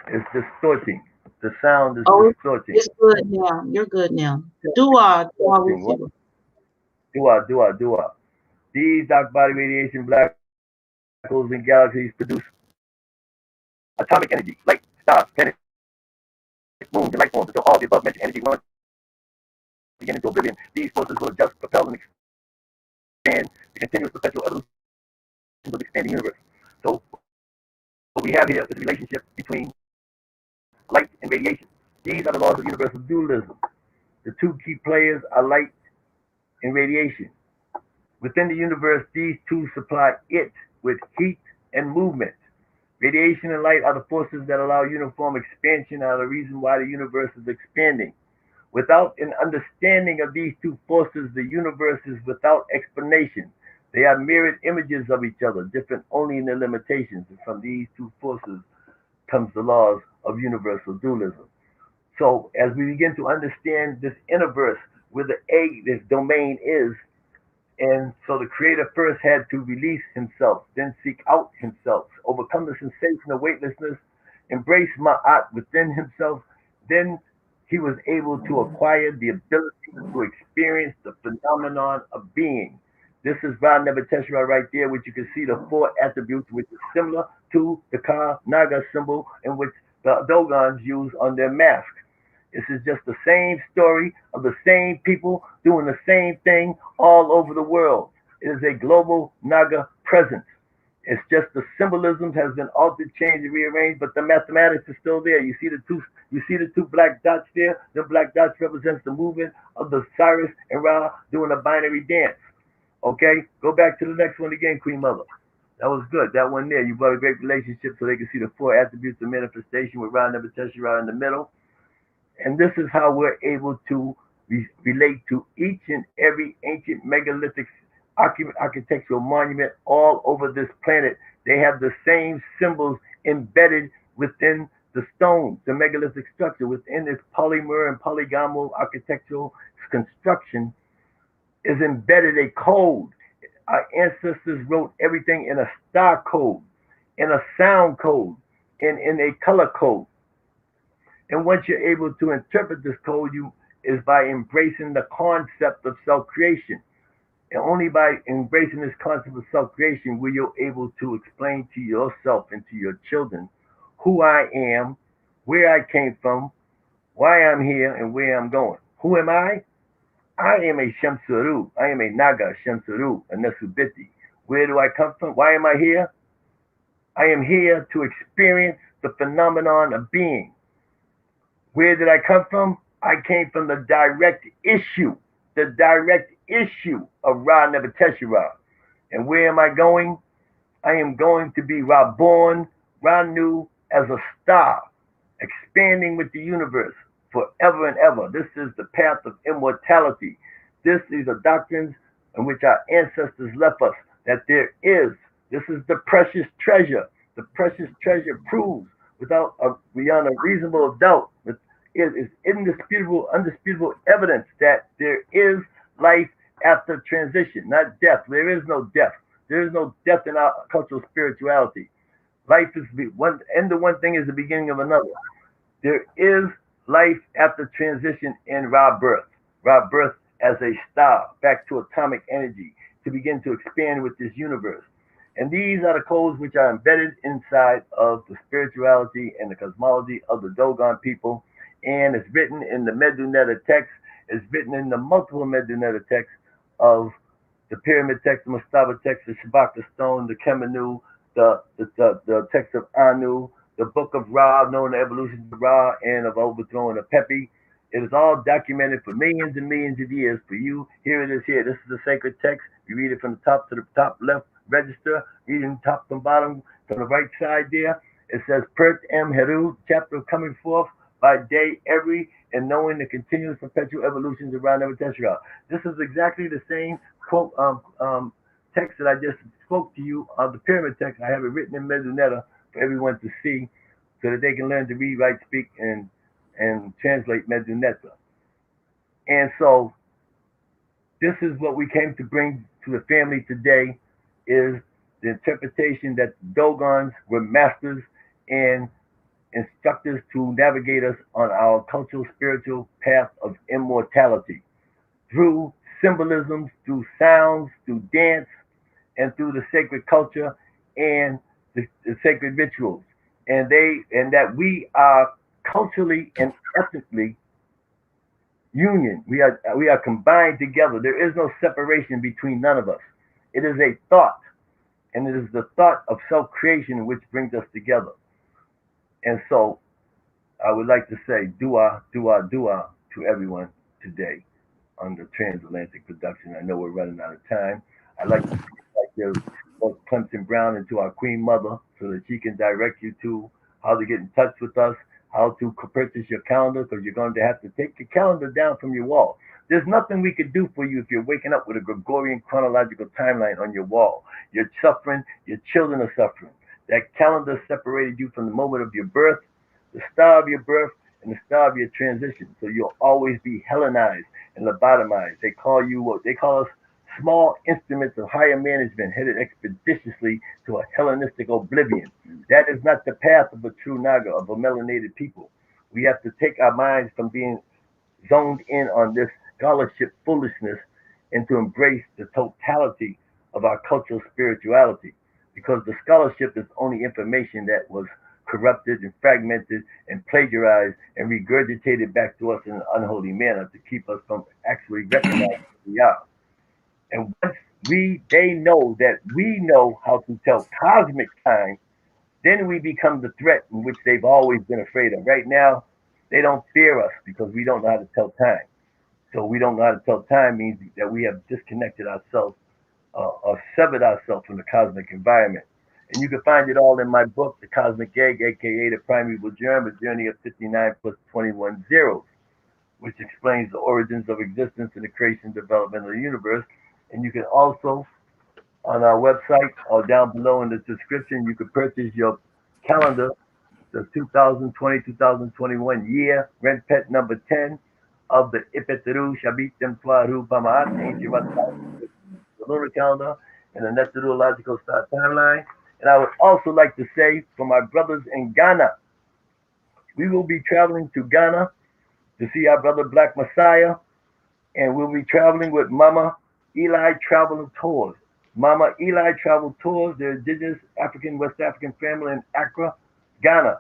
It's distorting. The sound is Oh, distorting. it's good now. You're good now. Dua, dua wusiwa. Dua. These dark body radiation, black holes, and galaxies produce atomic energy, light, stars, planets, moons, and life forms until all the above mentioned energy once begin into oblivion. These forces will adjust, propel, and expand the continuous perpetual evolution of the expanding universe. So what we have here is a relationship between light and radiation. These are the laws of universal dualism. The two key players are light and radiation. Within the universe, these two supply it with heat and movement. Radiation and light are the forces that allow uniform expansion, are the reason why the universe is expanding. Without an understanding of these two forces, the universe is without explanation. They are mirrored images of each other, different only in their limitations. And from these two forces comes the laws of universal dualism. So as we begin to understand this universe, where the A, this domain is, and so the creator first had to release himself, then seek out himself, overcome the sensation of weightlessness, embrace Ma'at within himself, then he was able to acquire the ability to experience the phenomenon of being. This is Ra Nebuchadnezzar right there, which you can see the four attributes, which is similar to the Ka Naga symbol, in which the Dogons use on their mask. This is just the same story of the same people doing the same thing all over the world. It is a global Naga presence. It's just the symbolism has been altered, changed, and rearranged, but the mathematics is still there. You see the two black dots there? The black dots represents the movement of the Cyrus and Ra doing a binary dance. Okay? Go back to the next one again, Queen Mother. That was good. That one there. You brought a great relationship so they can see the four attributes of manifestation with Ra Nebuchadnezzar in the middle. And this is how we're able to relate to each and every ancient megalithic architectural monument all over this planet. They have the same symbols embedded within the stones, the megalithic structure, within this polymer and polygonal architectural construction is embedded a code. Our ancestors wrote everything in a star code, in a sound code, in a color code. And once you're able to interpret this code, you is by embracing the concept of self-creation. And only by embracing this concept of self-creation will you able to explain to yourself and to your children who I am, where I came from, why I'm here, and where I'm going. Who am I? I am a Shamsuru. I am a Naga Shamsuru, a Nesubiti. Where do I come from? Why am I here? I am here to experience the phenomenon of being. Where did I come from? I came from the direct issue of Ra Nebuchadnezzar. And where am I going? I am going to be Raborn, Ranu as a star, expanding with the universe forever and ever. This is the path of immortality. This is the doctrines in which our ancestors left us, that there is. This is the precious treasure. The precious treasure proves beyond a reasonable doubt, it is undisputable evidence that there is life after transition, not death. There is no death. There is no death in our cultural spirituality. Life is one, and the one thing is the beginning of another. There is life after transition in Ra birth as a star, back to atomic energy, to begin to expand with this universe. And these are the codes which are embedded inside of the spirituality and the cosmology of the Dogon people. And it's written in the Medunetta text. It's written in the multiple Medunetta texts of the Pyramid text, the Mastaba text, the Shabaka stone, the Kemenu, the text of Anu, the book of Ra, knowing the evolution of Ra and of overthrowing of Khepri. It is all documented for millions and millions of years. For you, here it is here. This is the sacred text. You read it from the top to the top left register, reading top to bottom from the right side there. It says, Pert M. Heru, chapter coming forth by day every, and knowing the continuous perpetual evolutions around Nebuchadnezzar. This is exactly the same quote text that I just spoke to you of the pyramid text. I have it written in Medunetta for everyone to see so that they can learn to read, write, speak, and translate Medunetta. And so this is what we came to bring to the family today, is the interpretation that the Dogons were masters in instructors to navigate us on our cultural spiritual path of immortality through symbolisms, through sounds, through dance, and through the sacred culture and the sacred rituals. And that we are culturally and ethnically union. We are combined together. There is no separation between none of us. It is a thought, and it is the thought of self-creation which brings us together. And so I would like to say dua, dua, dua to everyone today on the transatlantic production. I know we're running out of time. I'd like to both Clemson Brown and to our Queen Mother so that she can direct you to how to get in touch with us, how to purchase your calendar, because you're going to have to take your calendar down from your wall. There's nothing we could do for you if you're waking up with a Gregorian chronological timeline on your wall. You're suffering, your children are suffering. That calendar separated you from the moment of your birth, the star of your birth, and the star of your transition. So you'll always be Hellenized and lobotomized. They call you what they call us small instruments of higher management headed expeditiously to a Hellenistic oblivion. That is not the path of a true Naga, of a melanated people. We have to take our minds from being zoned in on this scholarship foolishness and to embrace the totality of our cultural spirituality. Because the scholarship is only information that was corrupted and fragmented and plagiarized and regurgitated back to us in an unholy manner to keep us from actually recognizing who we are. And once they know that we know how to tell cosmic time, then we become the threat in which they've always been afraid of. Right now, they don't fear us because we don't know how to tell time. So we don't know how to tell time means that we have disconnected ourselves or severed ourselves from the cosmic environment. And you can find it all in my book, The Cosmic Egg, aka The Primeval Germ, A Journey of 59 plus 21 zeros, which explains the origins of existence and the creation and development of the universe. And you can also, on our website or down below in the description, you can purchase your calendar, the 2020-2021 year, rent pet number 10 of the Ipeteru Shabitem Tuaru Pamaat, ancient the lunar calendar, and the meteorological star timeline. And I would also like to say for my brothers in Ghana, we will be traveling to Ghana to see our brother Black Messiah, and we'll be traveling with Mama Eli Travel Tours. Mama Eli Travel Tours, they're indigenous African, West African family in Accra, Ghana.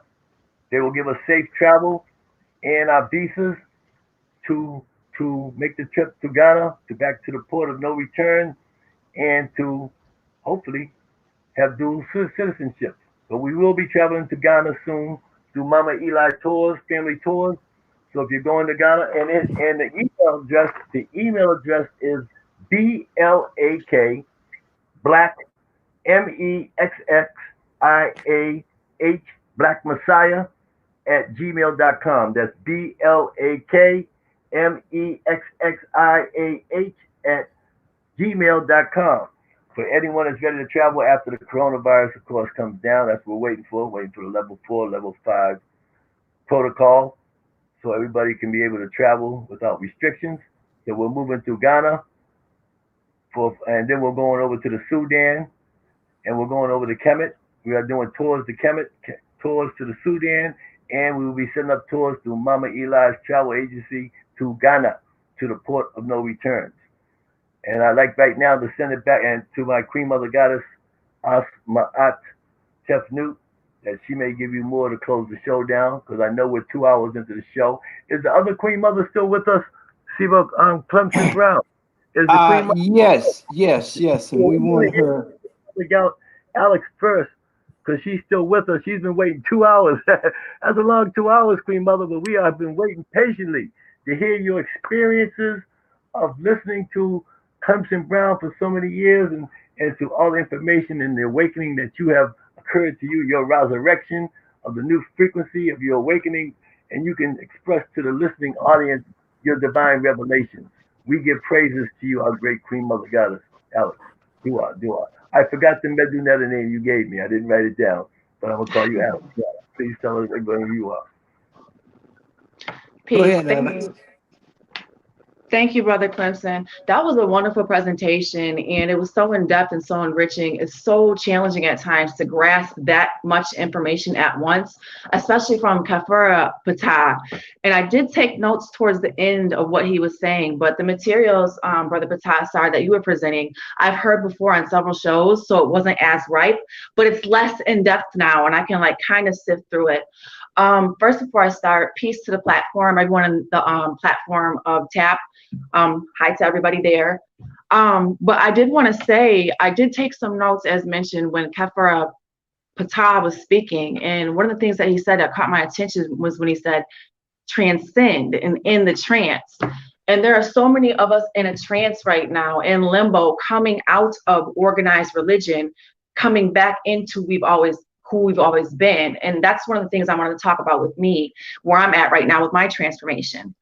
They will give us safe travel and our visas to make the trip to Ghana, to back to the port of no return, and to hopefully have dual citizenship. But we will be traveling to Ghana soon through Mama Eli Tours, family tours. So if you're going to Ghana, and the email address is BLAK Black MEXXIAH Black Messiah at gmail.com. That's BLAKMEXXIAH at gmail.com. For anyone that's ready to travel after the coronavirus, of course, comes down. That's what we're waiting for the level 4, level 5 protocol so everybody can be able to travel without restrictions. So we're moving to Ghana, and then we're going over to the Sudan, and we're going over to Kemet. We are doing tours to Kemet, tours to the Sudan, and we will be setting up tours through Mama Eli's travel agency to Ghana, to the port of no returns. And I'd like right now to send it back and to my Queen Mother Goddess, Asma'at Tefnut, that she may give you more to close the show down, because I know we're 2 hours into the show. Is the other Queen Mother still with us? Siva Clemson Brown. Is the Queen Mother? Yes. And we want her. Alex first, because she's still with us. She's been waiting 2 hours. That's a long 2 hours, Queen Mother, but we have been waiting patiently to hear your experiences of listening to Clemson Brown for so many years, and to all the information and the awakening that you have occurred to you, your resurrection of the new frequency of your awakening, and you can express to the listening audience your divine revelations. We give praises to you, our great Queen Mother Goddess, Alex. Dua. I forgot the Medunetta name you gave me. I didn't write it down, but I'm going to call you Alex. Yeah. Please tell us everybody who you are. Go ahead, Alex. Thank you, Brother Clemson. That was a wonderful presentation, and it was so in-depth and so enriching. It's so challenging at times to grasp that much information at once, especially from Khepri Ptah. And I did take notes towards the end of what he was saying, but the materials, Brother Ptah Asar, that you were presenting, I've heard before on several shows, so it wasn't as ripe, but it's less in-depth now, and I can like kind of sift through it. First, before I start, peace to the platform, everyone on the platform of TAP. Hi to everybody there. But I did want to say, I did take some notes as mentioned when Khepri Ptah was speaking. And one of the things that he said that caught my attention was when he said, transcend and in the trance. And there are so many of us in a trance right now, in limbo, coming out of organized religion, coming back into who we've always been. And that's one of the things I wanted to talk about with me, where I'm at right now with my transformation.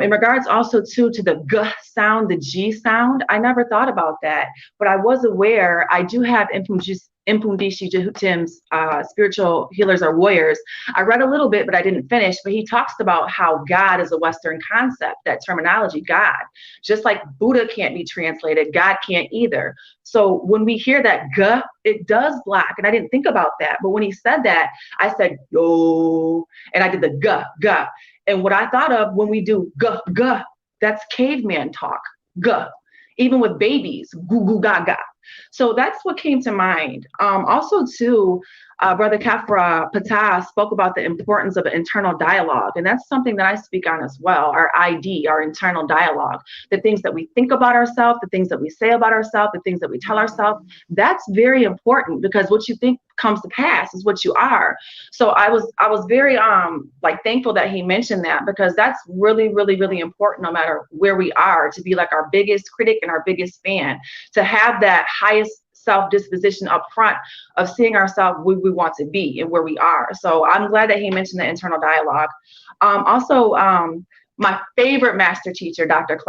In regards also to the G sound, the G sound, I never thought about that, but I was aware I do have Impundishi Jehutim's Spiritual Healers Are Warriors. I read a little bit, but I didn't finish, but he talks about how God is a Western concept, that terminology, God. Just like Buddha can't be translated, God can't either. So when we hear that G, it does block, and I didn't think about that, but when he said that, I said, yo, and I did the G. And what I thought of when we do G, that's caveman talk, G. Even with babies, goo goo gaga. So that's what came to mind. Also, too, Brother Khepri Ptah spoke about the importance of an internal dialogue, and that's something that I speak on as well. Our ID, our internal dialogue, the things that we think about ourselves, the things that we say about ourselves, the things that we tell ourselves. That's very important because what you think comes to pass is what you are. So I was very thankful that he mentioned that, because that's really, really, really important no matter where we are, to be like our biggest critic and our biggest fan, to have that highest self-disposition up front of seeing ourselves where we want to be and where we are. So I'm glad that he mentioned the internal dialogue. My favorite master teacher, Dr.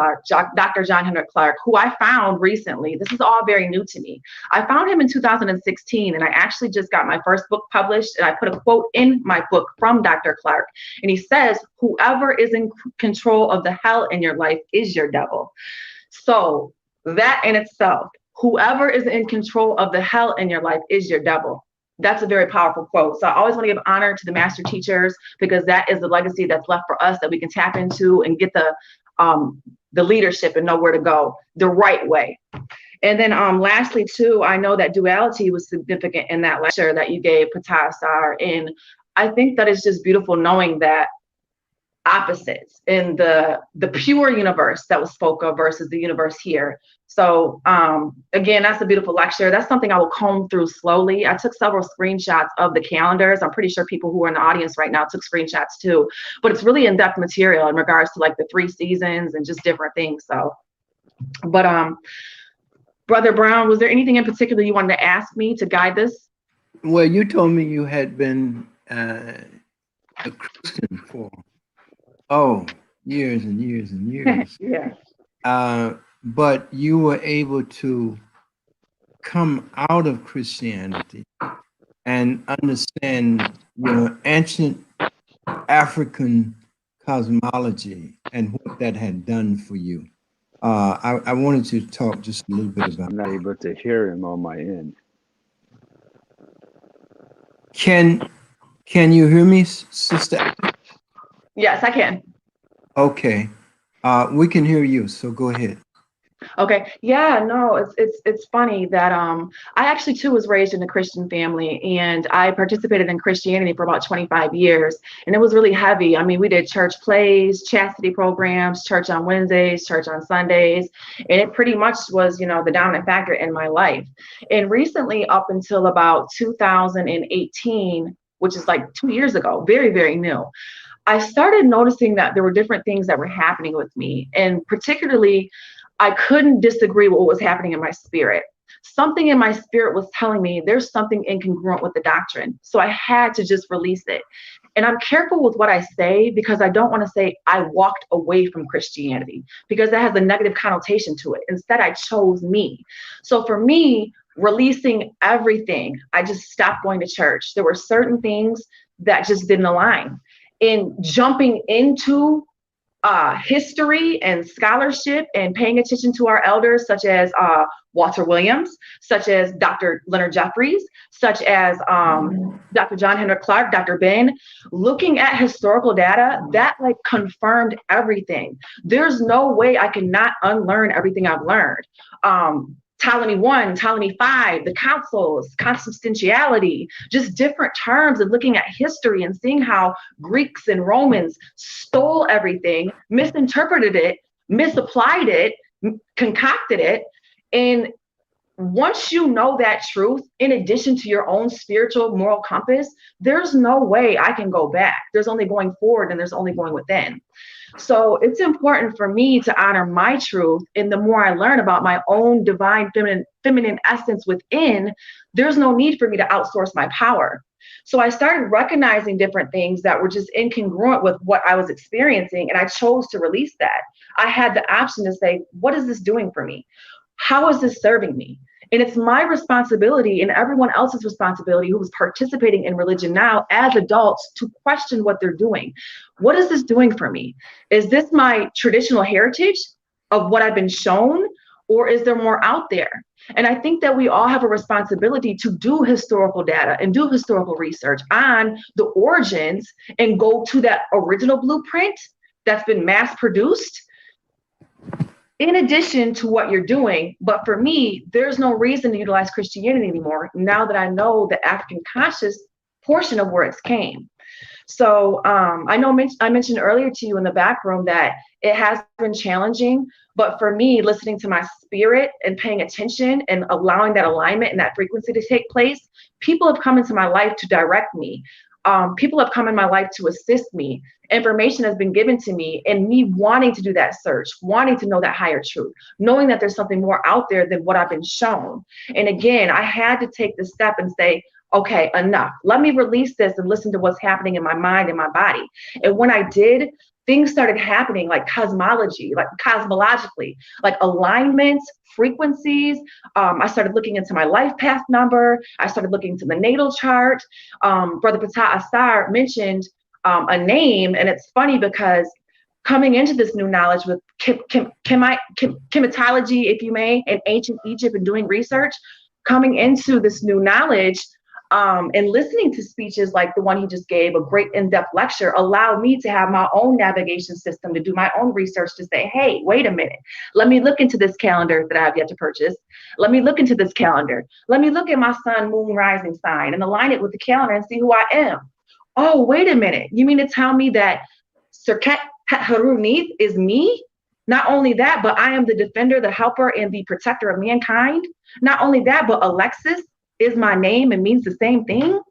John Henrik Clarke, who I found recently. This is all very new to me. I found him in 2016, and I actually just got my first book published, and I put a quote in my book from Dr. Clarke, and he says, whoever is in control of the hell in your life is your devil. So that in itself, whoever is in control of the hell in your life is your devil. That's a very powerful quote. So I always want to give honor to the master teachers, because that is the legacy that's left for us that we can tap into and get the leadership and know where to go the right way. And then lastly, too, I know that duality was significant in that lecture that you gave, Ptah Asar. And I think that it's just beautiful knowing that opposites in the pure universe that was spoke of versus the universe here. So again, that's a beautiful lecture. That's something I will comb through slowly. I took several screenshots of the calendars. I'm pretty sure people who are in the audience right now took screenshots too, but it's really in-depth material in regards to like the 3 seasons and just different things. So, but Brother Brown, was there anything in particular you wanted to ask me to guide this? Well, you told me you had been a Christian for years and years and years. Yeah. But you were able to come out of Christianity and understand ancient African cosmology and what that had done for you. I wanted to talk just a little bit about. I'm not able to hear him on my end. Can you hear me, Sister? Yes, I can. Okay. We can hear you, so go ahead. Okay. Yeah, no, it's funny that I actually too was raised in a Christian family, and I participated in Christianity for about 25 years, and it was really heavy. I mean, we did church plays, chastity programs, church on Wednesdays, church on Sundays, and it pretty much was, the dominant factor in my life. And recently, up until about 2018, which is like 2 years ago, very, very new, I started noticing that there were different things that were happening with me, and particularly I couldn't disagree with what was happening in my spirit. Something in my spirit was telling me there's something incongruent with the doctrine. So I had to just release it. And I'm careful with what I say, because I don't want to say I walked away from Christianity, because that has a negative connotation to it. Instead, I chose me. So for me, releasing everything, I just stopped going to church. There were certain things that just didn't align. In jumping into history and scholarship and paying attention to our elders, such as Walter Williams, such as Dr. Leonard Jeffries, such as Dr. John Henrik Clarke, Dr. Ben, looking at historical data, that like confirmed everything. There's no way I cannot unlearn everything I've learned. Ptolemy 1, Ptolemy 5, the councils, consubstantiality, just different terms, and looking at history and seeing how Greeks and Romans stole everything, misinterpreted it, misapplied it, concocted it. And once you know that truth, in addition to your own spiritual moral compass, there's no way I can go back. There's only going forward and there's only going within. So it's important for me to honor my truth. And the more I learn about my own divine feminine essence within, there's no need for me to outsource my power. So I started recognizing different things that were just incongruent with what I was experiencing. And I chose to release that. I had the option to say, what is this doing for me? How is this serving me? And it's my responsibility and everyone else's responsibility who is participating in religion now as adults to question what they're doing. What is this doing for me? Is this my traditional heritage of what I've been shown, or is there more out there? And I think that we all have a responsibility to do historical data and do historical research on the origins and go to that original blueprint that's been mass produced in addition to what you're doing. But for me, there's no reason to utilize Christianity anymore now that I know the African conscious portion of where it came. So I know I mentioned earlier to you in the back room that it has been challenging, but for me, listening to my spirit and paying attention and allowing that alignment and that frequency to take place, people have come into my life to direct me. People have come in my life to assist me. Information has been given to me, and me wanting to do that search, wanting to know that higher truth, knowing that there's something more out there than what I've been shown. And again, I had to take the step and say, okay, enough. Let me release this and listen to what's happening in my mind and my body. And when I did, things started happening like cosmology, like cosmologically, like alignments, frequencies. I started looking into my life path number. I started looking into the natal chart. Brother Ptah Asar mentioned a name, and it's funny because coming into this new knowledge with Kemetology, if you may, in ancient Egypt and doing research, coming into this new knowledge, and listening to speeches like the one he just gave, a great in-depth lecture, allowed me to have my own navigation system, to do my own research, to say, hey, wait a minute, let me look into this calendar that I have yet to purchase. Let me look into this calendar. Let me look at my sun, moon, rising sign and align it with the calendar and see who I am. Oh, wait a minute. You mean to tell me that Serket Haru Neith is me? Not only that, but I am the defender, the helper, and the protector of mankind. Not only that, but Alexis is my name and means the same thing.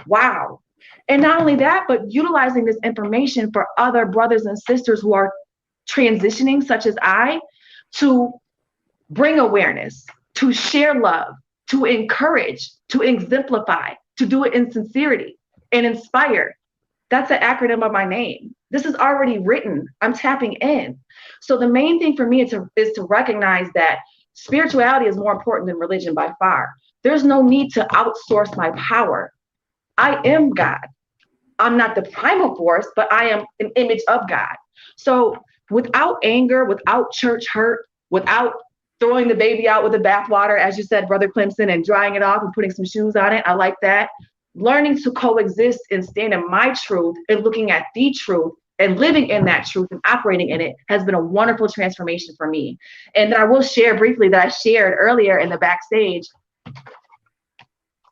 Wow. And not only that, but utilizing this information for other brothers and sisters who are transitioning, such as I, to bring awareness, to share love, to encourage, to exemplify, to do it in sincerity and inspire. That's the acronym of my name. This is already written. I'm tapping in. So the main thing for me is to recognize that spirituality is more important than religion by far. There's no need to outsource my power. I am God. I'm not the primal force, but I am an image of God. So without anger, without church hurt, without throwing the baby out with the bathwater, as you said, Brother Clemson, and drying it off and putting some shoes on it, I like that. Learning to coexist and stand in my truth and looking at the truth and living in that truth and operating in it has been a wonderful transformation for me. And then I will share briefly that I shared earlier in the backstage.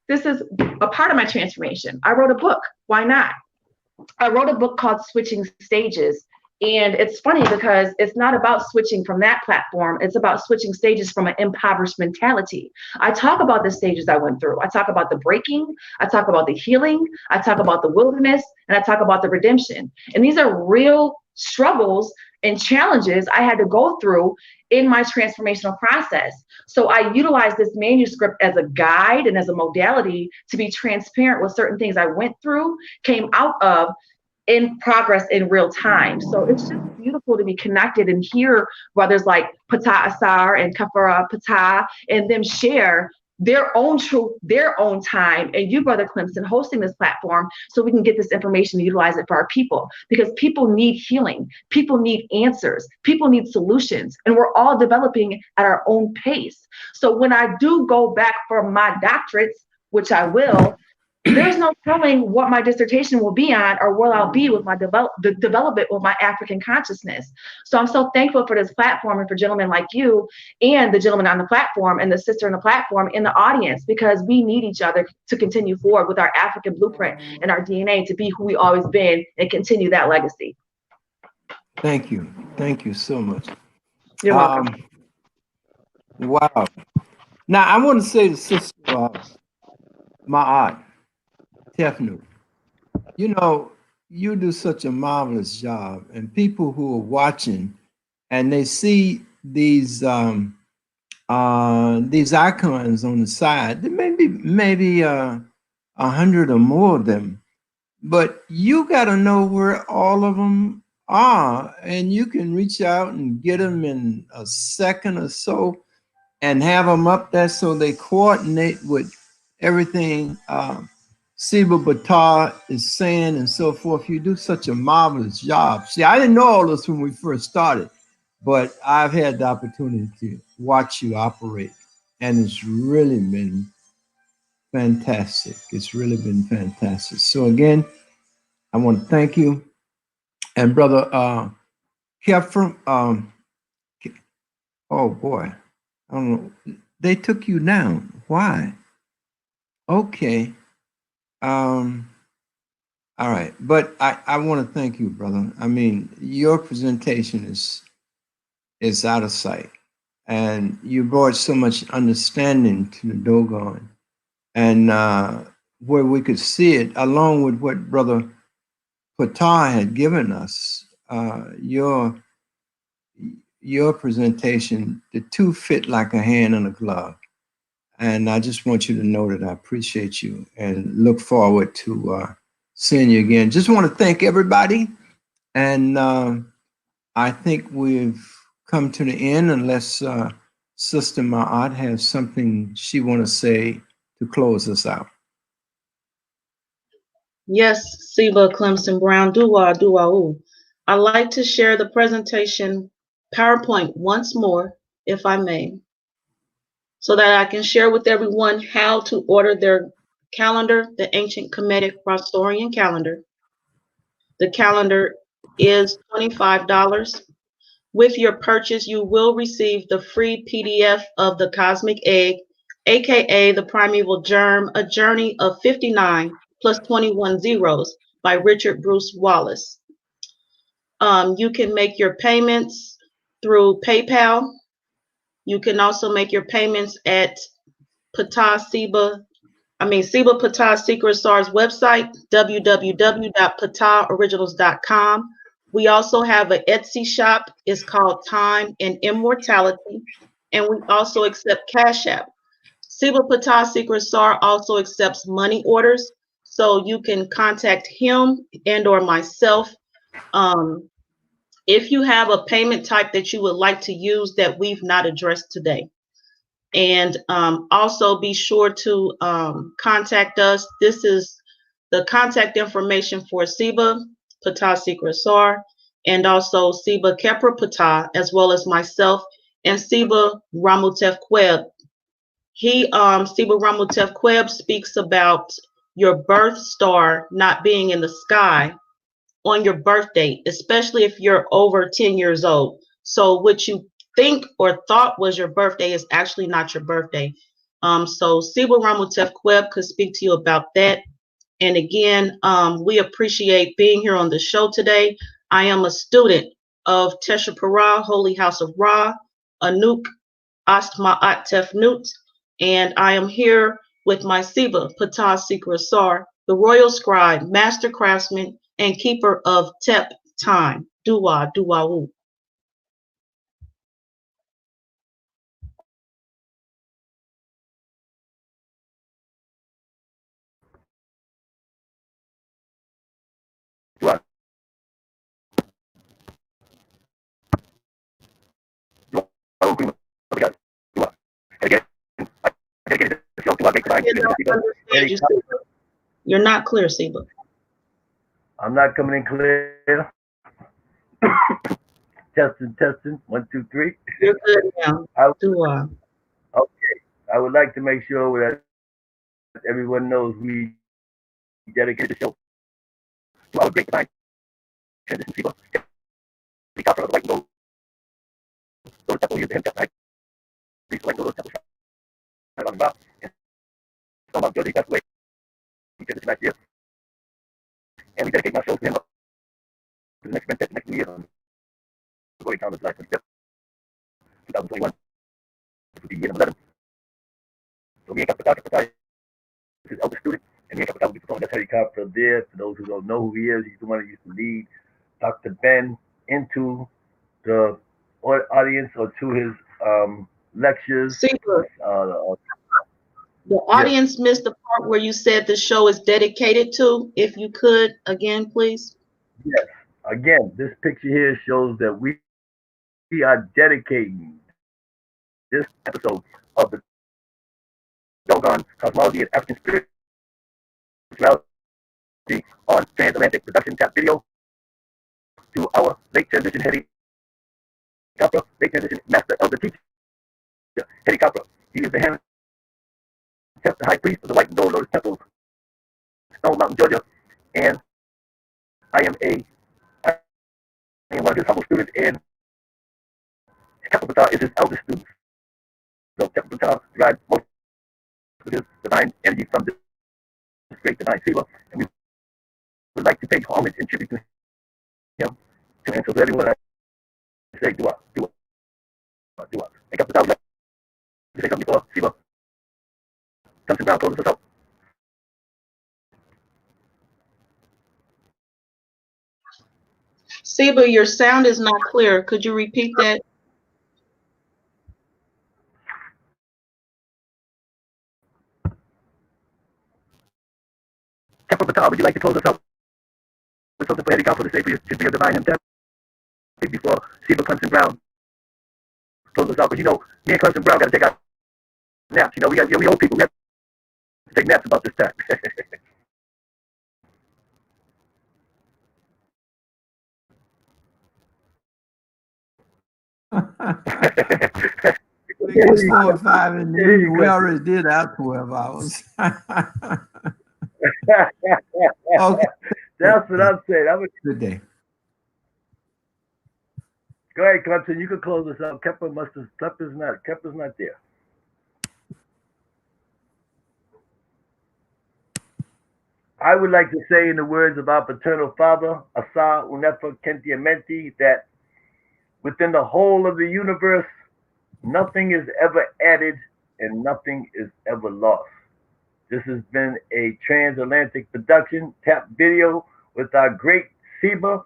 This is a part of my transformation. I wrote a book. Why not? I wrote a book called Switching Stages. And it's funny because it's not about switching from that platform. It's about switching stages from an impoverished mentality. I talk about the stages I went through. I talk about the breaking. I talk about the healing. I talk about the wilderness. And I talk about the redemption. And these are real struggles and challenges I had to go through in my transformational process. So I utilize this manuscript as a guide and as a modality to be transparent with certain things I went through, came out of, in progress in real time. So it's just beautiful to be connected and hear brothers like Ptah Asar and Khepri Ptah and them share their own truth, their own time, and you, Brother Clemson, hosting this platform so we can get this information and utilize it for our people. Because people need healing, people need answers, people need solutions, and we're all developing at our own pace. So when I do go back for my doctorates, which I will, there's no telling what my dissertation will be on or where I'll be with my the development with my African consciousness. So I'm so thankful for this platform and for gentlemen like you and the gentleman on the platform and the sister on the platform in the audience, because we need each other to continue forward with our African blueprint and our DNA to be who we always been and continue that legacy. Thank you. Thank you so much. You're welcome. Wow. Now, I want to say to Sister Ma'at Tefnu, you know, you do such a marvelous job, and people who are watching and they see these icons on the side, there may be maybe 100 or more of them, but you got to know where all of them are, and you can reach out and get them in a second or so and have them up there so they coordinate with everything Siba Batar is saying and so forth. You do such a marvelous job. See, I didn't know all this when we first started, but I've had the opportunity to watch you operate, and it's really been fantastic. It's really been fantastic. So again, I want to thank you. And Brother Khepri, oh boy, I don't know. They took you down. Why? Okay. All right. But I want to thank you, brother. I mean, your presentation is out of sight. And you brought so much understanding to the Dogon. And where we could see it, along with what Brother Ptah had given us, your presentation, the two fit like a hand and a glove. And I just want you to know that I appreciate you and look forward to seeing you again. Just want to thank everybody. And I think we've come to the end, unless Sister Ma'at has something she want to say to close us out. Yes, Siba Clemson Brown, Dua Dua. I'd like to share the presentation PowerPoint once more, if I may, so that I can share with everyone how to order their calendar, the ancient Kemetic Rostorian calendar. The calendar is $25. With your purchase, you will receive the free PDF of The Cosmic Egg, aka The Primeval Germ, A Journey of 59 plus 21 Zeros by Richard Bruce Wallace. You can make your payments through PayPal. You can also make your payments at Siba Ptah Secret Asar's website, www.ptahoriginals.com. We also have an Etsy shop. It's called Time and Immortality. And we also accept Cash App. Siba Ptah Secret Asar also accepts money orders. So you can contact him and or myself. If you have a payment type that you would like to use that we've not addressed today. And also be sure to contact us. This is the contact information for Siba Ptah Secret Asar and also Siba Khepri Ptah, as well as myself and Siba Ramutef Queb. Siba Ramutef Queb speaks about your birth star not being in the sky on your birthday, especially if you're over 10 years old. So what you think or thought was your birthday is actually not your birthday. So Siba Ramutef Queb could speak to you about that. And again, we appreciate being here on the show today. I am a student of Tesha Parah, Holy House of Ra, Anuk Astma'at Tefnut, and I am here with my Siba Ptah Secret Asar, the royal scribe, master craftsman, and keeper of Tep time. Dua, Dua Wu. Obrigado. cannot understand you, Seba. You're not clear, Seba. I'm not coming in clear. Testing. 1, 2, 3. You're good now. I, Dua. okay. I would like to make sure that everyone knows we dedicate the show to our great divine transition people. We got from the white and gold. Those temple here, the him right? Please like those temples right on the mouth. And so Mount George, that's the way we transition last year. And we dedicate my show to him up to the next New Year. Gregorian calendar, July 25th, 2021. This will be year number 11. So me and Ptah is his eldest student, and me and Ptah will be performing that helicopter there. For those who don't know who he is, he's the one that used to lead Dr. Ben into the audience or to his lectures. Seba, the audience missed the part where you said the show is dedicated to. If you could, again, please. Yes. Again, this picture here shows that we are dedicating this episode of the Dogon Cosmology and African Spirituality on Transatlantic Production Tap Video to our late transition helicopter, late transition master elder teacher, helicopter. He is the hand the high priest of the white and gold lotus temples, Stone Mountain, Georgia, and I am one of his humble students, and Ptah is his eldest student. So Ptah derives most of his divine energy from this great divine Seba, and we would like to pay homage and tribute to him. And so to everyone, I say, Dua. And Ptah would like to say something before Seba comes around, closes us up. Seba, your sound is not clear. Could you repeat that? Ptah, would you like to close us out with something for helicopter to say for your divine himself before Seba Clemson Brown close us out? But you know, me and Clemson Brown got to take our naps. You know, we old people, we have to take naps about this time. It's 4 or 5 in the evening. We already did our 12 hours. Okay. That's what I'm saying. Good day. Go ahead, Clemson. You can close us out. Kepler's not there. I would like to say, in the words of our paternal father, Asar Unefa Kentiamenti, that within the whole of the universe, nothing is ever added and nothing is ever lost. This has been a transatlantic production, tap video with our great Seba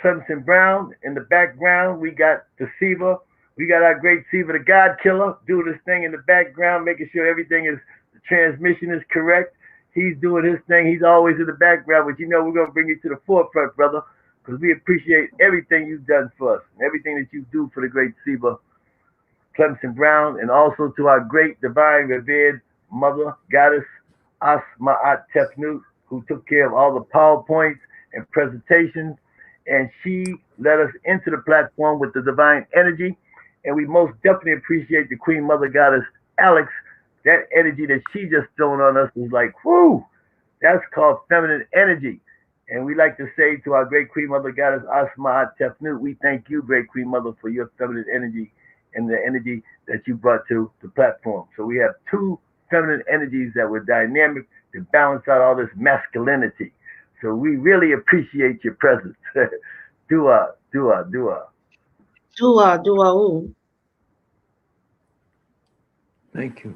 Clemson Brown. In the background, we got the Seba. We got our great Seba, the God Killer, doing this thing in the background, making sure everything is, the transmission is correct. He's doing his thing. He's always in the background, but you know we're going to bring you to the forefront, brother, because we appreciate everything you've done for us and everything that you do for the great Seba Clemson Brown, and also to our great divine revered mother goddess Asma'at Tefnut, who took care of all the PowerPoints and presentations, and she led us into the platform with the divine energy. And we most definitely appreciate the Queen Mother Goddess Alex. That energy that she just thrown on us was like, whoo, that's called feminine energy. And we like to say to our great Queen Mother Goddess Asma'at Tefnut, we thank you, great Queen Mother, for your feminine energy and the energy that you brought to the platform. So we have two feminine energies that were dynamic to balance out all this masculinity. So we really appreciate your presence. Dua. Dua, ooh. Thank you.